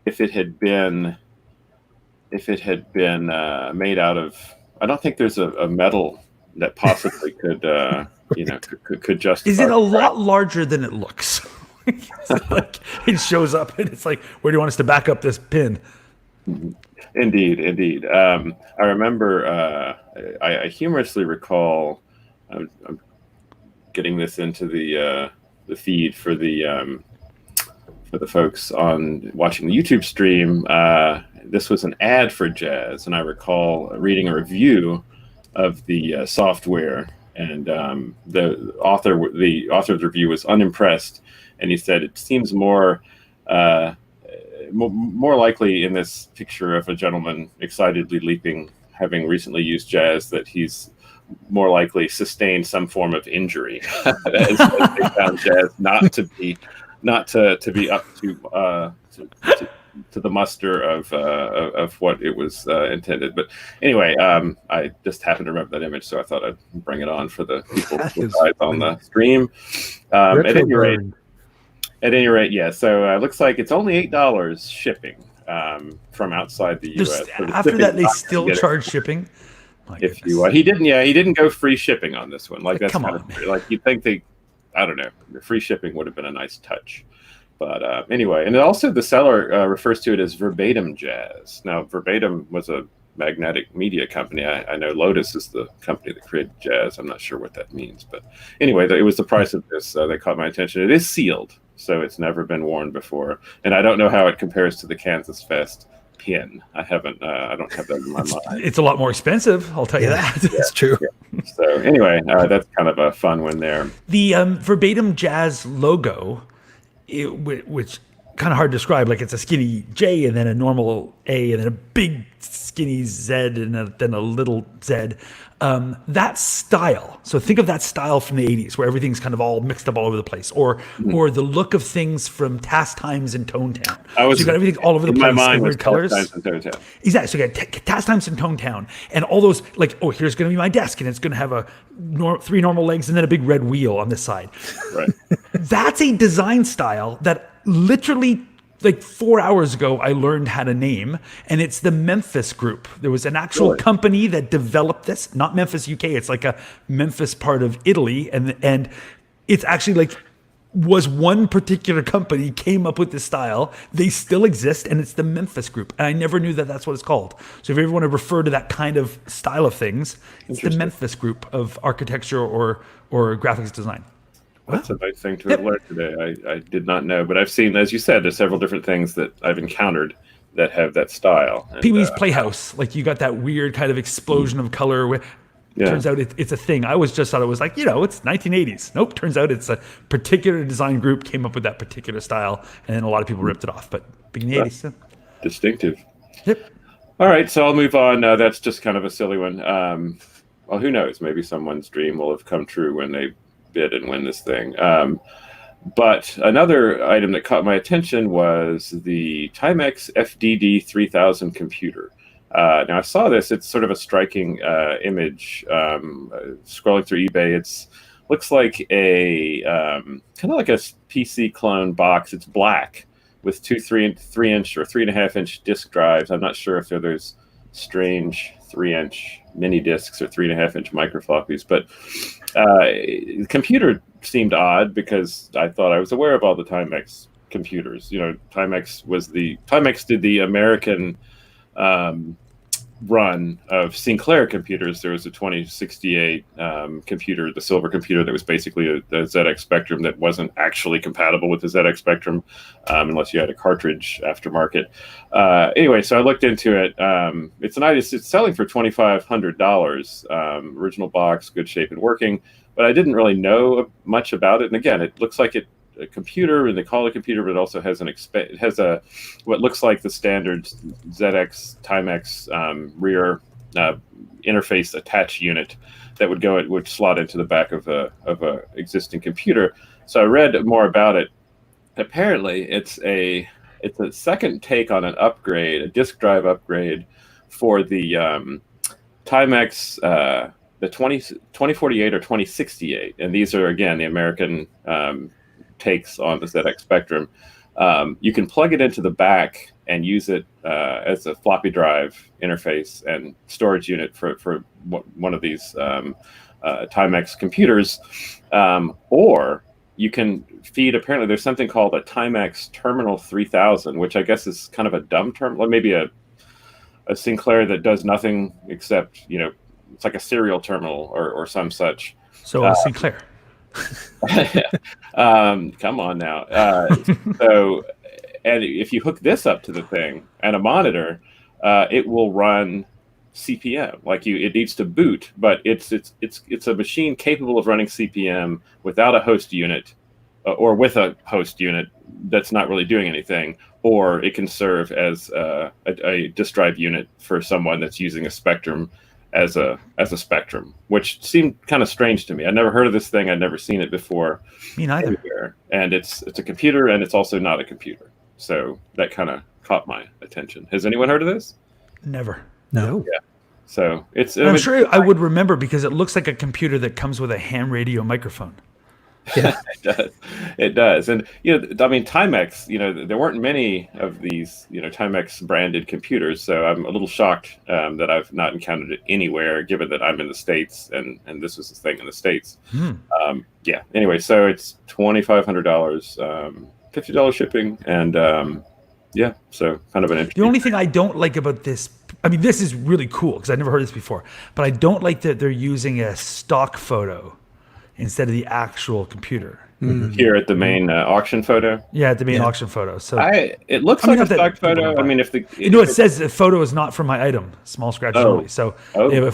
if it had been made out of, I don't think there's a metal that possibly could could justify. Is it a lot larger than it looks? Like it shows up and it's like, where do you want us to back up this pin? Indeed. I remember. I humorously recall. I'm getting this into the feed for the folks on watching the YouTube stream. This was an ad for Jazz, and I recall reading a review of the software, and the author of the review was unimpressed, and he said it seems more likely in this picture of a gentleman excitedly leaping, having recently used Jazz, that he's more likely sustained some form of injury, as they found Jazz not to be up to the muster of what it was intended. But anyway, I just happened to remember that image, so I thought I'd bring it on for the people with eyes on the stream. At any rate, yeah. So it looks like it's only $8 shipping from outside the U.S. So After that, they still charge shipping. If you, he didn't go free shipping on this one. Like that's come kind on. of like you'd think I don't know, free shipping would have been a nice touch. But anyway, and also the seller refers to it as Verbatim Jazz. Now, Verbatim was a magnetic media company. I know Lotus is the company that created Jazz. I'm not sure what that means, but anyway, it was the price of this that caught my attention. It is sealed, so it's never been worn before, and I don't know how it compares to the Kansas Fest pin. I don't have that in my mind. It's a lot more expensive, I'll tell you that. That's true. Yeah. So anyway, that's kind of a fun one there. The Verbatim Jazz logo, which kind of hard to describe, like it's a skinny J and then a normal A and then a big skinny Z and then a little Z. That style. So think of that style from the 80s where everything's kind of all mixed up all over the place, or the look of things from Task Times and Tone Town. So you got everything all over the place in weird colors. Exactly. So you got Task Times and Tone Town and all those, like, here's going to be my desk and it's going to have three normal legs and then a big red wheel on this side. Right. That's a design style that literally, like 4 hours ago, I learned how to name, and it's the Memphis Group. There was an actual company that developed this, not Memphis, UK. It's like a Memphis part of Italy, and it's actually like was one particular company came up with this style. They still exist, and it's the Memphis Group. And I never knew that that's what it's called. So if you ever want to refer to that kind of style of things, it's the Memphis Group of architecture or graphics design. That's a nice thing to have learned today. I did not know, but I've seen, as you said, there's several different things that I've encountered that have that style. Pee-wee's Playhouse, like you got that weird kind of explosion of color. Turns out it's a thing. I always just thought it was like, it's 1980s. Nope, turns out it's a particular design group came up with that particular style, and then a lot of people ripped it off. But being the 80s. Distinctive. Yep. All right, so I'll move on. That's just kind of a silly one. Well, who knows? Maybe someone's dream will have come true when they bid and win this thing. But another item that caught my attention was the Timex FDD 3000 computer. Now I saw this. It's sort of a striking image. Scrolling through eBay, it's looks like a kind of like a PC clone box. It's black with two 3-inch or 3.5-inch disk drives. I'm not sure if there's strange 3-inch mini disks or 3.5-inch microfloppies, but the computer seemed odd because I thought I was aware of all the Timex computers. Timex did the American run of Sinclair computers. There was a 2068 computer, the silver computer, that was basically a ZX Spectrum that wasn't actually compatible with the ZX Spectrum unless you had a cartridge aftermarket. Anyway, so I looked into it. It's selling for $2,500. Original box, good shape and working, but I didn't really know much about it. And again, it looks like a computer, and they call it a computer, but it also has what looks like the standard ZX Timex rear interface attach unit that would slot into the back of a existing computer. So I read more about it. Apparently, it's a second take on an upgrade, a disk drive upgrade for the Timex, the 2048 or 2068, and these are again the American takes on the ZX Spectrum. You can plug it into the back and use it as a floppy drive interface and storage unit for one of these Timex computers, or you can feed. Apparently, there's something called a Timex Terminal 3000, which I guess is kind of a dumb terminal, maybe a Sinclair that does nothing except it's like a serial terminal or some such. So Sinclair. Come on now. And if you hook this up to the thing and a monitor, it will run CPM. It needs to boot, but it's a machine capable of running CPM without a host unit, or with a host unit that's not really doing anything, or it can serve as a disk drive unit for someone that's using a Spectrum as a Spectrum, which seemed kind of strange to me. I'd never heard of this thing. I'd never seen it before. Me neither. Anywhere. And it's a computer, and it's also not a computer. So that kind of caught my attention. Has anyone heard of this? Never. No. Yeah. So I'm sure I would remember because it looks like a computer that comes with a ham radio microphone. Yeah, it does. And Timex, there weren't many of these, Timex branded computers. So I'm a little shocked that I've not encountered it anywhere, given that I'm in the States and this was the thing in the States. Anyway, so it's $2,500, $50 shipping, and so kind of an interesting. The only thing I don't like about this, this is really cool because I never heard this before, but I don't like that they're using a stock photo instead of the actual computer. Here at the main auction photo. Yeah, at the main auction photo. So it looks like a stock photo. It says the photo is not from my item, small scratches only. So they're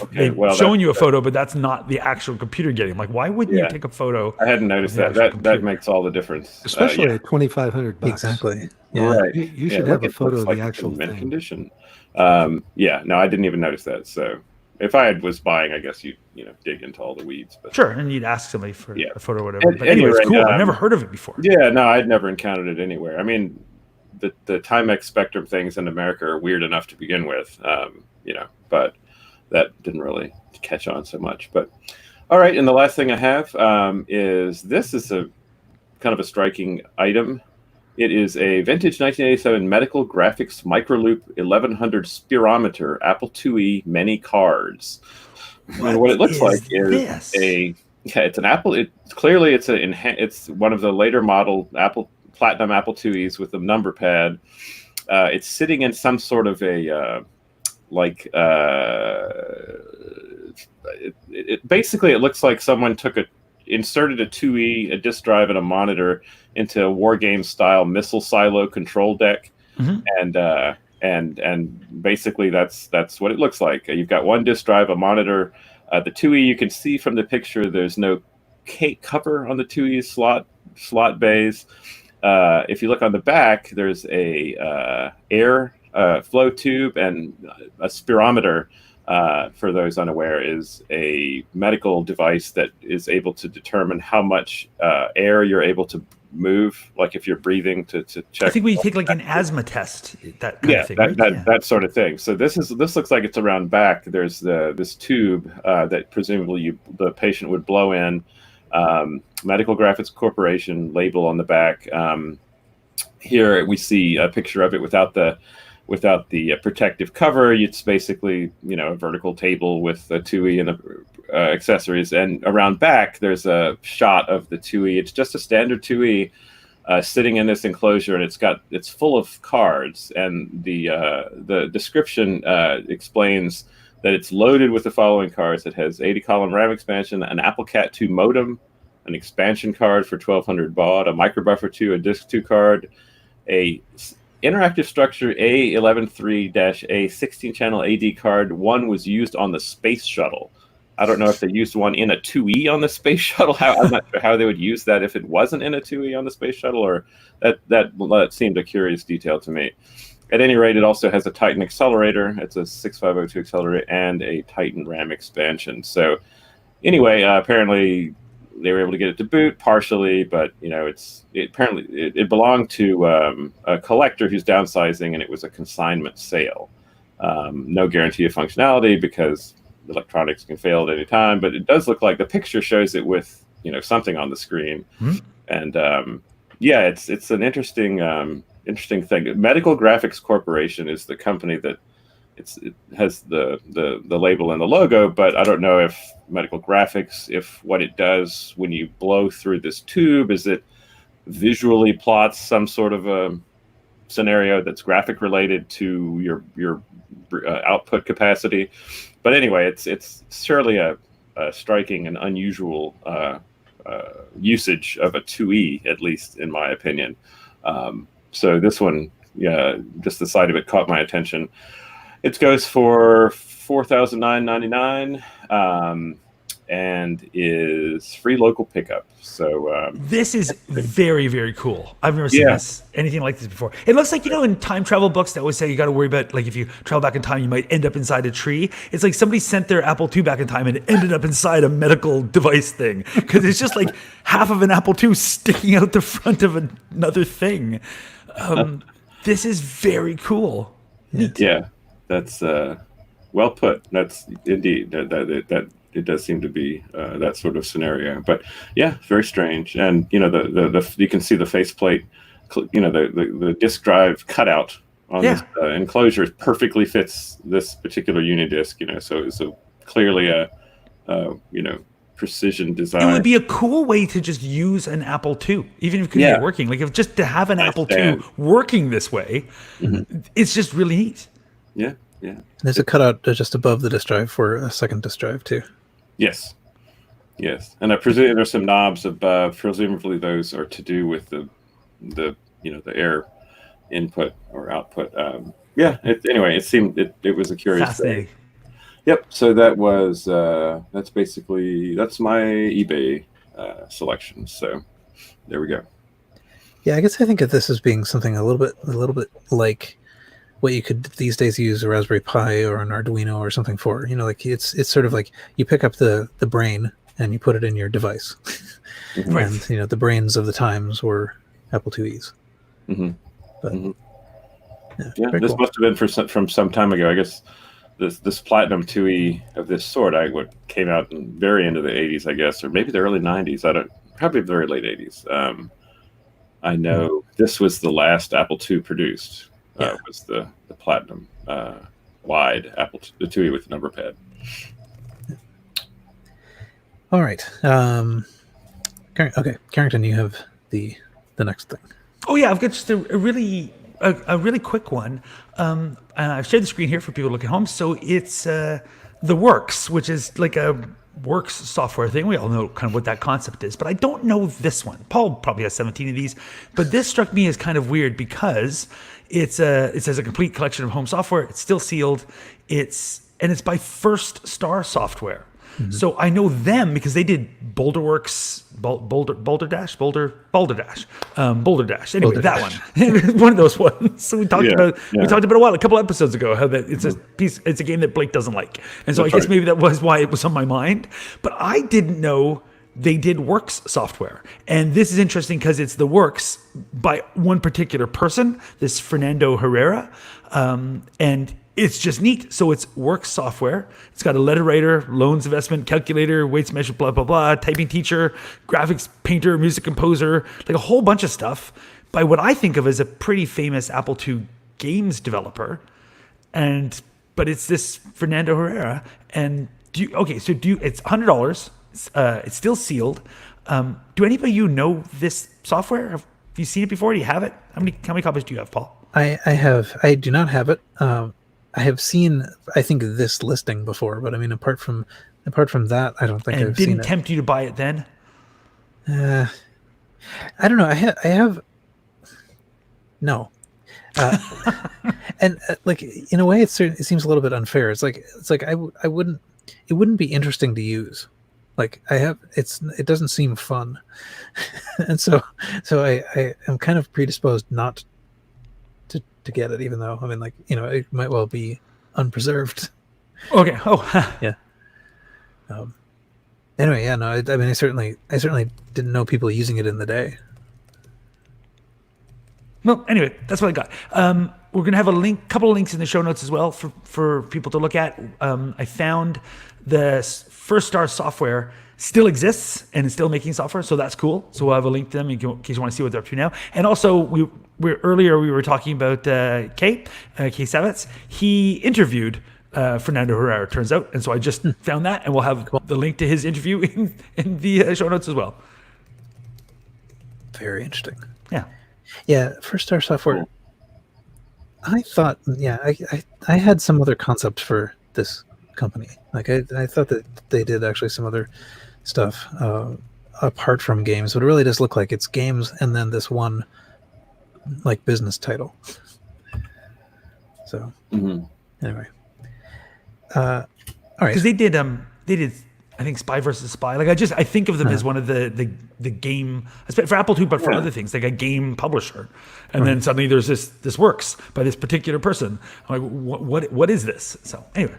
showing you a photo, but that's not the actual computer getting. I'm like, why wouldn't you take a photo? I hadn't noticed that. That makes all the difference. Especially at $2,500. exactly. Yeah. Right. You should have a photo of the actual mint thing. condition. No, I didn't even notice that. So if I was buying, I guess you'd dig into all the weeds. But sure, and you'd ask somebody for a photo or whatever. But anyway, it's cool. I've never heard of it before. Yeah, no, I'd never encountered it anywhere. The Timex Spectrum things in America are weird enough to begin with, but that didn't really catch on so much. But all right, and the last thing I have is a kind of a striking item. It is a vintage 1987 medical graphics microloop 1100 spirometer Apple IIe many cards. And what it looks like is a Yeah, it's an Apple. It's one of the later model Platinum Apple IIes with the number pad. It's sitting in some sort of a basically it looks like someone inserted a 2E, a disk drive, and a monitor into a war game style missile silo control deck, and basically that's what it looks like. You've got one disk drive, a monitor. The 2E, you can see from the picture, there's no cover on the 2E slot bays. If you look on the back, there's a air flow tube, and a spirometer. For those unaware, is a medical device that is able to determine how much air you're able to move, like if you're breathing to check. I think we take like an asthma test, that kind of thing. That sort of thing. So this looks like it's around back. There's this tube that presumably the patient would blow in. Medical Graphics Corporation label on the back. Here we see a picture of it without the protective cover. It's basically a vertical table with a 2E and accessories, and around back there's a shot of the 2E. It's just a standard 2E sitting in this enclosure, and it's full of cards, and the description explains that it's loaded with the following cards. It has 80 column RAM expansion, an Apple Cat 2 modem, an expansion card for 1200 baud, a microbuffer 2, a disk 2 card, a interactive structure A113-A 16-channel AD card. One was used on the space shuttle. I don't know if they used one in a 2E on the space shuttle. I'm not sure how they would use that if it wasn't in a 2E on the space shuttle, or that seemed a curious detail to me. At any rate, it also has a Titan accelerator. It's a 6502 accelerator and a Titan RAM expansion. So anyway, apparently they were able to get it to boot partially, but it belonged to a collector who's downsizing, and it was a consignment sale. No guarantee of functionality because electronics can fail at any time, but it does look like the picture shows it with something on the screen. And it's an interesting thing. Medical Graphics Corporation is the company that it has the label and the logo, but I don't know if Medical Graphics, if what it does when you blow through this tube is it visually plots some sort of a scenario that's graphic related to your output capacity. But anyway, it's surely a striking and unusual usage of a 2E, at least in my opinion. So this one, just the sight of it caught my attention. It goes for $4,999 and is free local pickup. So this is very, very cool. I've never seen anything like this before. It looks like, in time travel books they always say you got to worry about, like, if you travel back in time, you might end up inside a tree. It's like somebody sent their Apple II back in time and ended up inside a medical device thing, because it's just like half of an Apple II sticking out the front of another thing. This is very cool. Neat. Yeah. That's well put. That's indeed that it does seem to be that sort of scenario. But yeah, very strange. And the you can see the faceplate, the disk drive cutout on this enclosure perfectly fits this particular Unidisc. So clearly a precision design. It would be a cool way to just use an Apple II, even if it could be working. Like, if just to have an Apple II working this way, it's just really neat. Yeah. There's a cutout just above the disk drive for a second disk drive too. Yes, and I presume there's some knobs above. Presumably those are to do with the air input or output. Anyway, it seemed it was a curious thing. Yep. So that was that's my eBay selection. So there we go. Yeah, I guess I think of this as being something a little bit like what you could these days use a Raspberry Pi or an Arduino or something for. Like it's sort of like you pick up the brain and you put it in your device. Right. And the brains of the times were Apple IIes. But this must have been from some time ago. I guess this Platinum 2E of this sort came out in very end of the 80s, I guess, or maybe the early 90s. Probably the very late 80s. I know this was the last Apple II produced. Was the Platinum wide Apple, the 2E with the number pad. All right. Okay, Carrington, you have the next thing. Oh yeah, I've got just a really quick one. And I've shared the screen here for people to look at home. So it's the Works, which is like a Works software thing. We all know kind of what that concept is, but I don't know this one. Paul probably has 17 of these, but this struck me as kind of weird because it says a complete collection of home software. It's still sealed. It's by First Star Software. So I know them because they did Boulderworks, Boulder Dash. Anyway, that one, one of those ones. So we talked about a couple episodes ago how that it's a game that Blake doesn't like, and so I guess maybe that was why it was on my mind. But I didn't know they did Works software, and this is interesting because it's the Works by one particular person, this Fernando Herrera, and it's just neat. So it's Works software. It's got a letter writer, loans investment calculator, weights measure, blah, blah, blah, typing teacher, graphics painter, music composer, like a whole bunch of stuff by what I think of as a pretty famous Apple II games developer. But it's this Fernando Herrera. And it's $100. It's still sealed. Do anybody you know this software? Have you seen it before? Do you have it? How many copies do you have, Paul? I have. I do not have it. I have seen, I think, this listing before, but I mean, apart from that, I don't think I've seen it. Didn't tempt you to buy it then? I don't know. I have no. And like in a way, it seems a little bit unfair. It's like I wouldn't. It wouldn't be interesting to use. Like it doesn't seem fun, and so I am kind of predisposed not to get it, even though I mean, like, it might well be unpreserved. Okay. Oh, yeah. Anyway, yeah, no, I mean, I certainly didn't know people using it in the day. Well, anyway, that's what I got. We're gonna have couple of links in the show notes as well for people to look at. I found the First Star Software still exists and is still making software, so that's cool. So we'll have a link to them in case you want to see what they're up to now. And also, we were talking about Kay Savitz. He interviewed Fernando Herrera, turns out, and so I just found that, and we'll have the link to his interview in the show notes as well. Very interesting. Yeah. First Star Software. I thought, I had some other concept for this company. Like I thought that they did actually some other stuff apart from games, but it really does look like it's games and then this one like business title. So anyway, all right. Because they did I think Spy versus Spy. Like I think of them as one of the game for Apple II, but for other things, like a game publisher. And then suddenly there's this Works by this particular person. I'm like, what is this? So anyway,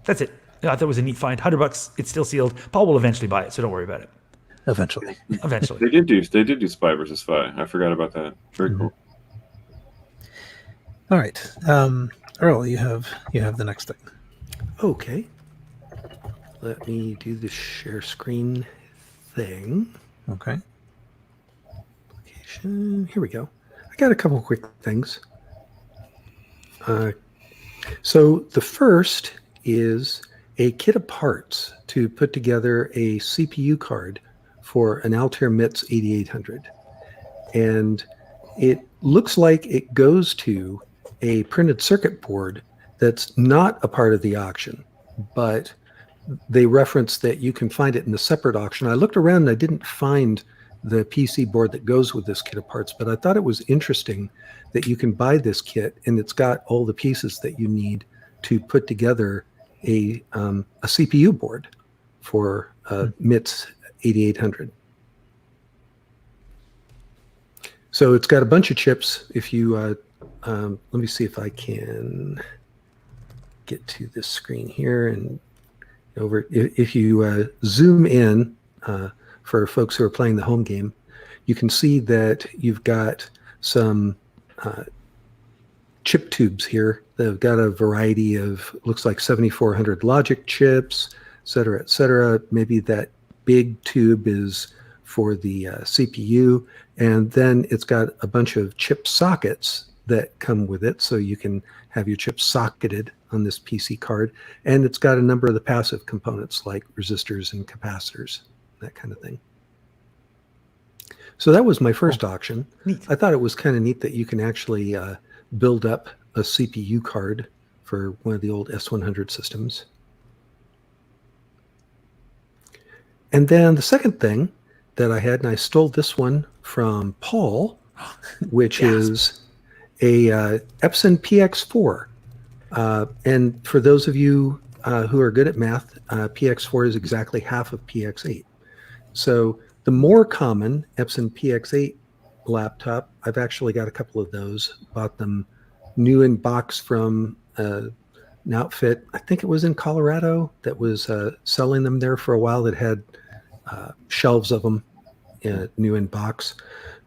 that's it. I thought it was a neat find. $100. It's still sealed. Paul will eventually buy it, so don't worry about it. Eventually. They did do Spy versus Spy. I forgot about that. Very cool. All right, Earl, you have the next thing. Okay. Let me do the share screen thing. Okay. Application. Here we go. I got a couple quick things. So the first is a kit of parts to put together a CPU card for an Altair MITS 8800. And it looks like it goes to a printed circuit board that's not a part of the auction, but they reference that you can find it in a separate auction. I looked around and I didn't find the PC board that goes with this kit of parts, but I thought it was interesting that you can buy this kit and it's got all the pieces that you need to put together a CPU board for MITS 8800. So it's got a bunch of chips. If you, let me see if I can get to this screen here and over. If you zoom in for folks who are playing the home game, you can see that you've got some chip tubes here. They've got a variety of, looks like 7400 logic chips, et cetera, et cetera. Maybe that big tube is for the CPU. And then it's got a bunch of chip sockets that come with it, so you can have your chips socketed on this PC card. And it's got a number of the passive components like resistors and capacitors that kind of thing. So that was my first auction. Neat. I thought it was kind of neat that you can actually build up a CPU card for one of the old S100 systems. And then the second thing that I had, and I stole this one from Paul, which is a Epson PX4. And for those of you who are good at math, PX4 is exactly half of PX8. So the more common Epson PX8 laptop, I've actually got a couple of those, bought them new in box from an outfit, I think it was in Colorado, that was selling them there for a while, that had shelves of them new in box.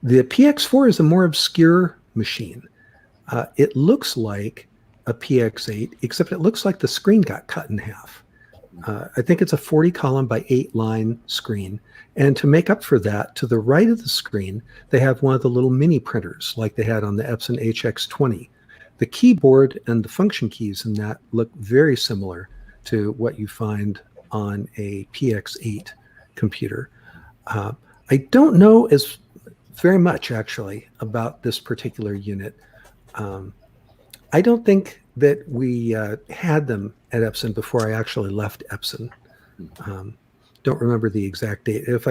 The PX4 is a more obscure machine. It looks like a PX8, except it looks like the screen got cut in half. I think it's a 40 column by 8 line screen. And to make up for that, to the right of the screen, they have one of the little mini printers like they had on the Epson HX20. The keyboard and the function keys in that look very similar to what you find on a PX8 computer. I don't know as very much actually about this particular unit. I don't think that we had them at Epson before I actually left Epson. Don't remember the exact date. If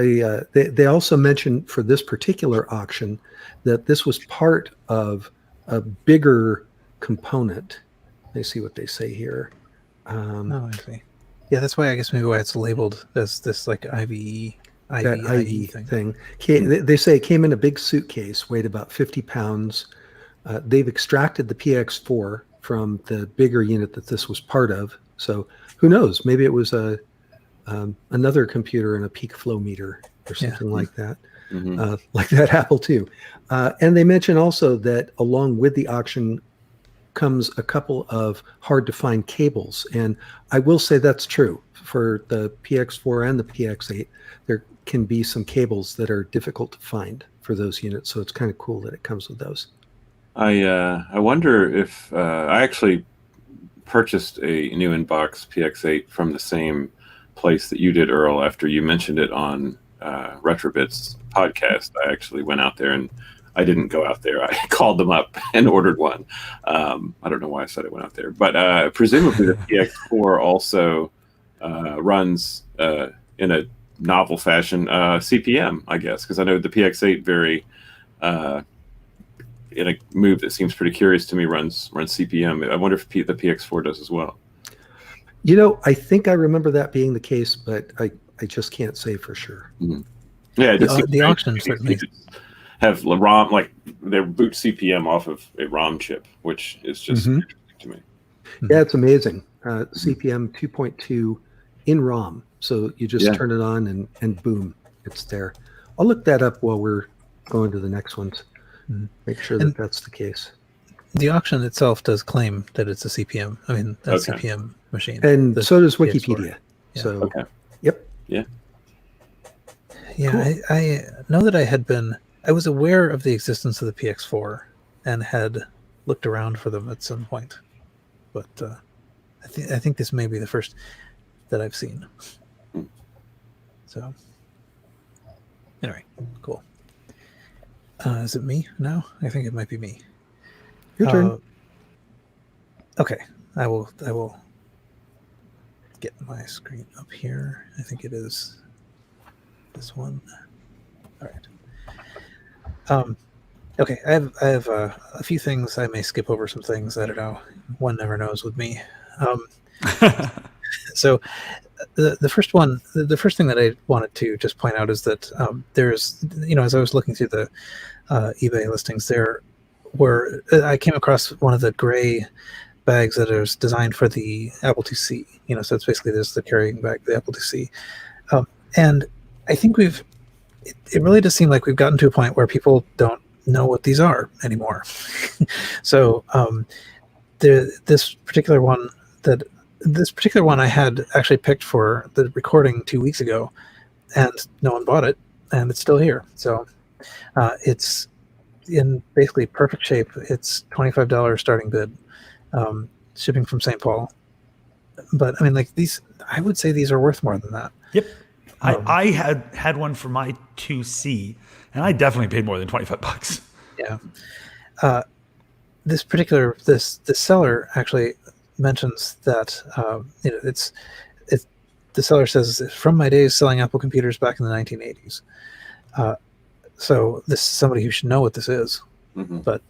they also mentioned for this particular auction that this was part of a bigger component. Let me see what they say here. Oh, I see. Yeah, that's why I guess maybe why it's labeled as this like IVE thing. They say it came in a big suitcase, weighed about 50 pounds. They've extracted the PX4 from the bigger unit that this was part of. So who knows? Maybe it was another computer and a peak flow meter or something like that. Like that Apple II. And they mention also that along with the auction comes a couple of hard to find cables. And I will say that's true. For the PX4 and the PX8, there can be some cables that are difficult to find for those units. So it's kind of cool that it comes with those. I wonder if I actually purchased a new in-box PX8 from the same place that you did, Earl, after you mentioned it on Retrobits podcast. I actually went out there, and I didn't go out there. I called them up and ordered one. I don't know why I said I went out there, but presumably the PX4 also runs in a novel fashion CPM, I guess, because I know the PX8 very in a move that seems pretty curious to me runs CPM. I wonder if the PX4 does as well. You know, I think I remember that being the case, but I just can't say for sure. Yeah, the auction certainly have ROM, like their boot CPM off of a ROM chip, which is just interesting to me. Yeah, it's amazing. CPM 2.2 in ROM. So you just turn it on and boom, it's there. I'll look that up while we're going to the next ones. Make sure that that's the case. The auction itself does claim that it's a CPM. I mean, that's CPM machine. And so does Wikipedia. Yeah. So, Yeah. Yeah, cool. I know that I was aware of the existence of the PX4 and had looked around for them at some point. But I think this may be the first that I've seen. So, anyway, cool. Is it me now? I think it might be me. Your turn. Okay, I will get my screen up here. I think it is this one. All right. Okay, I have a few things. I may skip over some things. I don't know. One never knows with me. So the first thing that I wanted to just point out is that there's, as I was looking through the eBay listings, I came across one of the gray bags that is designed for the Apple IIc. So it's basically the carrying bag, the Apple IIc. And I think it really does seem like we've gotten to a point where people don't know what these are anymore. So this particular one I had actually picked for the recording 2 weeks ago, and no one bought it, and it's still here. So it's in basically perfect shape. It's $25 starting bid, shipping from St. Paul. But I mean, like these, I would say these are worth more than that. Yep. I had one for my 2C, and I definitely paid more than $25. Yeah. This seller actually mentions that the seller says, from my days selling Apple computers back in the 1980s. So this is somebody who should know what this is, but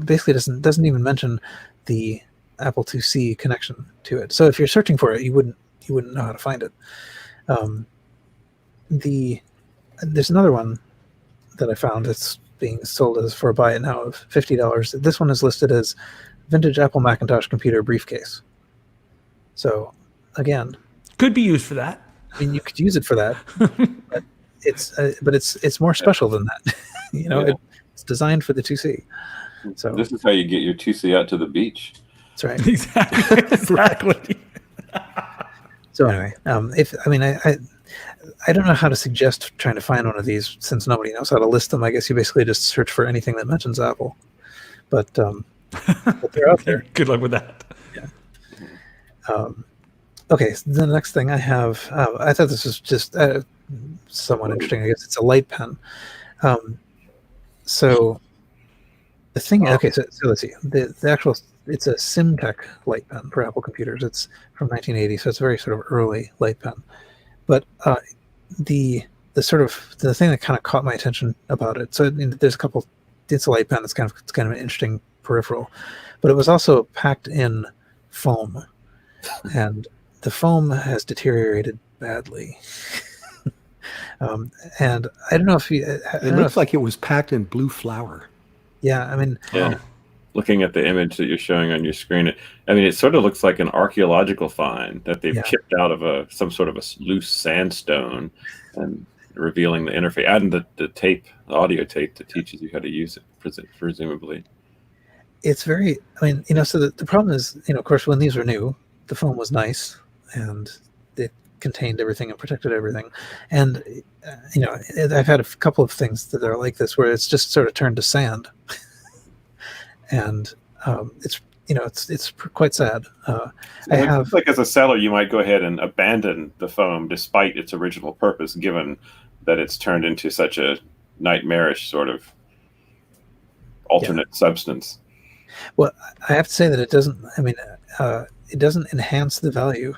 basically doesn't even mention the Apple IIc connection to it. So if you're searching for it, you wouldn't know how to find it. There's another one that I found that's being sold as for a buy it now of $50. This one is listed as vintage Apple Macintosh computer briefcase. So again, could be used for that. I mean, you could use it for that, but it's more special than that. It's designed for the 2C. So this is how you get your 2C out to the beach. That's right. Exactly. So anyway, I don't know how to suggest trying to find one of these since nobody knows how to list them. I guess you basically just search for anything that mentions Apple, but they're out there. Good luck with that. Yeah. Okay, so the next thing I have, I thought this was just somewhat interesting. I guess it's a light pen. So the thing, okay, so let's see. The actual, it's a SimTech light pen for Apple computers. It's from 1980, so it's a very sort of early light pen. But the thing that kind of caught my attention about it. So there's a couple. It's a light pen. It's kind of an interesting peripheral, but it was also packed in foam, and the foam has deteriorated badly. And I don't know if it looks like it was packed in blue flour. Yeah, I mean, yeah. Looking at the image that you're showing on your screen, it sort of looks like an archaeological find that they've chipped out of some sort of a loose sandstone, and revealing the interface and the tape, the audio tape that teaches you how to use it, presumably. It's very, so the problem is, of course, when these were new, the foam was nice and it contained everything and protected everything. And, I've had a couple of things that are like this where it's just sort of turned to sand. And it's quite sad. Like as a seller, you might go ahead and abandon the foam despite its original purpose, given that it's turned into such a nightmarish sort of alternate substance. Well, I have to say that it doesn't. It doesn't enhance the value.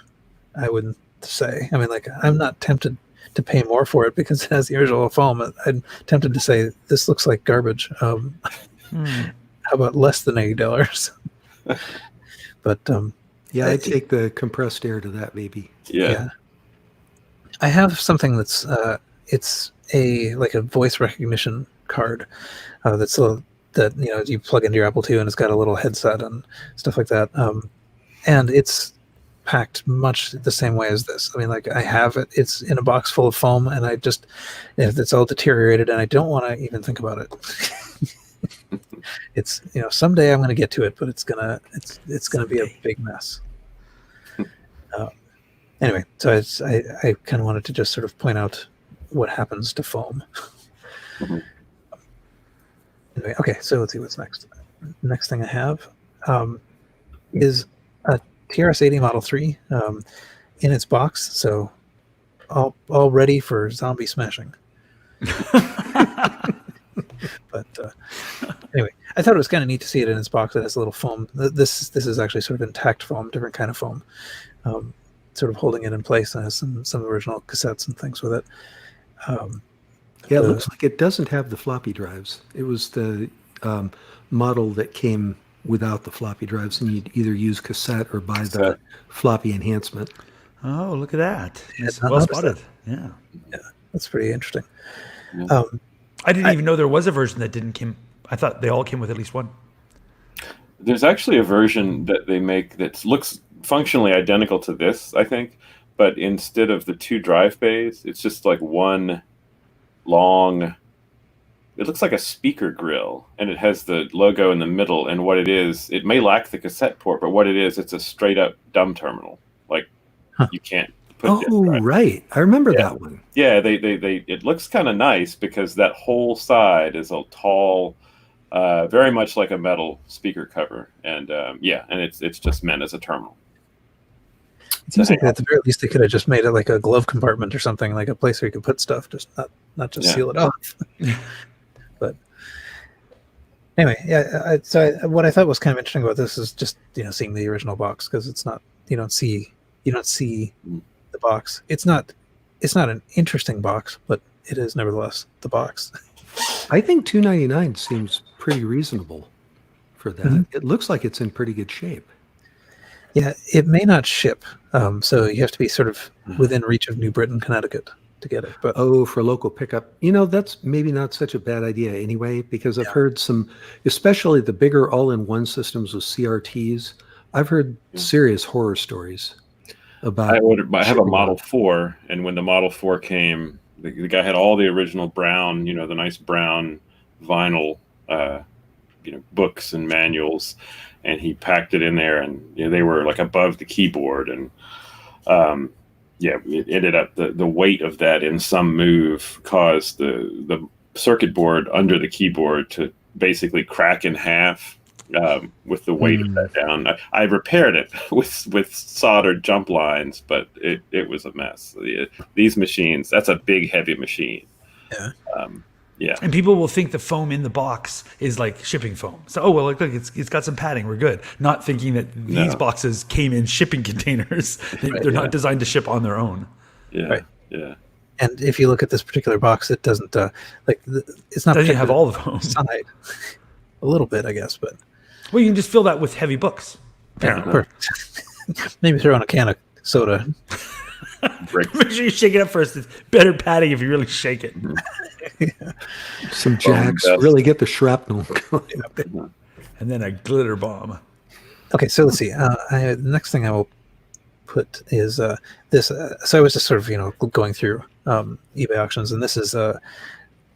I wouldn't say. I'm not tempted to pay more for it because it has the original foam. I'm tempted to say this looks like garbage. How about less than $80? But I'd take the compressed air to that, maybe. Yeah. I have something that's it's a voice recognition card that you plug into your Apple II and it's got a little headset and stuff like that. And it's packed much the same way as this. I have it. It's in a box full of foam, and it's all deteriorated, and I don't want to even think about it. It's someday I'm going to get to it, but it's gonna be a big mess. Anyway, so I kind of wanted to just sort of point out what happens to foam. Anyway, okay, so let's see what's next. Next thing I have is a TRS-80 Model 3 in its box, so all ready for zombie smashing. But anyway, I thought it was kind of neat to see it in its box. It has a little foam. This is actually sort of intact foam, different kind of foam, sort of holding it in place, and has some original cassettes and things with it. It looks like it doesn't have the floppy drives. It was the model that came without the floppy drives, and you'd either use cassette or buy the floppy enhancement. Oh, look at that. It's well spotted. Yeah, that's pretty interesting. Yeah. I didn't even know there was a version that didn't come. I thought they all came with at least one. There's actually a version that they make that looks functionally identical to this, I think, but instead of the two drive bays, it's just like one long, it looks like a speaker grill, and it has the logo in the middle, and what it is, it may lack the cassette port, but what it is, it's a straight up dumb terminal. You can't put right. I remember that one. Yeah, they it looks kind of nice because that whole side is a tall, very much like a metal speaker cover, and and it's just meant as a terminal. It seems like at the very least they could have just made it like a glove compartment or something, like a place where you could put stuff, just not just seal it off. But anyway, what I thought was kind of interesting about this is just seeing the original box, because it's not you don't see the box. It's not an interesting box, but it is nevertheless the box. I think $2.99 seems pretty reasonable for that. Mhm. It looks like it's in pretty good shape. Yeah, it may not ship, so you have to be sort of within reach of New Britain, Connecticut to get it. But For local pickup, that's maybe not such a bad idea anyway, because I've heard some, especially the bigger all-in-one systems with CRTs, I've heard serious horror stories about. I have a Model 4, and when the Model 4 came, the guy had all the original brown, the nice brown vinyl, books and manuals, and he packed it in there, and they were like above the keyboard, and it ended up the weight of that in some move caused the circuit board under the keyboard to basically crack in half with the weight of that down. I repaired it with soldered jump lines, but it was a mess. These machines, that's a big, heavy machine. Yeah. And people will think the foam in the box is like shipping foam. So, look, it's got some padding. We're good. Not thinking that these boxes came in shipping containers. They're not designed to ship on their own. Yeah. Right. Yeah. And if you look at this particular box, it doesn't it's not. Doesn't have all the foam. Side. A little bit, I guess, but. Well, you can just fill that with heavy books. Yeah, perfect. Maybe throw in a can of soda. Make sure you shake it up first. It's better padding if you really shake it. Some jacks really get the shrapnel going. And then a glitter bomb. Okay, so let's see. The next thing I will put is this. So I was just sort of going through eBay auctions, and this is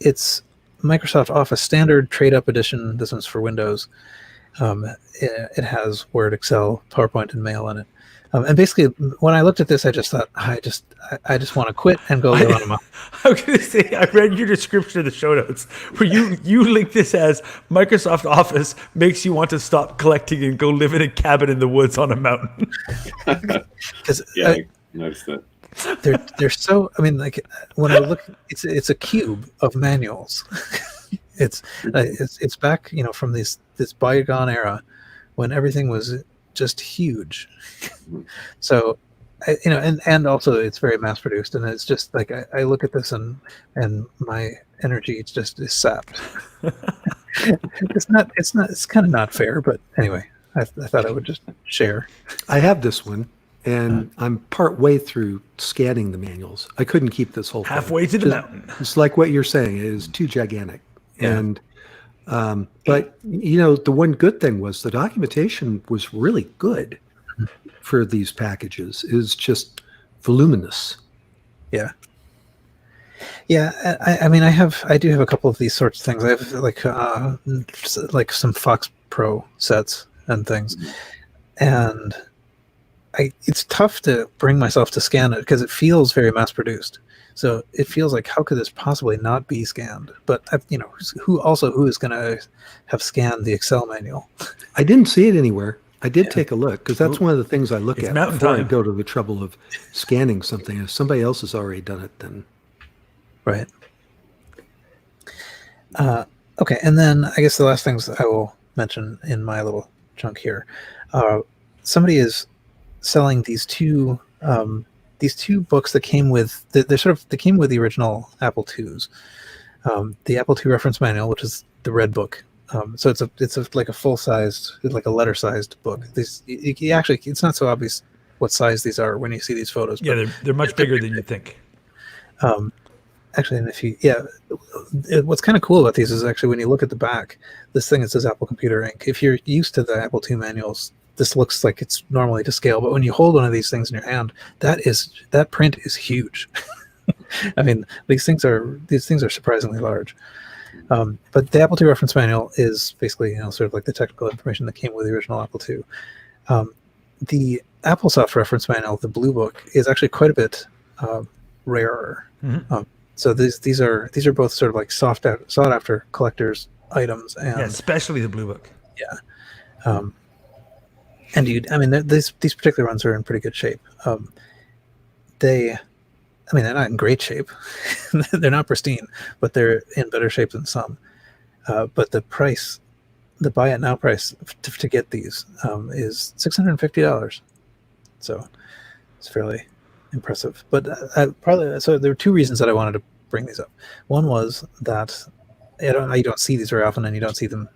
it's Microsoft Office Standard Trade Up Edition. This one's for Windows. It has Word, Excel, PowerPoint, and Mail in it. And basically, when I looked at this, I just thought, I just want to quit and go live on a mountain. I was going to say, I read your description of the show notes where you link this as Microsoft Office makes you want to stop collecting and go live in a cabin in the woods on a mountain. I noticed that. They're so. I mean, like when I look, it's a cube of manuals. it's back, from this bygone era when everything was just huge. So and also it's very mass produced, and it's just like I look at this and my energy is sapped. It's kind of not fair, but anyway, I thought I would just share. I have this one, and I'm part way through scanning the manuals. I couldn't keep this whole halfway thing. to the mountain. It's like what you're saying. It is too gigantic. Yeah. And but the one good thing was the documentation was really good for these packages. Is just voluminous. Yeah. I mean, I do have a couple of these sorts of things. I have like some Fox Pro sets and things, and it's tough to bring myself to scan it because it feels very mass produced. So it feels like, how could this possibly not be scanned? But who is going to have scanned the Excel manual? I didn't see it anywhere. I did take a look, because that's one of the things I look at before I go to the trouble of scanning something. If somebody else has already done it, then right. Okay, and then I guess the last things I will mention in my little chunk here. Somebody is selling these two books that came with they came with the original Apple IIs. The Apple II reference manual, which is the red book. So it's like a full-sized, like a letter-sized book. Actually, it's not so obvious what size these are when you see these photos. Yeah, they're much bigger than you think. Actually, and what's kind of cool about these is actually when you look at the back, this thing, it says Apple Computer Inc. If you're used to the Apple II manuals, this looks like it's normally to scale, but when you hold one of these things in your hand, that print is huge. I mean, these things are surprisingly large. But the Apple II reference manual is basically, sort of like the technical information that came with the original Apple II. The AppleSoft reference manual, the blue book, is actually quite a bit rarer. Mm-hmm. So these are both sort of like sought after collectors items, and especially the blue book. Yeah. And these particular ones are in pretty good shape. They're not in great shape. They're not pristine, but they're in better shape than some. But the price, the buy it now price to get these is $650. So it's fairly impressive. But so there were two reasons that I wanted to bring these up. One was that you don't see these very often, and you don't see them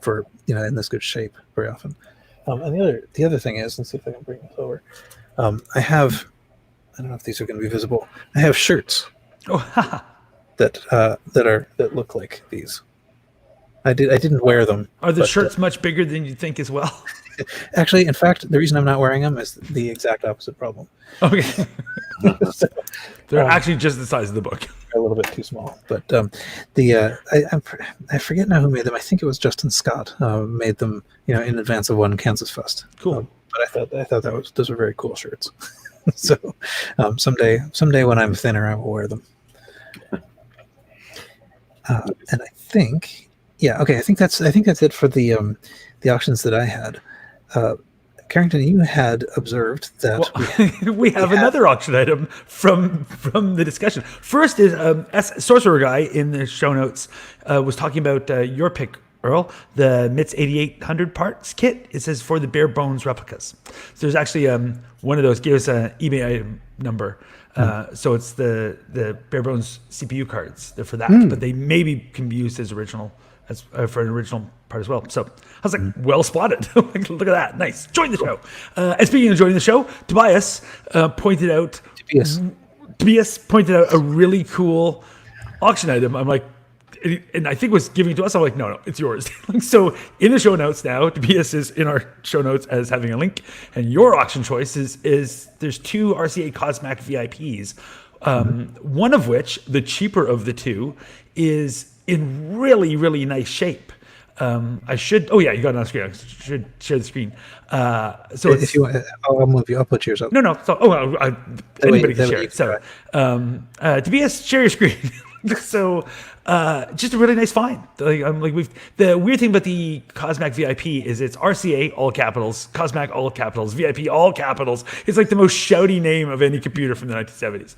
for in this good shape very often. And the other thing is, let's see if I can bring this over. I don't know if these are going to be visible. I have shirts that look like these. I didn't wear them. Are the shirts much bigger than you think as well? Actually, in fact, the reason I'm not wearing them is the exact opposite problem. Okay. So, they're actually just the size of the book. A little bit too small. But I forget now who made them. I think it was Justin Scott made them, in advance of one Kansas Fest. Cool. But I thought those were very cool shirts. So someday when I'm thinner, I will wear them. And I think, I think that's it for the auctions that I had. Carrington, you had observed that we have another auction item from the discussion. First is Sorcerer Guy in the show notes was talking about your pick, Earl, the MITS 8800 parts kit. It says for the bare bones replicas. So there's actually one of those, gave us an eBay item number. So it's the bare bones CPU cards. They're for that, but they maybe can be used as original for an original part as well. So I was like, well spotted. Look at that. Nice. Join the show. And speaking of joining the show, Tobias pointed out a really cool auction item. I'm like, and I think was giving it to us. I'm like, no, it's yours. So in the show notes now, Tobias is in our show notes as having a link. And your auction choice is there's two RCA Cosmac VIPs. One of which, the cheaper of the two, is in really, really nice shape. I should. Oh yeah, you got it on screen. I should share the screen. So if you want, I'll move you. I'll put yours up. No. So anybody can share it. So Tobias, share your screen. So just a really nice find. The weird thing about the Cosmac VIP is it's RCA all capitals, Cosmac all capitals, VIP all capitals. It's like the most shouty name of any computer from the 1970s.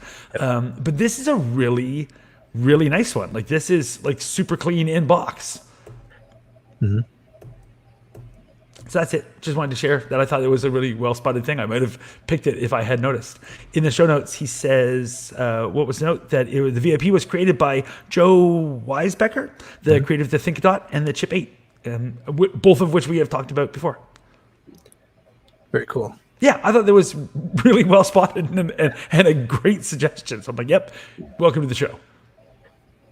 But this is a really, really nice one. Like this is like super clean in box. Mm-hmm. So that's it. Just wanted to share that. I thought it was a really well spotted thing. I might have picked it if I had noticed. In the show notes, he says, what was the note? That the VIP was created by Joe Weisbecker, the creator of the Think-A-Dot and the Chip 8, both of which we have talked about before. Very cool. Yeah, I thought that was really well spotted and a great suggestion. So I'm like, yep, welcome to the show.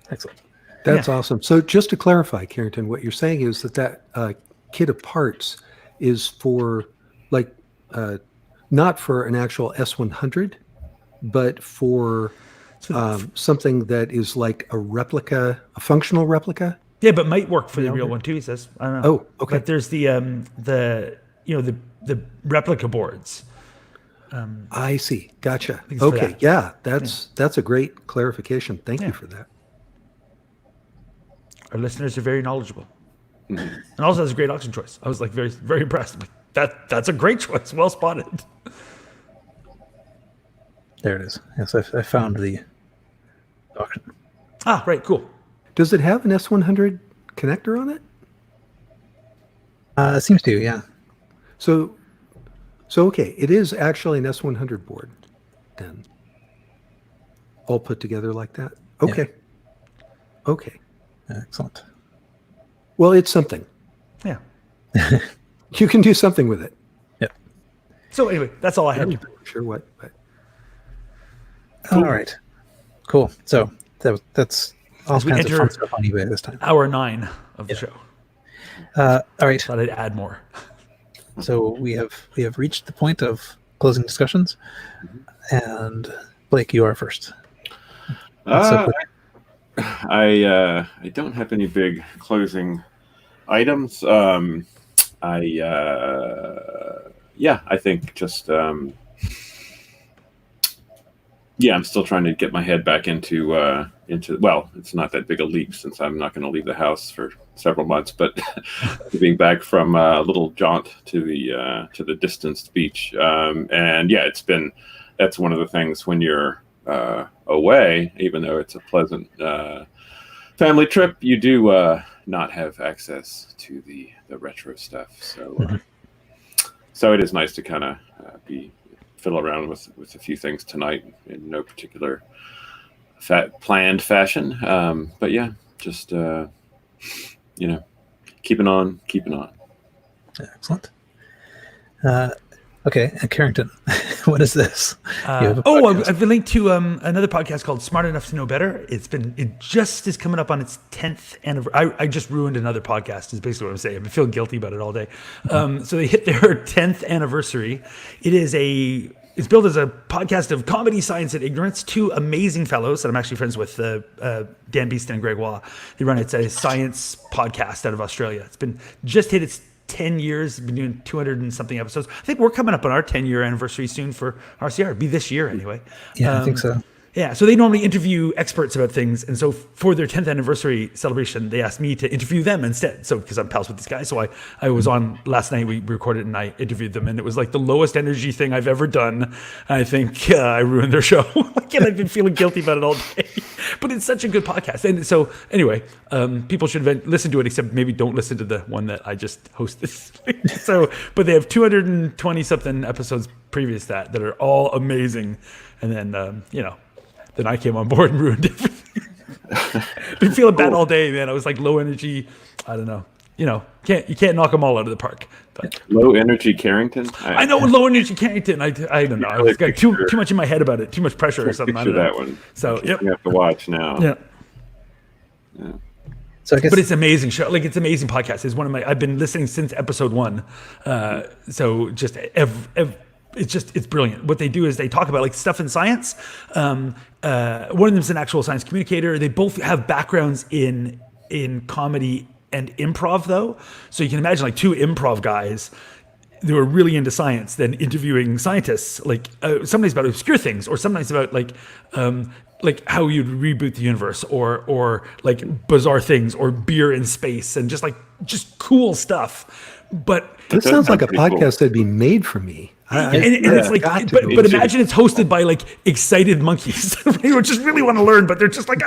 Excellent. That's awesome. So just to clarify, Carrington, what you're saying is that kit of parts is for not for an actual S100, but for something that is like a replica, a functional replica. Yeah, but might work for the real one too. He says, I don't know. Oh, okay. But there's the replica boards. I see. Gotcha. Okay. Yeah, that's a great clarification. Thank you for that. Our listeners are very knowledgeable. And also has a great auction choice. I was like very, very impressed. I'm like, that's a great choice. Well spotted. There it is. Yes, I found the auction. Ah, right. Cool. Does it have an S100 connector on it? It seems to, yeah. So okay, it is actually an S100 board then. All put together like that? Okay. Yeah. Okay. Excellent. Well, it's something. Yeah. You can do something with it. Yeah. So anyway, that's all I had. Sure what. But. Cool. All right. Cool. So that's all kinds of fun stuff on eBay this time. Hour 9 of the show. All right. Thought I'd add more. So we have reached the point of closing discussions, and Blake, you are first. I don't have any big closing items. I think just Yeah, I'm still trying to get my head back into. Well, it's not that big a leap since I'm not going to leave the house for several months, but being back from a little jaunt to the distanced beach, and yeah, that's one of the things when you're away, even though it's a pleasant family trip, you do not have access to the retro stuff. So so it is nice to kind of fiddle around with a few things tonight in no particular planned fashion. But yeah, just keeping on. Excellent. Okay, and Carrington, what is this? I've been linked to another podcast called Smart Enough to Know Better. It just is coming up on its 10th anniversary. I just ruined another podcast is basically what I'm saying. I've been feeling guilty about it all day. So they hit their 10th anniversary. It's billed as a podcast of comedy, science, and ignorance. Two amazing fellows that I'm actually friends with, Dan Beeston and Greg Waugh. They run it's a science podcast out of Australia. It's been just hit its 10 years, been doing 200 and something episodes. I think we're coming up on our 10-year anniversary soon for RCR. It'll be this year anyway. Yeah, I think so. Yeah, so they normally interview experts about things, and so for their 10th anniversary celebration, they asked me to interview them instead. So because I'm pals with these guys, so I was on last night. We recorded and I interviewed them, and it was like the lowest energy thing I've ever done. I think I ruined their show. Again, I've been feeling guilty about it all day, but it's such a good podcast. And so anyway, people should listen to it, except maybe don't listen to the one that I just hosted. So, but they have 220 something episodes previous to that are all amazing, and then then I came on board and ruined everything. Been feeling bad all day, man. I was like low energy. I don't know. You can't knock them all out of the park. But low energy Carrington. I know low energy Carrington. I don't know. I was got too much in my head about it. Too much pressure or something. I don't know. That one. So you have to watch now. Yeah. So I guess, but it's an amazing show. Like it's an amazing podcast. It's one of I've been listening since episode 1. So just it's brilliant. What they do is they talk about like stuff in science. One of them's an actual science communicator. They both have backgrounds in comedy and improv though. So you can imagine like two improv guys who are really into science then interviewing scientists, like sometimes about obscure things or sometimes about like how you'd reboot the universe or like bizarre things or beer in space and just cool stuff. But this sounds like a podcast that'd be made for me. It's like, but imagine it's hosted by like excited monkeys who just really want to learn, but they're just like,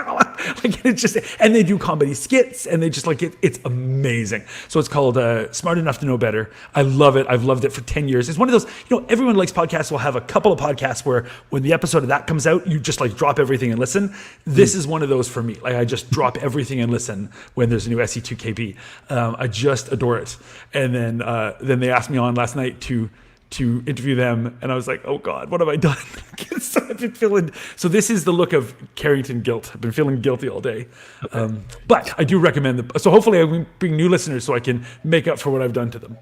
it's just, and they do comedy skits and they just like it. It's amazing. So it's called Smart Enough to Know Better. I love it. I've loved it for 10 years. It's one of those, everyone likes podcasts. Will have a couple of podcasts where when the episode of that comes out, you just like drop everything and listen. This is one of those for me. Like I just drop everything and listen when there's a new SE2KB. I just adore it. And then they asked me on last night to interview them, and I was like, oh God, what have I done? So I've been feeling, so this is the look of Carrington guilt. I've been feeling guilty all day. But I do recommend so hopefully I will bring new listeners so I can make up for what I've done to them.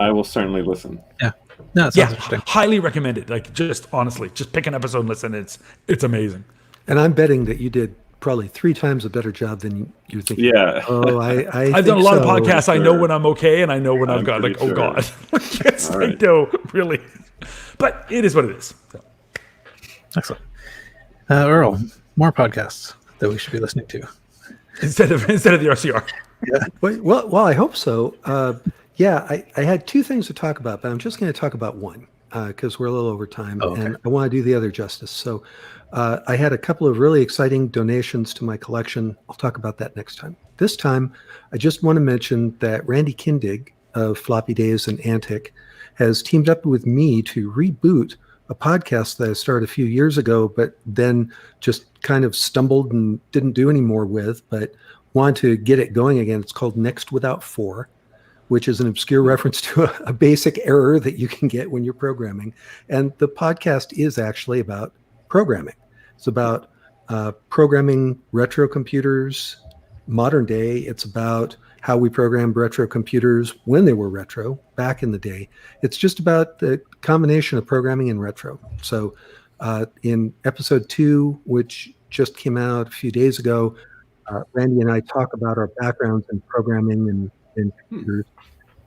I will certainly listen. Yeah. No, it sounds interesting. Highly recommend it. Like just honestly, just pick an episode and listen. It's amazing. And I'm betting that you did probably 3 times a better job than you think. Yeah. Oh, I've done a lot of podcasts. Sure. I know when I'm okay, and I know when I've got like, oh God. Yes, right. I know, really. But it is what it is. So. Excellent. Earl, more podcasts that we should be listening to instead of the RCR. Yeah. Well, I hope so. I had 2 things to talk about, but I'm just going to talk about one because we're a little over time, and I want to do the other justice. So. I had a couple of really exciting donations to my collection. I'll talk about that next time. This time, I just want to mention that Randy Kindig of Floppy Days and Antic has teamed up with me to reboot a podcast that I started a few years ago, but then just kind of stumbled and didn't do any more with, but wanted to get it going again. It's called Next Without 4, which is an obscure reference to a basic error that you can get when you're programming. And the podcast is actually about programming. It's about programming retro computers, modern day. It's about how we programmed retro computers when they were retro, back in the day. It's just about the combination of programming and retro. So in episode 2, which just came out a few days ago, Randy and I talk about our backgrounds in programming and computers.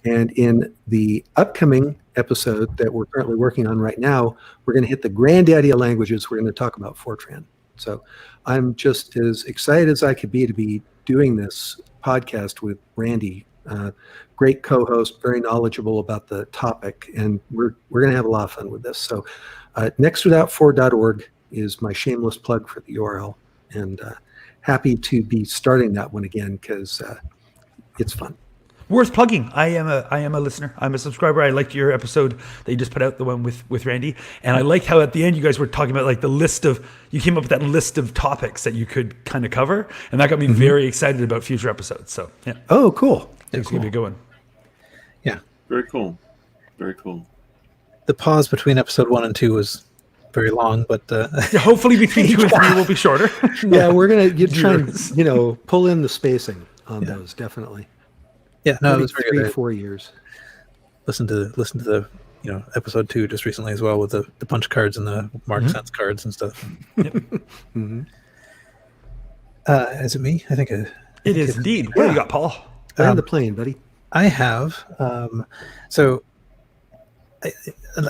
And in the upcoming episode that we're currently working on right now, we're going to hit the granddaddy of languages. We're going to talk about Fortran. So I'm just as excited as I could be to be doing this podcast with Randy. Great co-host, very knowledgeable about the topic, and we're going to have a lot of fun with this. So nextwithout4.org is my shameless plug for the URL, and happy to be starting that one again because it's fun. Worth plugging. I am a listener. I'm a subscriber. I liked your episode that you just put out, the one with Randy. And I liked how at the end you guys were talking about like you came up with that list of topics that you could kind of cover. And that got me very excited about future episodes. So yeah. Oh, cool. It's going to be a good one. Yeah. Very cool. Very cool. The pause between episode 1 and 2 was very long, but Yeah, hopefully between 2 and 3 will be shorter. Yeah, we're going to try and, pull in the spacing on those, definitely. yeah, no, it Maybe was very 3 good. or 4 years. Listen to the episode 2 just recently as well with the punch cards and the mark sense cards and stuff. Is it me? I think It is indeed. What do you got, Paul? Land the plane, buddy. I have. So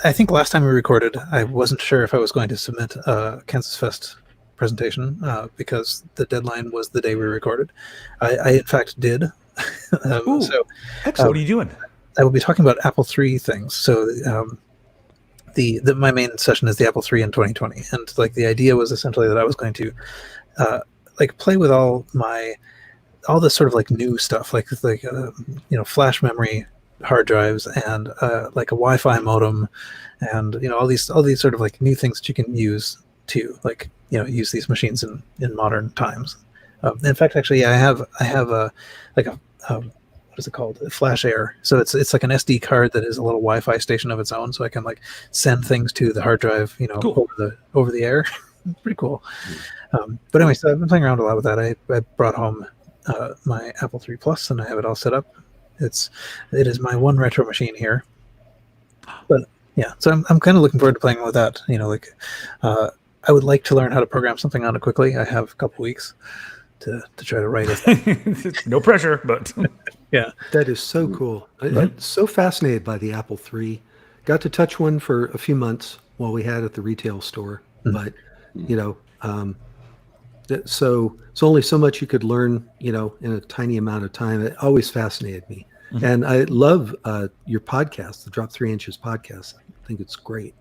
I think last time we recorded, I wasn't sure if I was going to submit a Kansas Fest presentation because the deadline was the day we recorded. I in fact did. Ooh, so excellent. What are you doing? I will be talking about Apple III things. So my main session is the Apple III in 2020, and like the idea was essentially that I was going to play with all this sort of like new stuff, like flash memory, hard drives, and like a Wi-Fi modem, and all these sort of like new things that you can use to use these machines in modern times. In fact, actually, I have a what is it called? Flash Air. So it's like an SD card that is a little Wi-Fi station of its own, so I can like send things to the hard drive, Cool. over the air. Pretty cool. But anyway, so I've been playing around a lot with that. I brought home my Apple III Plus, and I have it all set up. It is my one retro machine here. But yeah, so I'm kind of looking forward to playing with that. I would like to learn how to program something on it quickly. I have a couple weeks to try to write it. No pressure, but Yeah. That is so cool. I'm so fascinated by the Apple III. Got to touch one for a few months while we had it at the retail store. But, so it's only so much you could learn, in a tiny amount of time. It always fascinated me. And I love your podcast, the Drop 3 Inches podcast. I think it's great.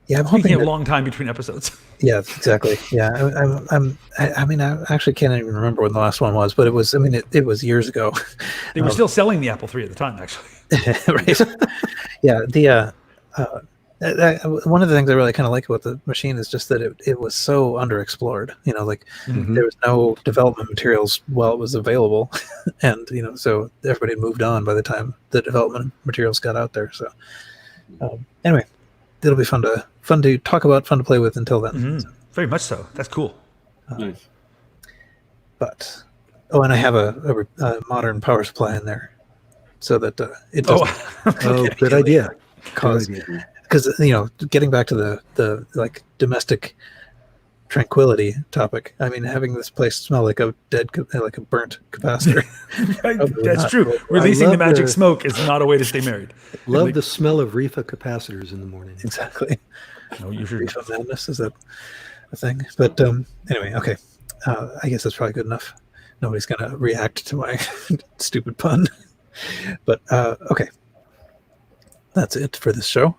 Yeah, I'm speaking hoping of that, long time between episodes. yeah, exactly. Yeah, I actually can't even remember when the last one was, but it was. It was years ago. They were still selling the Apple III at the time, actually. Right. Yeah. One of the things I really kind of like about the machine is just that it was so underexplored. There was no development materials while it was available, and so everybody had moved on by the time the development materials got out there. So anyway, it'll be fun to talk about, fun to play with until then. So, Very much so. That's cool. Nice. but and I have a modern power supply in there, so that it doesn't. Oh, good idea. Cause Good idea. because getting back to the like domestic tranquility topic, having this place smell like a like a burnt capacitor. That's not. true. Releasing the love magic the- smoke is not a way to stay married. Love the smell of Reefa capacitors in the morning. Exactly. No, you should. Reefa madness, is that a thing? But anyway, okay. I guess that's probably good enough. Nobody's gonna react to my stupid pun. But okay, that's it for this show.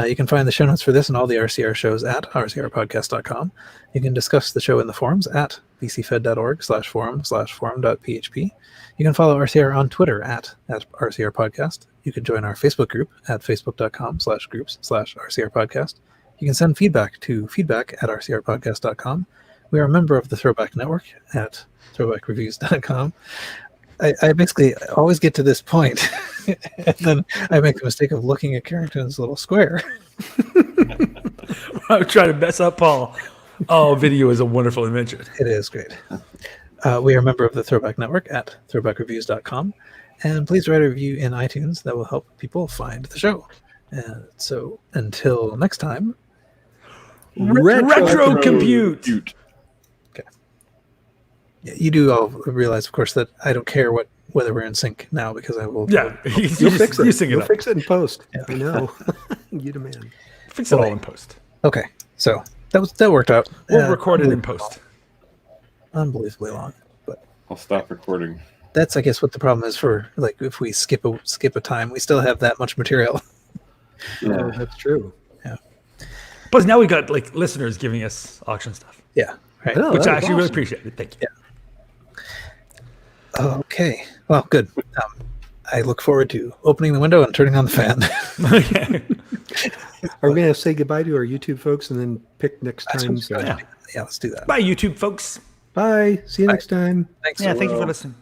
You can find the show notes for this and all the RCR shows at rcrpodcast.com. You can discuss the show in the forums at bcfed.org/forum/forum.php. You can follow RCR on Twitter at RCRpodcast. You can join our Facebook group at facebook.com/groups/RCRpodcast. You can send feedback to feedback@rcrpodcast.com. We are a member of the Throwback Network at throwbackreviews.com. I basically always get to this point, and then I make the mistake of looking at Carrington's little square. I'm trying to mess up Paul. Oh, video is a wonderful invention. It is great. We are a member of the Throwback Network at throwbackreviews.com. And please write a review in iTunes. That will help people find the show. And so until next time. Retro compute. Yeah, you do all realize, of course, that I don't care what whether we're in sync now because I will. Yeah, You'll fix it. You sing it You'll up. fix it in post. I know. You the man. Fix it all in post. Okay, so that worked out. We'll record it in post. Unbelievably long, but I'll stop recording. that's I guess what the problem is for like if we skip a time, we still have that much material. Oh, that's true. Plus, now we got like listeners giving us auction stuff, Yeah, right. I know, which that I was actually really awesome. appreciate. It. Thank you. Okay, well, good. I look forward to opening the window and turning on the fan. Okay. Are we going to say goodbye to our YouTube folks and then pick next time's? Yeah. Yeah, let's do that. Bye, YouTube folks. Bye. See you next time. Thanks. Yeah, thank you for listening.